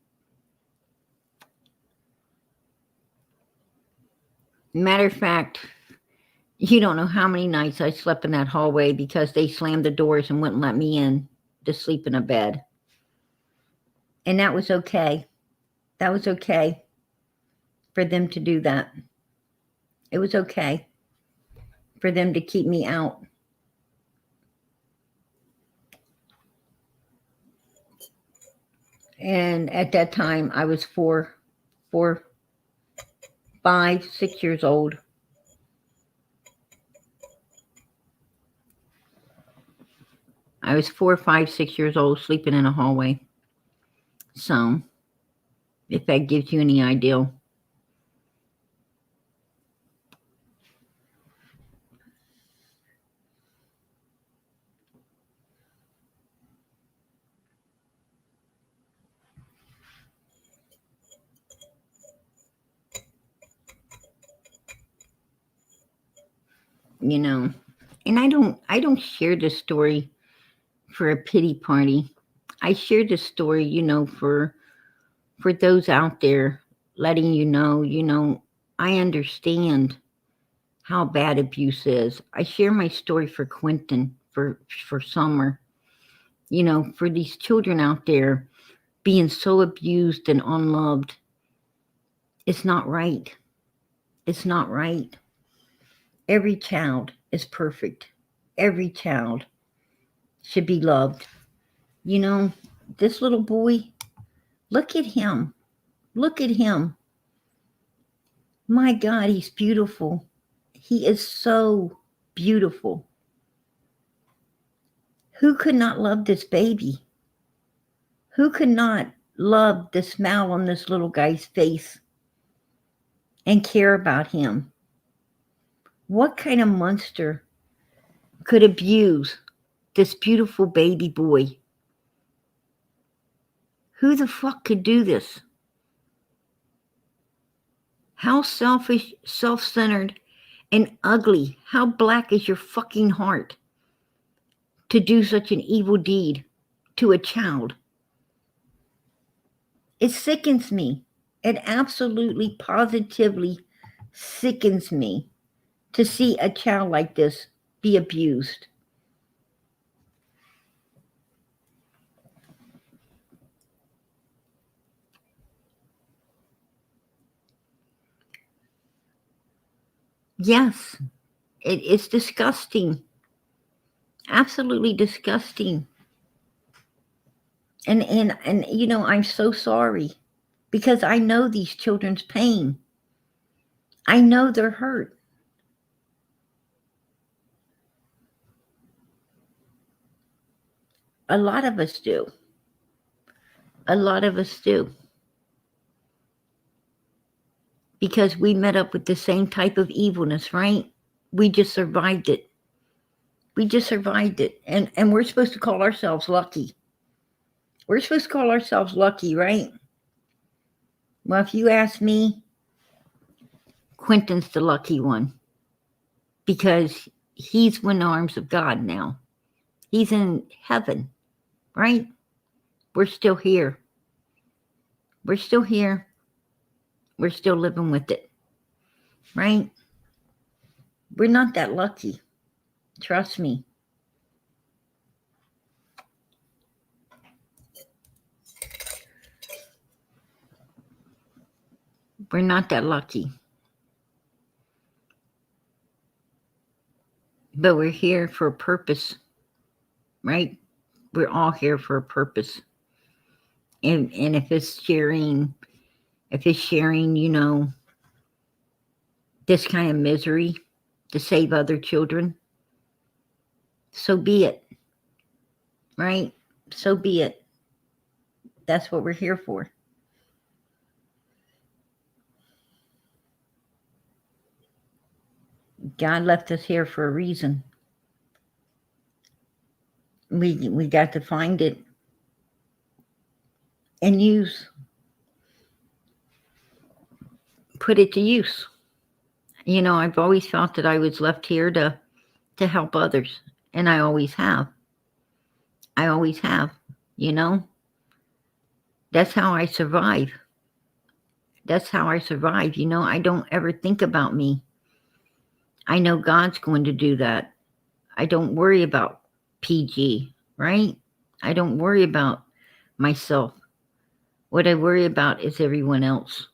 Matter of fact, you don't know how many nights I slept in that hallway because they slammed the doors and wouldn't let me in to sleep in a bed. And that was okay. That was okay for them to do that. It was okay for them to keep me out. And at that time, I was 5, 6 years old. I was 4, 5, 6 years old, sleeping in a hallway. So, if that gives you any idea. You know, and I don't share this story for a pity party. I share this story, for those out there, letting you know, I understand how bad abuse is. I share my story for Quinton, for Summer, for these children out there being so abused and unloved. It's not right. It's not right. Every child is perfect. Every child should be loved. This little boy, look at him. Look at him. My God, he's beautiful. He is so beautiful. Who could not love this baby? Who could not love the smile on this little guy's face and care about him? What kind of monster could abuse this beautiful baby boy? Who the fuck could do this? How selfish, self-centered, and ugly, how black is your fucking heart to do such an evil deed to a child? It sickens me. It absolutely, positively sickens me to see a child like this be abused. Yes, it's disgusting. Absolutely disgusting. And I'm so sorry, because I know these children's pain. I know they're hurt. A lot of us do. A lot of us do. Because we met up with the same type of evilness, right? We just survived it. We just survived it. And we're supposed to call ourselves lucky. We're supposed to call ourselves lucky, right? Well, if you ask me, Quinton's the lucky one. Because he's in the arms of God now. He's in heaven, right? We're still here. We're still here. We're still living with it, right? We're not that lucky. Trust me. We're not that lucky. But we're here for a purpose, right? We're all here for a purpose. And if it's sharing, this kind of misery to save other children, so be it, right? So be it. That's what we're here for. God left us here for a reason. We got to find it and put it to use. I've always felt that I was left here to help others, and I always have. I always have, That's how I survive. That's how I survive, I don't ever think about me. I know God's going to do that. I don't worry about PG, right? I don't worry about myself. What I worry about is everyone else.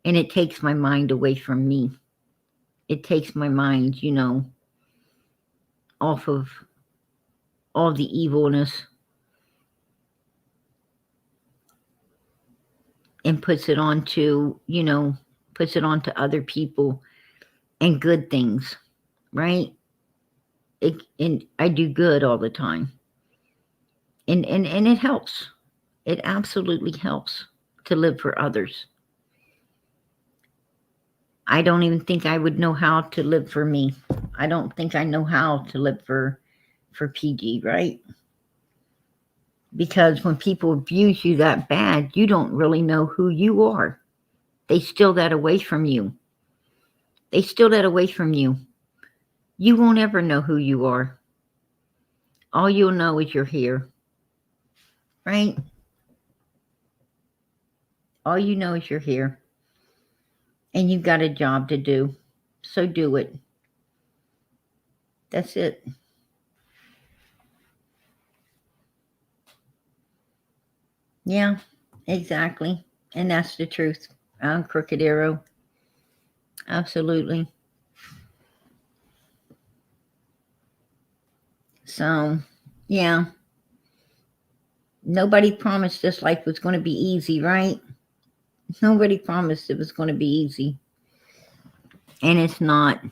And it takes my mind away from me. It takes my mind, off of all the evilness and puts it onto, puts it onto other people and good things, right? And I do good all the time. And it helps. It absolutely helps to live for others. I don't even think I would know how to live for me. I don't think I know how to live for PG, right? Because when people abuse you that bad, you don't really know who you are. They steal that away from you. They steal that away from you. You won't ever know who you are. All you'll know is you're here, right? All you know is you're here. And you've got a job to do. So do it. That's it. Yeah, exactly. And that's the truth. I'm Crooked Arrow. Absolutely. So, yeah. Nobody promised this life was going to be easy, right? Nobody promised it was going to be easy. And it's not.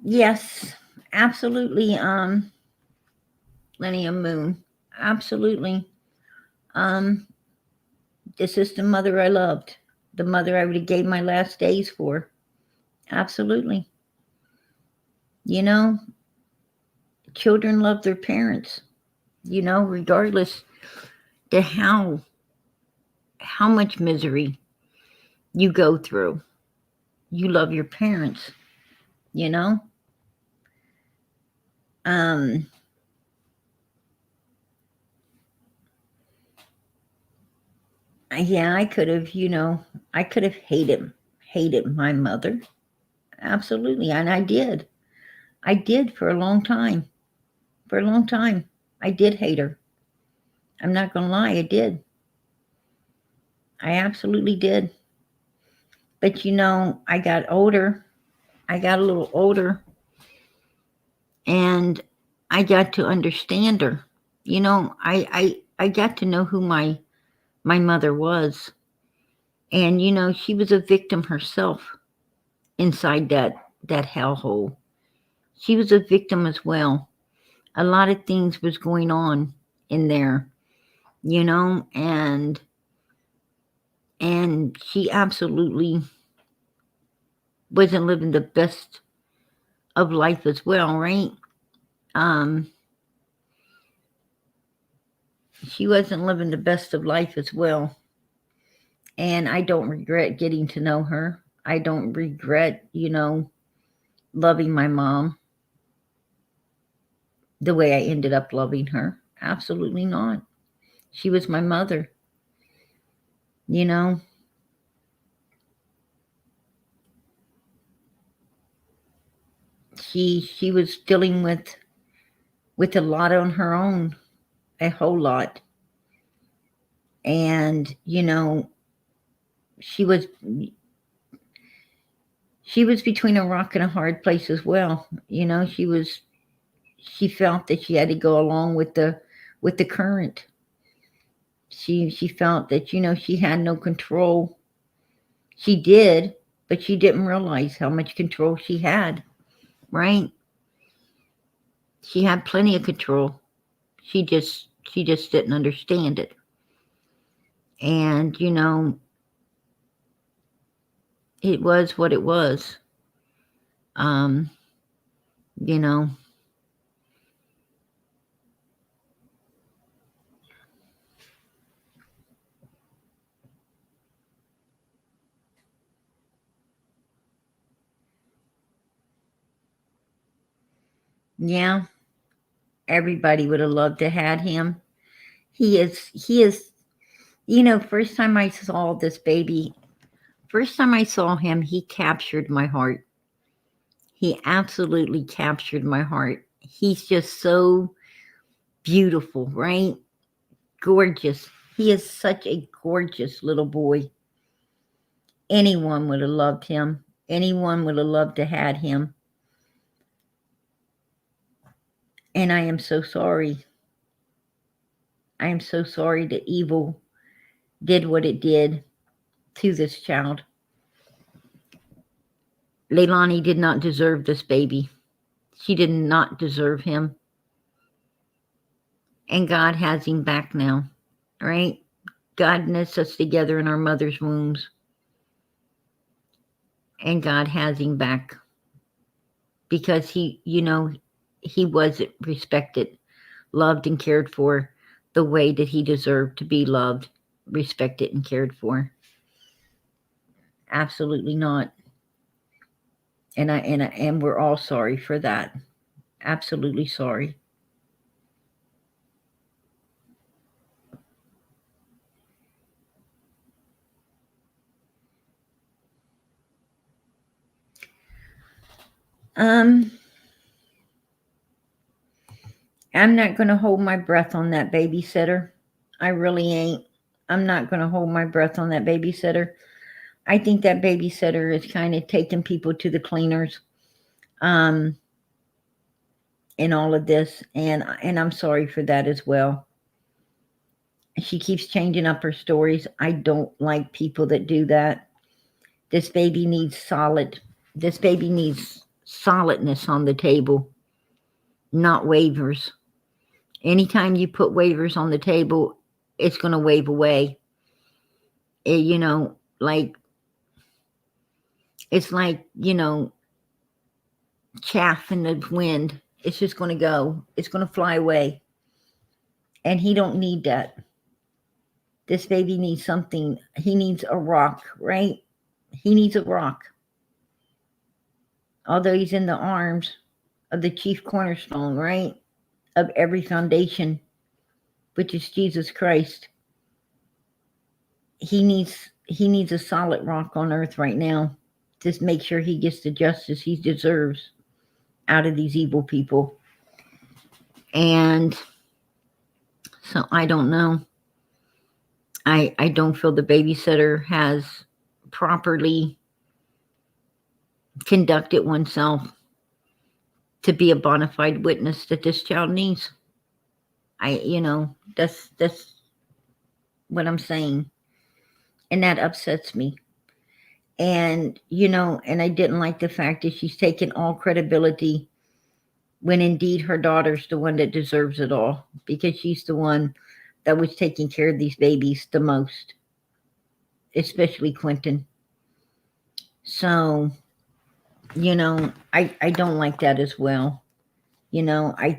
Yes, absolutely. Lenny and Moon. Absolutely. This is the mother I loved. The mother I would have gave my last days for. Absolutely. Children love their parents, regardless to how much misery you go through. You love your parents, Yeah, I could have, hated my mother. Absolutely. And I did. I did for a long time. For a long time. I did hate her. I'm not going to lie. I did. I absolutely did. But I got older. I got a little older. And I got to understand her. I got to know who my mother was. And she was a victim herself inside that hellhole. She was a victim as well. A lot of things was going on in there, and she absolutely wasn't living the best of life as well, right? She wasn't living the best of life as well. And I don't regret getting to know her. I don't regret, loving my mom the way I ended up loving her. Absolutely not. She was my mother. She was dealing with a lot on her own, a whole lot. And she was between a rock and a hard place as well. She felt that she had to go along with the current. She felt that she had no control. She did, but she didn't realize how much control she had, right? She had plenty of control. She just didn't understand it. And it was what it was. Yeah, everybody would have loved to had him. He is, you know, first time I saw this baby, first time I saw him, he captured my heart. He absolutely captured my heart. He's just so beautiful, right? Gorgeous. He is such a gorgeous little boy. Anyone would have loved him. Anyone would have loved to had him. And I am so sorry. I am so sorry that evil did what it did to this child. Leilani did not deserve this baby. She did not deserve him. And God has him back now, right? God knits us together in our mother's wombs. And God has him back. Because he, you know, he wasn't respected, loved, and cared for the way that he deserved to be loved, respected, and cared for. Absolutely not. And we're all sorry for that. Absolutely sorry. I'm not going to hold my breath on that babysitter. I really ain't. I'm not going to hold my breath on that babysitter. I think that babysitter is kind of taking people to the cleaners in all of this, and I'm sorry for that as well. She keeps changing up her stories. I don't like people that do that. This baby needs solidness on the table, not waivers. Anytime you put waivers on the table, it's going to wave away. You know, like, it's like, you know, chaff in the wind. It's just going to go. It's going to fly away. And he don't need that. This baby needs something. He needs a rock, right? He needs a rock. Although he's in the arms of the chief cornerstone, right? Of every foundation, which is Jesus Christ. He needs a solid rock on earth right now. Just make sure he gets the justice he deserves out of these evil people. And so I don't know. I don't feel the babysitter has properly conducted oneself to be a bona fide witness that this child needs. That's what I'm saying. And that upsets me. And, and I didn't like the fact that she's taken all credibility when indeed her daughter's the one that deserves it all, because she's the one that was taking care of these babies the most, especially Quinton. So, I don't like that as well. I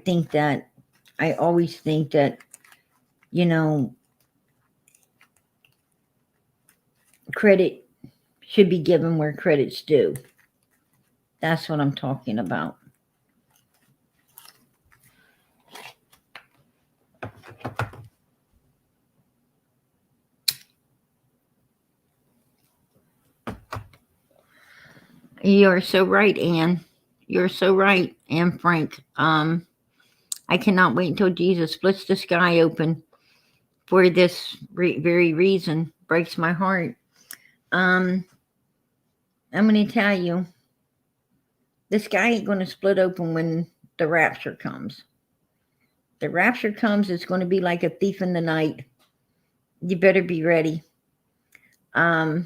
always think that, credit should be given where credit's due. That's what I'm talking about. You're so right, Anne. You're so right, Anne Frank. I cannot wait until Jesus splits the sky open for this very reason. Breaks my heart. I'm going to tell you, the sky ain't going to split open when the rapture comes. The rapture comes, it's going to be like a thief in the night. You better be ready. Now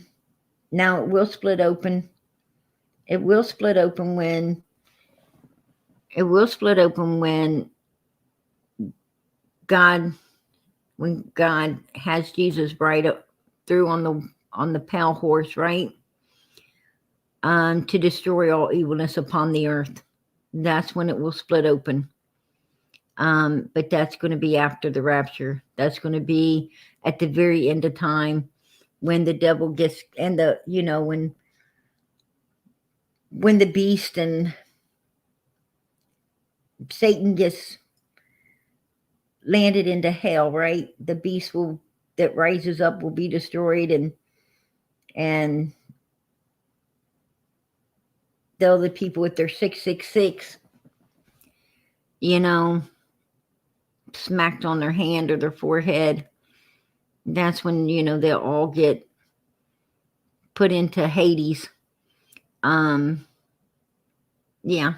it will split open. It will split open when God has Jesus ride up through on the pale horse, right? To destroy all evilness upon the earth. That's when it will split open. But that's going to be after the rapture. That's going to be at the very end of time, when the devil gets, and when the beast and Satan gets landed into hell, right? The beast will that rises up will be destroyed, and the other people with their 666, you know, smacked on their hand or their forehead. That's when, they'll all get put into Hades. Yeah,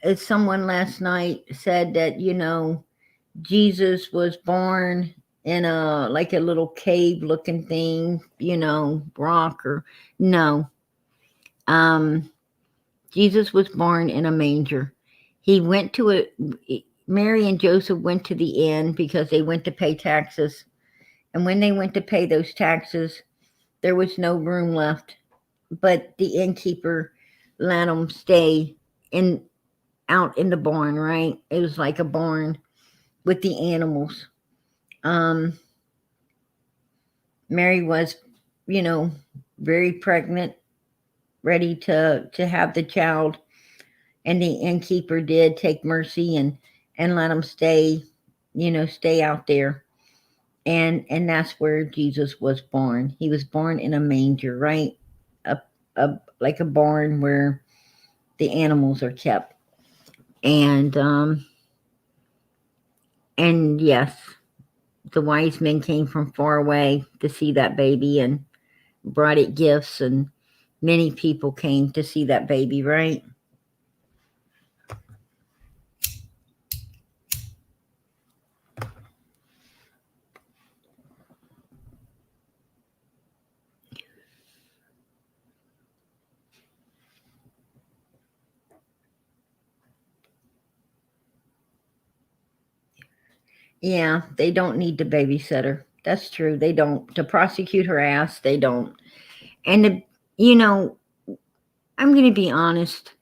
as someone last night said that, Jesus was born in a like a little cave looking thing, rock or no. Jesus was born in a manger. He went to Mary and Joseph went to the inn because they went to pay taxes. And when they went to pay those taxes, there was no room left. But the innkeeper let them stay out in the barn, right? It was like a barn with the animals. Mary was, very pregnant, ready to have the child, and the innkeeper did take mercy and let them stay, stay out there. And that's where Jesus was born. He was born in a manger, right? Like a barn where the animals are kept. And yes, the wise men came from far away to see that baby and brought it gifts, and many people came to see that baby, right? Yeah, they don't need the babysitter. That's true. They don't. To prosecute her ass, they don't. And, I'm going to be honest.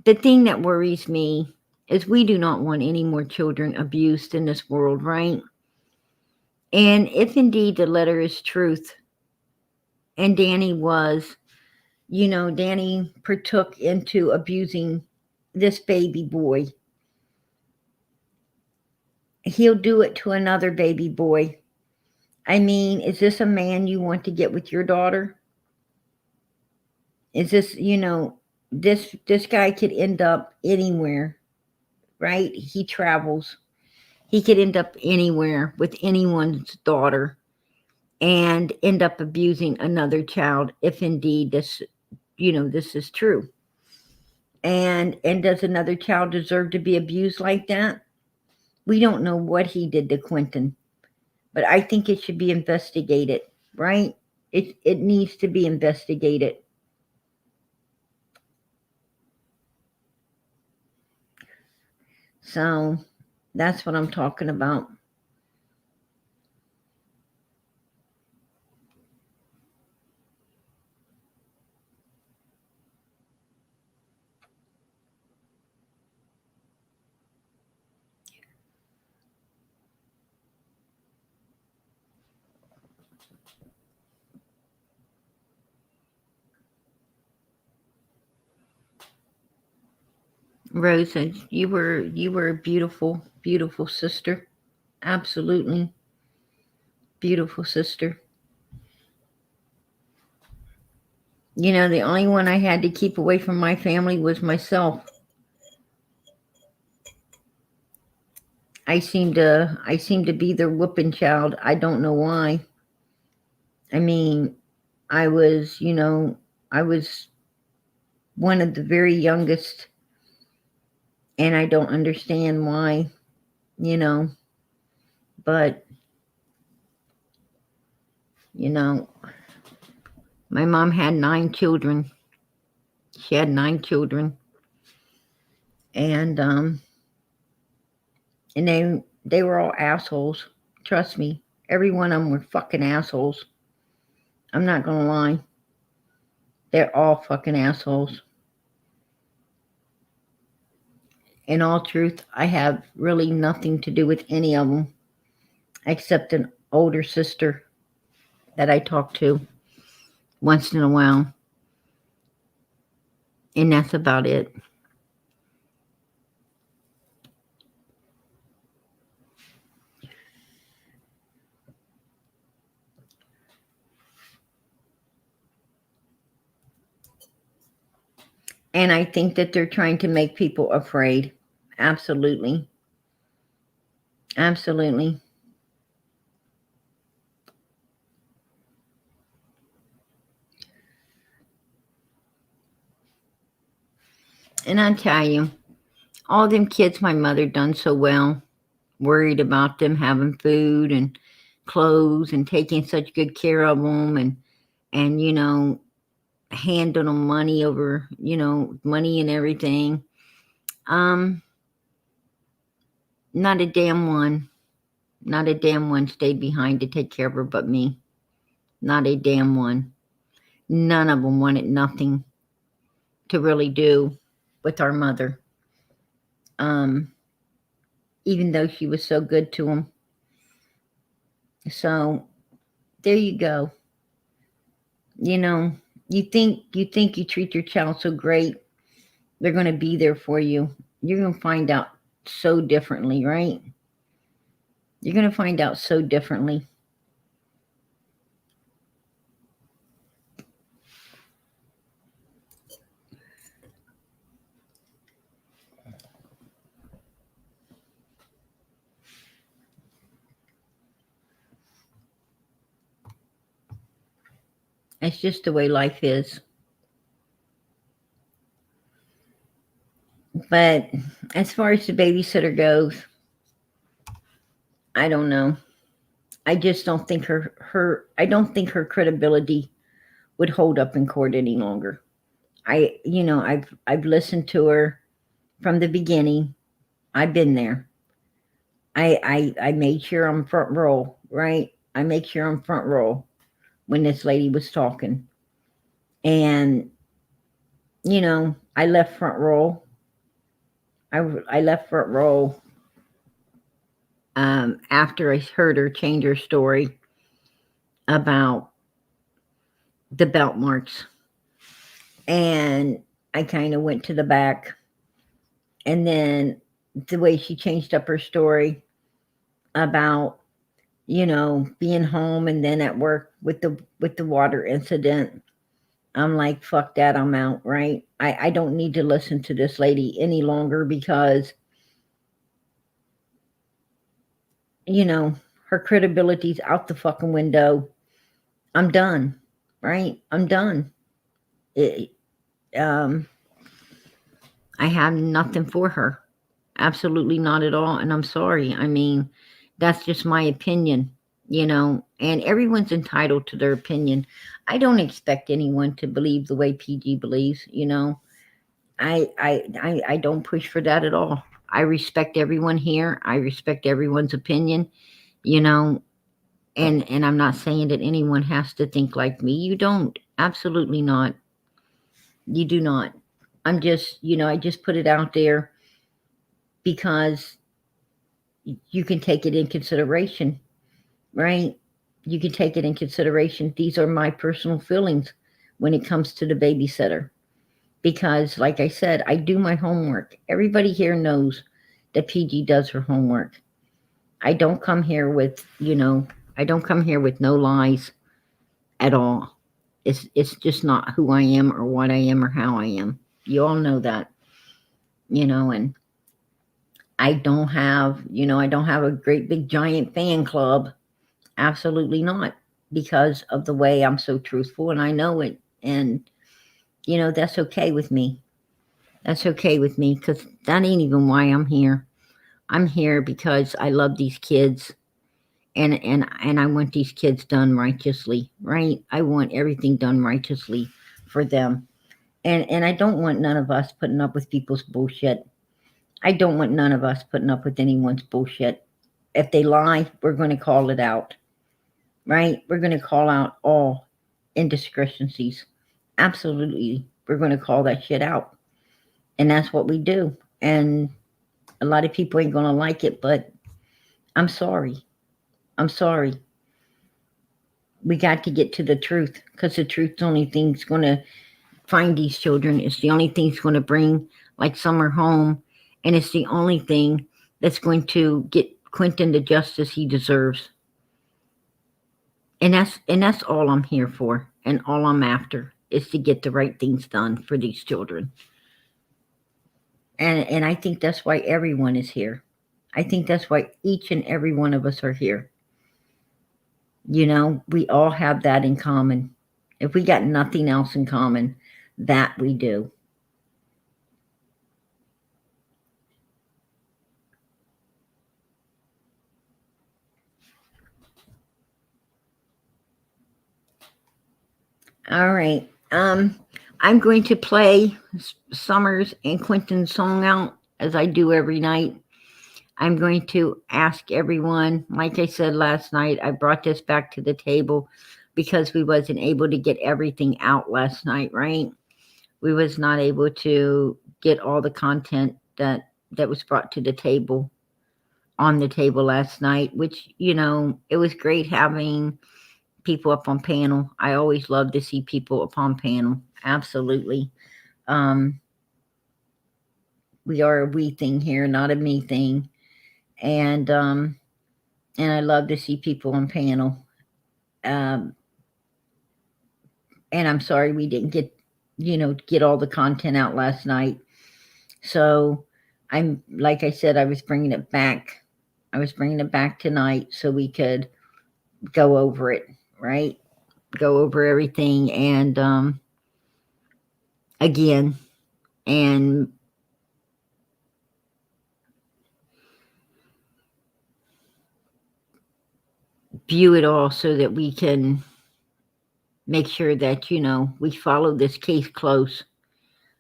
The thing that worries me is we do not want any more children abused in this world, right? And if indeed the letter is truth, and Danny was, Danny partook into abusing this baby boy, he'll do it to another baby boy. I mean, is this a man you want to get with your daughter? Is this, this guy could end up anywhere, right? He travels. He could end up anywhere with anyone's daughter and end up abusing another child if indeed this, this is true. And does another child deserve to be abused like that? We don't know what he did to Quinton, but I think it should be investigated, right? It needs to be investigated. So that's what I'm talking about. Rosa, you were a beautiful, beautiful sister. Absolutely beautiful sister. The only one I had to keep away from my family was myself. I seem to be their whooping child. I don't know why. I mean, I was one of the very youngest, and I don't understand why, but my mom had 9 children. She had 9 children. And they were all assholes. Trust me. Every one of them were fucking assholes. I'm not gonna lie. They're all fucking assholes. In all truth, I have really nothing to do with any of them except an older sister that I talk to once in a while. And that's about it. And I think that they're trying to make people afraid. Absolutely. Absolutely. And I tell you, all them kids my mother done so well, worried about them having food and clothes and taking such good care of them, and handing them money over, money and everything. Um, not a damn one, not a damn one stayed behind to take care of her but me. Not a damn one. None of them wanted nothing to really do with our mother. Um, even though she was so good to them. So there you go. You know, you think you treat your child so great, they're going to be there for you. You're going to find out so differently, right? You're going to find out so differently. It's just the way life is. But as far as the babysitter goes, I don't know. I just don't think her credibility would hold up in court any longer. I've listened to her from the beginning. I've been there. I made sure I'm front row, right? I make sure I'm front row when this lady was talking. And I left front row. I left front row after I heard her change her story about the belt marks. And I kind of went to the back. And then the way she changed up her story about, being home and then at work with the water incident, I'm like, fuck that, I'm out, right? I don't need to listen to this lady any longer because, her credibility's out the fucking window. I'm done, right? I'm done. It, I have nothing for her. Absolutely not at all. And I'm sorry. I mean, that's just my opinion, and everyone's entitled to their opinion. I don't expect anyone to believe the way PG believes, I don't push for that at all. I respect everyone here. I respect everyone's opinion, and I'm not saying that anyone has to think like me. You don't. Absolutely not. You do not. I'm just, I just put it out there because you can take it in consideration, right? You can take it in consideration. These are my personal feelings when it comes to the babysitter. Because, like I said, I do my homework. Everybody here knows that PG does her homework. I don't come here with, I don't come here with no lies at all. It's just not who I am or what I am or how I am. You all know that, and I don't have, a great big giant fan club. Absolutely not, because of the way I'm so truthful and I know it. And, that's okay with me. That's okay with me because that ain't even why I'm here. I'm here because I love these kids and I want these kids done righteously, right? I want everything done righteously for them. And I don't want none of us putting up with people's bullshit. I don't want none of us putting up with anyone's bullshit. If they lie, we're going to call it out, right? We're going to call out all indiscrepancies. Absolutely. We're going to call that shit out. And that's what we do. And a lot of people ain't going to like it, but I'm sorry. I'm sorry. We got to get to the truth because the truth's the only thing's going to find these children. It's the only thing's going to bring like summer home. And it's the only thing that's going to get Quinton the justice he deserves. And that's all I'm here for. And all I'm after is to get the right things done for these children. And I think that's why everyone is here. I think that's why each and every one of us are here. We all have that in common. If we got nothing else in common, that we do. All right. I'm going to play Summers and Quinton's song out as I do every night. I'm going to ask everyone, like I said last night, I brought this back to the table because we wasn't able to get everything out last night, right? We was not able to get all the content that was brought to the table on the table last night, which, it was great having people up on panel. I always love to see people up on panel. Absolutely. We are a we thing here, not a me thing. And I love to see people on panel. And I'm sorry we didn't get all the content out last night. So I'm, like I said, I was bringing it back. I was bringing it back tonight so we could go over it, right? Go over everything and again and view it all so that we can make sure that we follow this case close.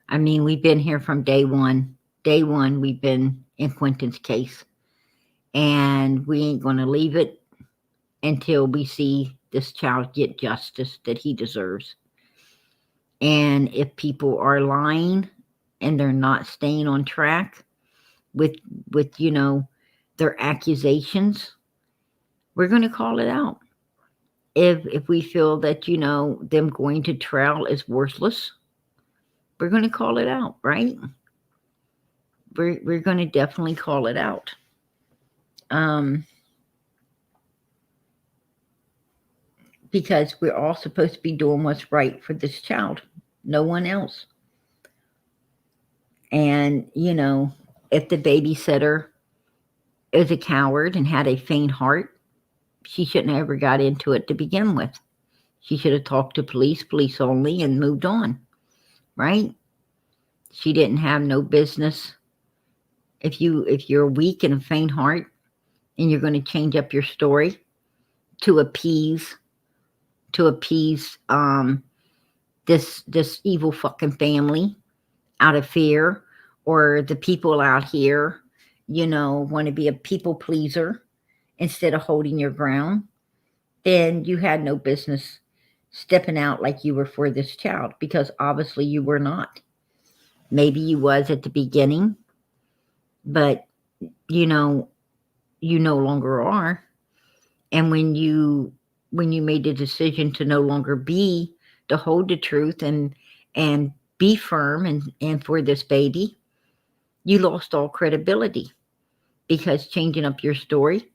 I mean, we've been here from day one. Day one, we've been in Quinton's case, and we ain't going to leave it until we see this child get justice that he deserves. And if people are lying and they're not staying on track with their accusations, we're going to call it out. If we feel that them going to trial is worthless, we're going to call it out, right? We're going to definitely call it out. Because we're all supposed to be doing what's right for this child, no one else. And if the babysitter is a coward and had a faint heart, she shouldn't have ever got into it to begin with. She should have talked to police only, and moved on, right? She didn't have no business. If you're weak and a faint heart and you're going to change up your story to appease this evil fucking family out of fear, or the people out here want to be a people pleaser instead of holding your ground, then you had no business stepping out like you were for this child, because obviously you were not. Maybe you was at the beginning, but you no longer are. And when you made the decision to no longer be, to hold the truth and be firm and for this baby, you lost all credibility, because changing up your story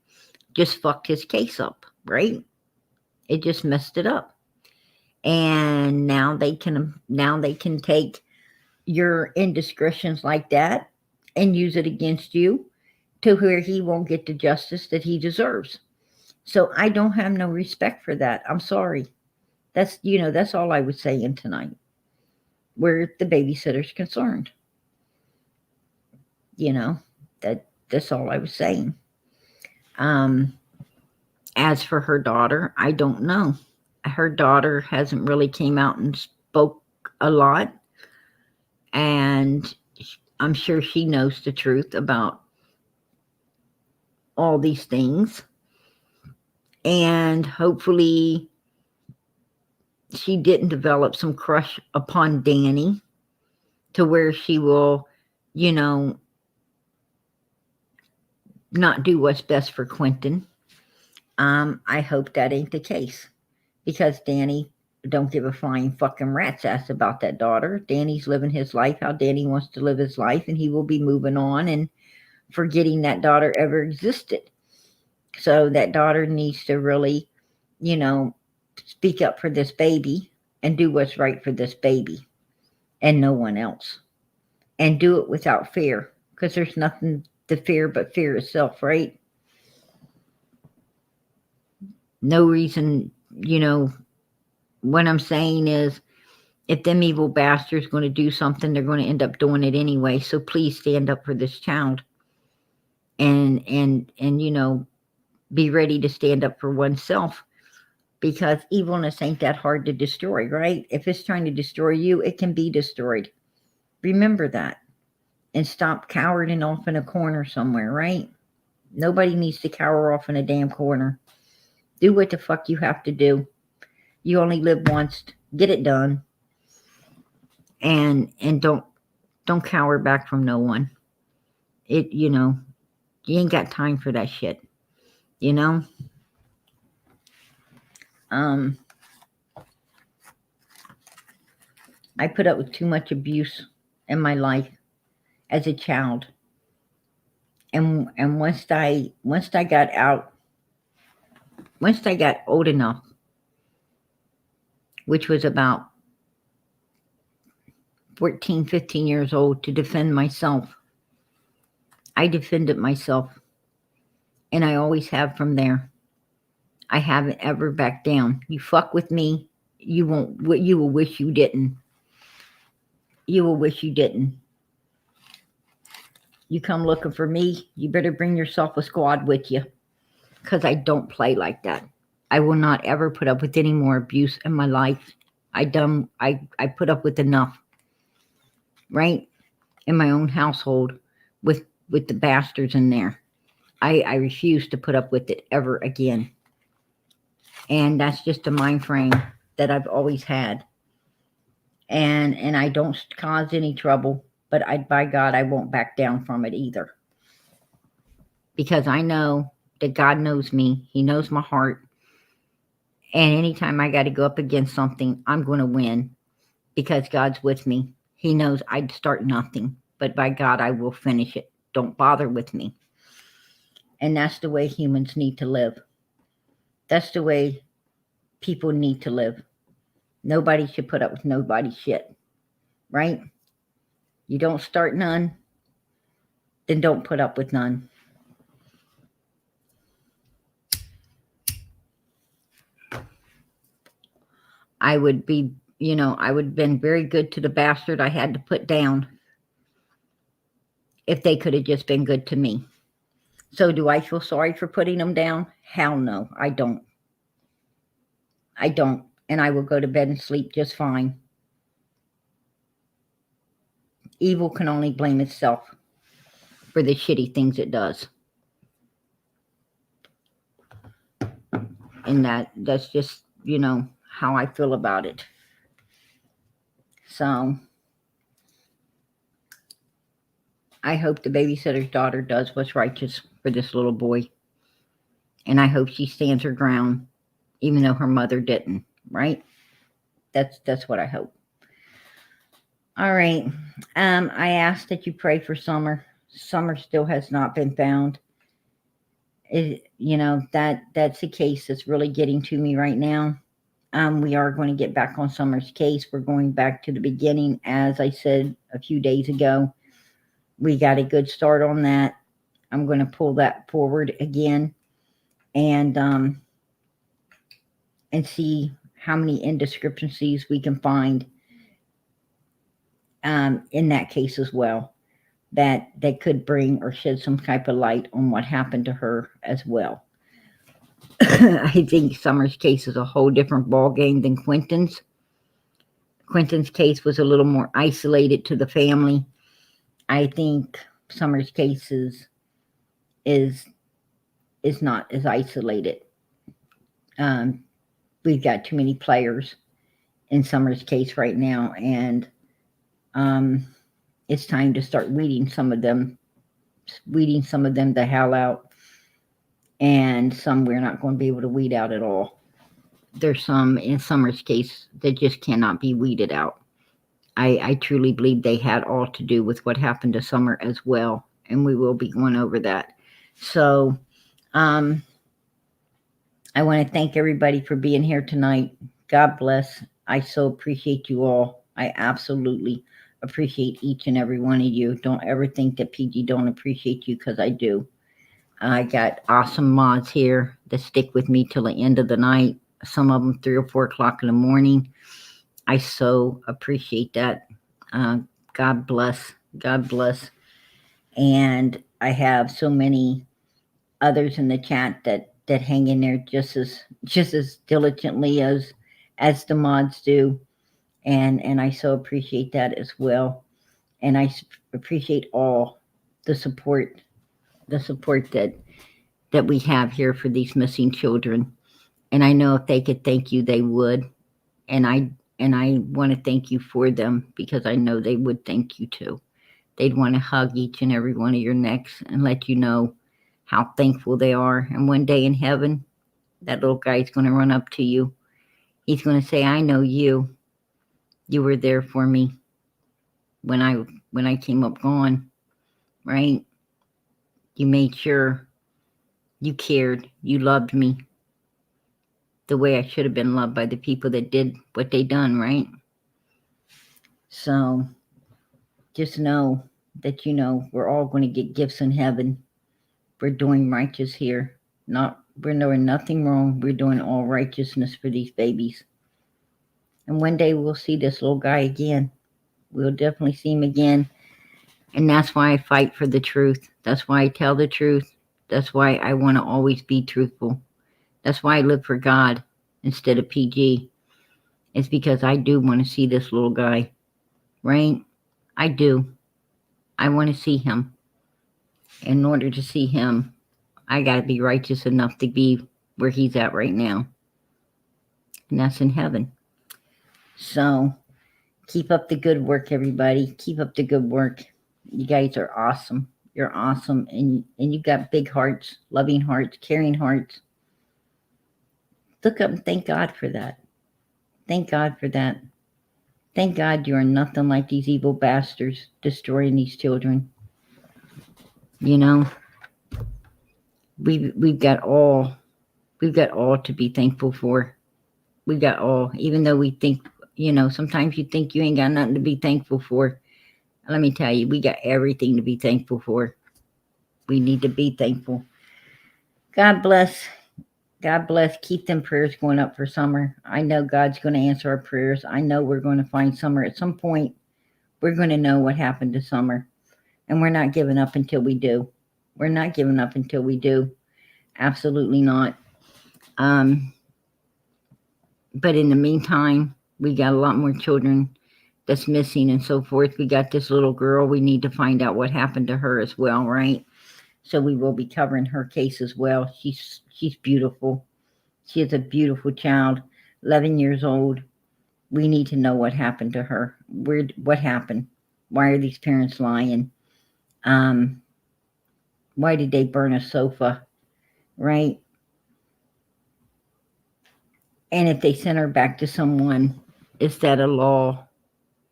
just fucked his case up, right? It just messed it up. And now they can take your indiscretions like that and use it against you, to where he won't get the justice that he deserves. So I don't have no respect for that. I'm sorry. That's all I was saying tonight, where the babysitter's concerned. That's all I was saying. As for her daughter, I don't know. Her daughter hasn't really came out and spoke a lot, and I'm sure she knows the truth about all these things. And hopefully she didn't develop some crush upon Danny, to where she will, not do what's best for Quinton. I hope that ain't the case, because Danny don't give a flying fucking rat's ass about that daughter. Danny's living his life how Danny wants to live his life, and he will be moving on and forgetting that daughter ever existed. So that daughter needs to really, speak up for this baby and do what's right for this baby and no one else. and do it without fear, because there's nothing to fear but fear itself, right? No reason, what I'm saying is, if them evil bastards going to do something, they're going to end up doing it anyway. So please stand up for this child, and be ready to stand up for oneself, because evilness ain't that hard to destroy, right? If it's trying to destroy you, it can be destroyed. Remember that, and stop cowering off in a corner somewhere, right? Nobody needs to cower off in a damn corner. Do what the fuck you have to do. You only live once. Get it done. And don't cower back from no one. You ain't got time for that shit. I put up with too much abuse in my life as a child. And once I got out, once I got old enough, which was about 14, 15 years old, to defend myself, I defended myself. And I always have from there. I haven't ever backed down. You fuck with me, you will wish you didn't. You will wish you didn't. You come looking for me, you better bring yourself a squad with you, because I don't play like that. I will not ever put up with any more abuse in my life. I put up with enough, right? In my own household, with the bastards in there. I refuse to put up with it ever again. And that's just a mind frame that I've always had. And I don't cause any trouble, but by God, I won't back down from it either. Because I know that God knows me. He knows my heart. And anytime I got to go up against something, I'm going to win, because God's with me. He knows I'd start nothing, but by God, I will finish it. Don't bother with me. And that's the way humans need to live. That's the way people need to live. Nobody should put up with nobody's shit, right? You don't start none, then don't put up with none. I would have been very good to the bastard I had to put down, if they could have just been good to me. So do I feel sorry for putting them down? Hell no, I don't. I don't. And I will go to bed and sleep just fine. Evil can only blame itself for the shitty things it does. And that's just, how I feel about it. So I hope the babysitter's daughter does what's righteous for this little boy. And I hope she stands her ground, even though her mother didn't, right? That's what I hope. All right. I ask that you pray for Summer. Summer still has not been found. That's a case that's really getting to me right now. We are going to get back on Summer's case. We're going back to the beginning, as I said a few days ago. We got a good start on that. I'm going to pull that forward again, and see how many indiscrepancies we can find in that case as well, that could bring or shed some type of light on what happened to her as well. I think Summer's case is a whole different ball game than Quinton's. Quinton's case was a little more isolated to the family. I think Summer's case is not as isolated. We've got too many players in Summer's case right now, and it's time to start weeding some of them the hell out. And some we're not going to be able to weed out at all. There's some in Summer's case that just cannot be weeded out. I truly believe they had all to do with what happened to Summer as well, and we will be going over that. So I want to thank everybody for being here tonight. God bless. I so appreciate you all. I absolutely appreciate each and every one of you. Don't ever think that PG don't appreciate you, because I do. I got awesome mods here that stick with me till the end of the night. Some of them 3 or 4 o'clock in the morning. I so appreciate that. God bless. God bless. And I have so many others in the chat that hang in there just as diligently as the mods do, and I so appreciate that as well. And I appreciate all the support that we have here for these missing children. And I know if they could thank you, they would. And I want to thank you for them, because I know they would thank you too. They'd want to hug each and every one of your necks and let you know how thankful they are. And one day in heaven, that little guy's going to run up to you. He's going to say, I know you. You were there for me when I came up gone, right? You made sure you cared. You loved me the way I should have been loved by the people that did what they done, right? So just know that, we're all going to get gifts in heaven. We're doing righteous here. We're doing nothing wrong. We're doing all righteousness for these babies. And one day we'll see this little guy again. We'll definitely see him again. And that's why I fight for the truth. That's why I tell the truth. That's why I want to always be truthful. That's why I live for God instead of PG. It's because I do want to see this little guy, right? I do. I want to see him. In order to see him, I got to be righteous enough to be where he's at right now. And that's in heaven. So keep up the good work, everybody. Keep up the good work. You guys are awesome. You're awesome. And you got big hearts, loving hearts, caring hearts. Look up and thank God for that. Thank God for that. Thank God you are nothing like these evil bastards destroying these children. We've got all to be thankful for. We got all, even though we think, sometimes you think you ain't got nothing to be thankful for. Let me tell you, we got everything to be thankful for. We need to be thankful. God bless. God bless. Keep them prayers going up for Summer. I know God's going to answer our prayers. I know we're going to find Summer at some point. We're going to know what happened to Summer. And we're not giving up until we do. We're not giving up until we do. Absolutely not. But in the meantime, we got a lot more children that's missing and so forth. We got this little girl. We need to find out what happened to her as well, right? So we will be covering her case as well. She's beautiful. She is a beautiful child, 11 years old. We need to know what happened to her. What happened? Why are these parents lying? Why did they burn a sofa, right? And if they send her back to someone, is that a law?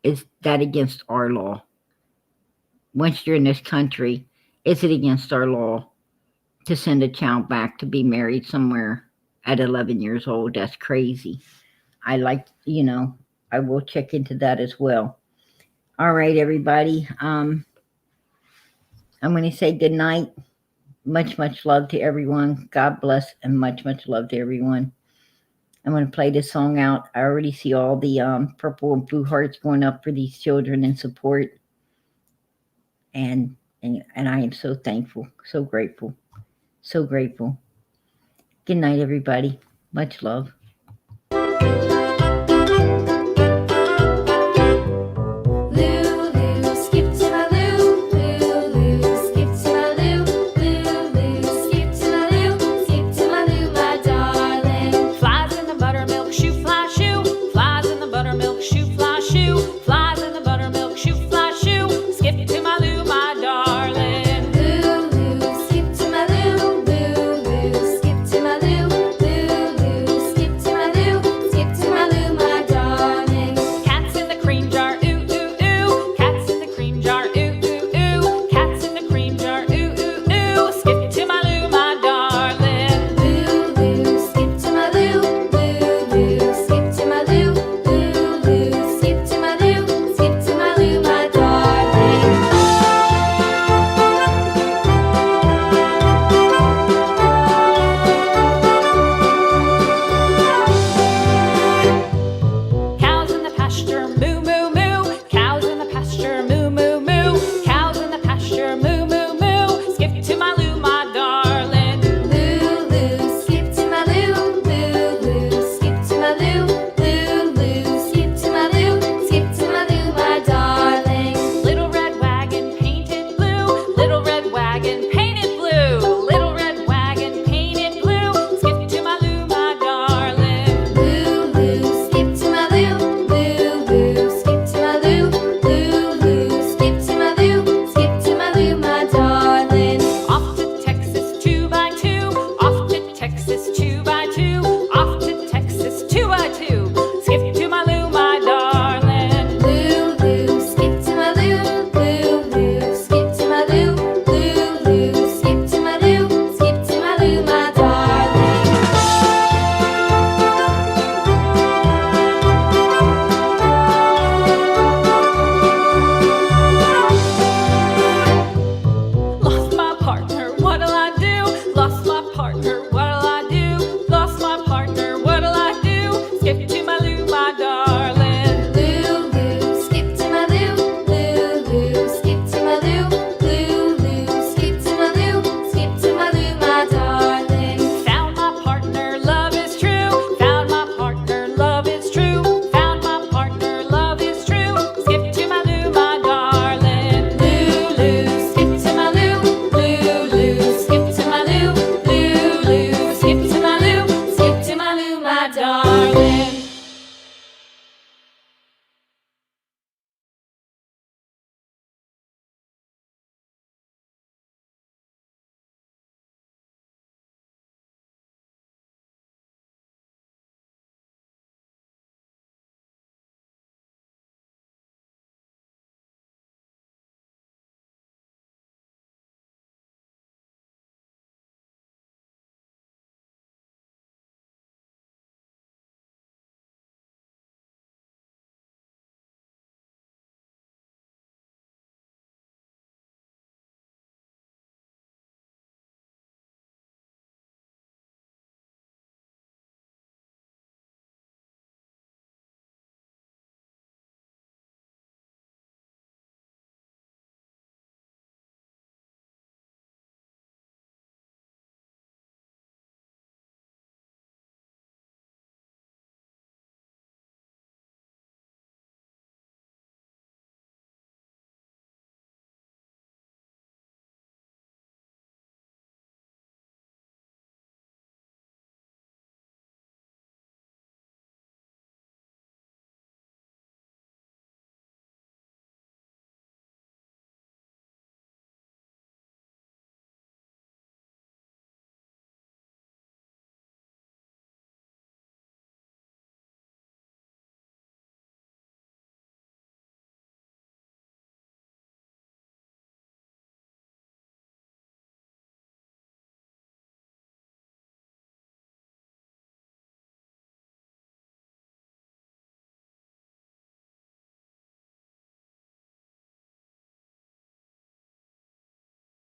Is that against our law? Once you're in this country, is it against our law to send a child back to be married somewhere at 11 years old? That's crazy. I will check into that as well. All right, everybody. I'm going to say good night. Much, much love to everyone. God bless, and much, much love to everyone. I'm going to play this song out. I already see all the purple and blue hearts going up for these children in support. And I am so thankful, so grateful, so grateful. Good night, everybody. Much love.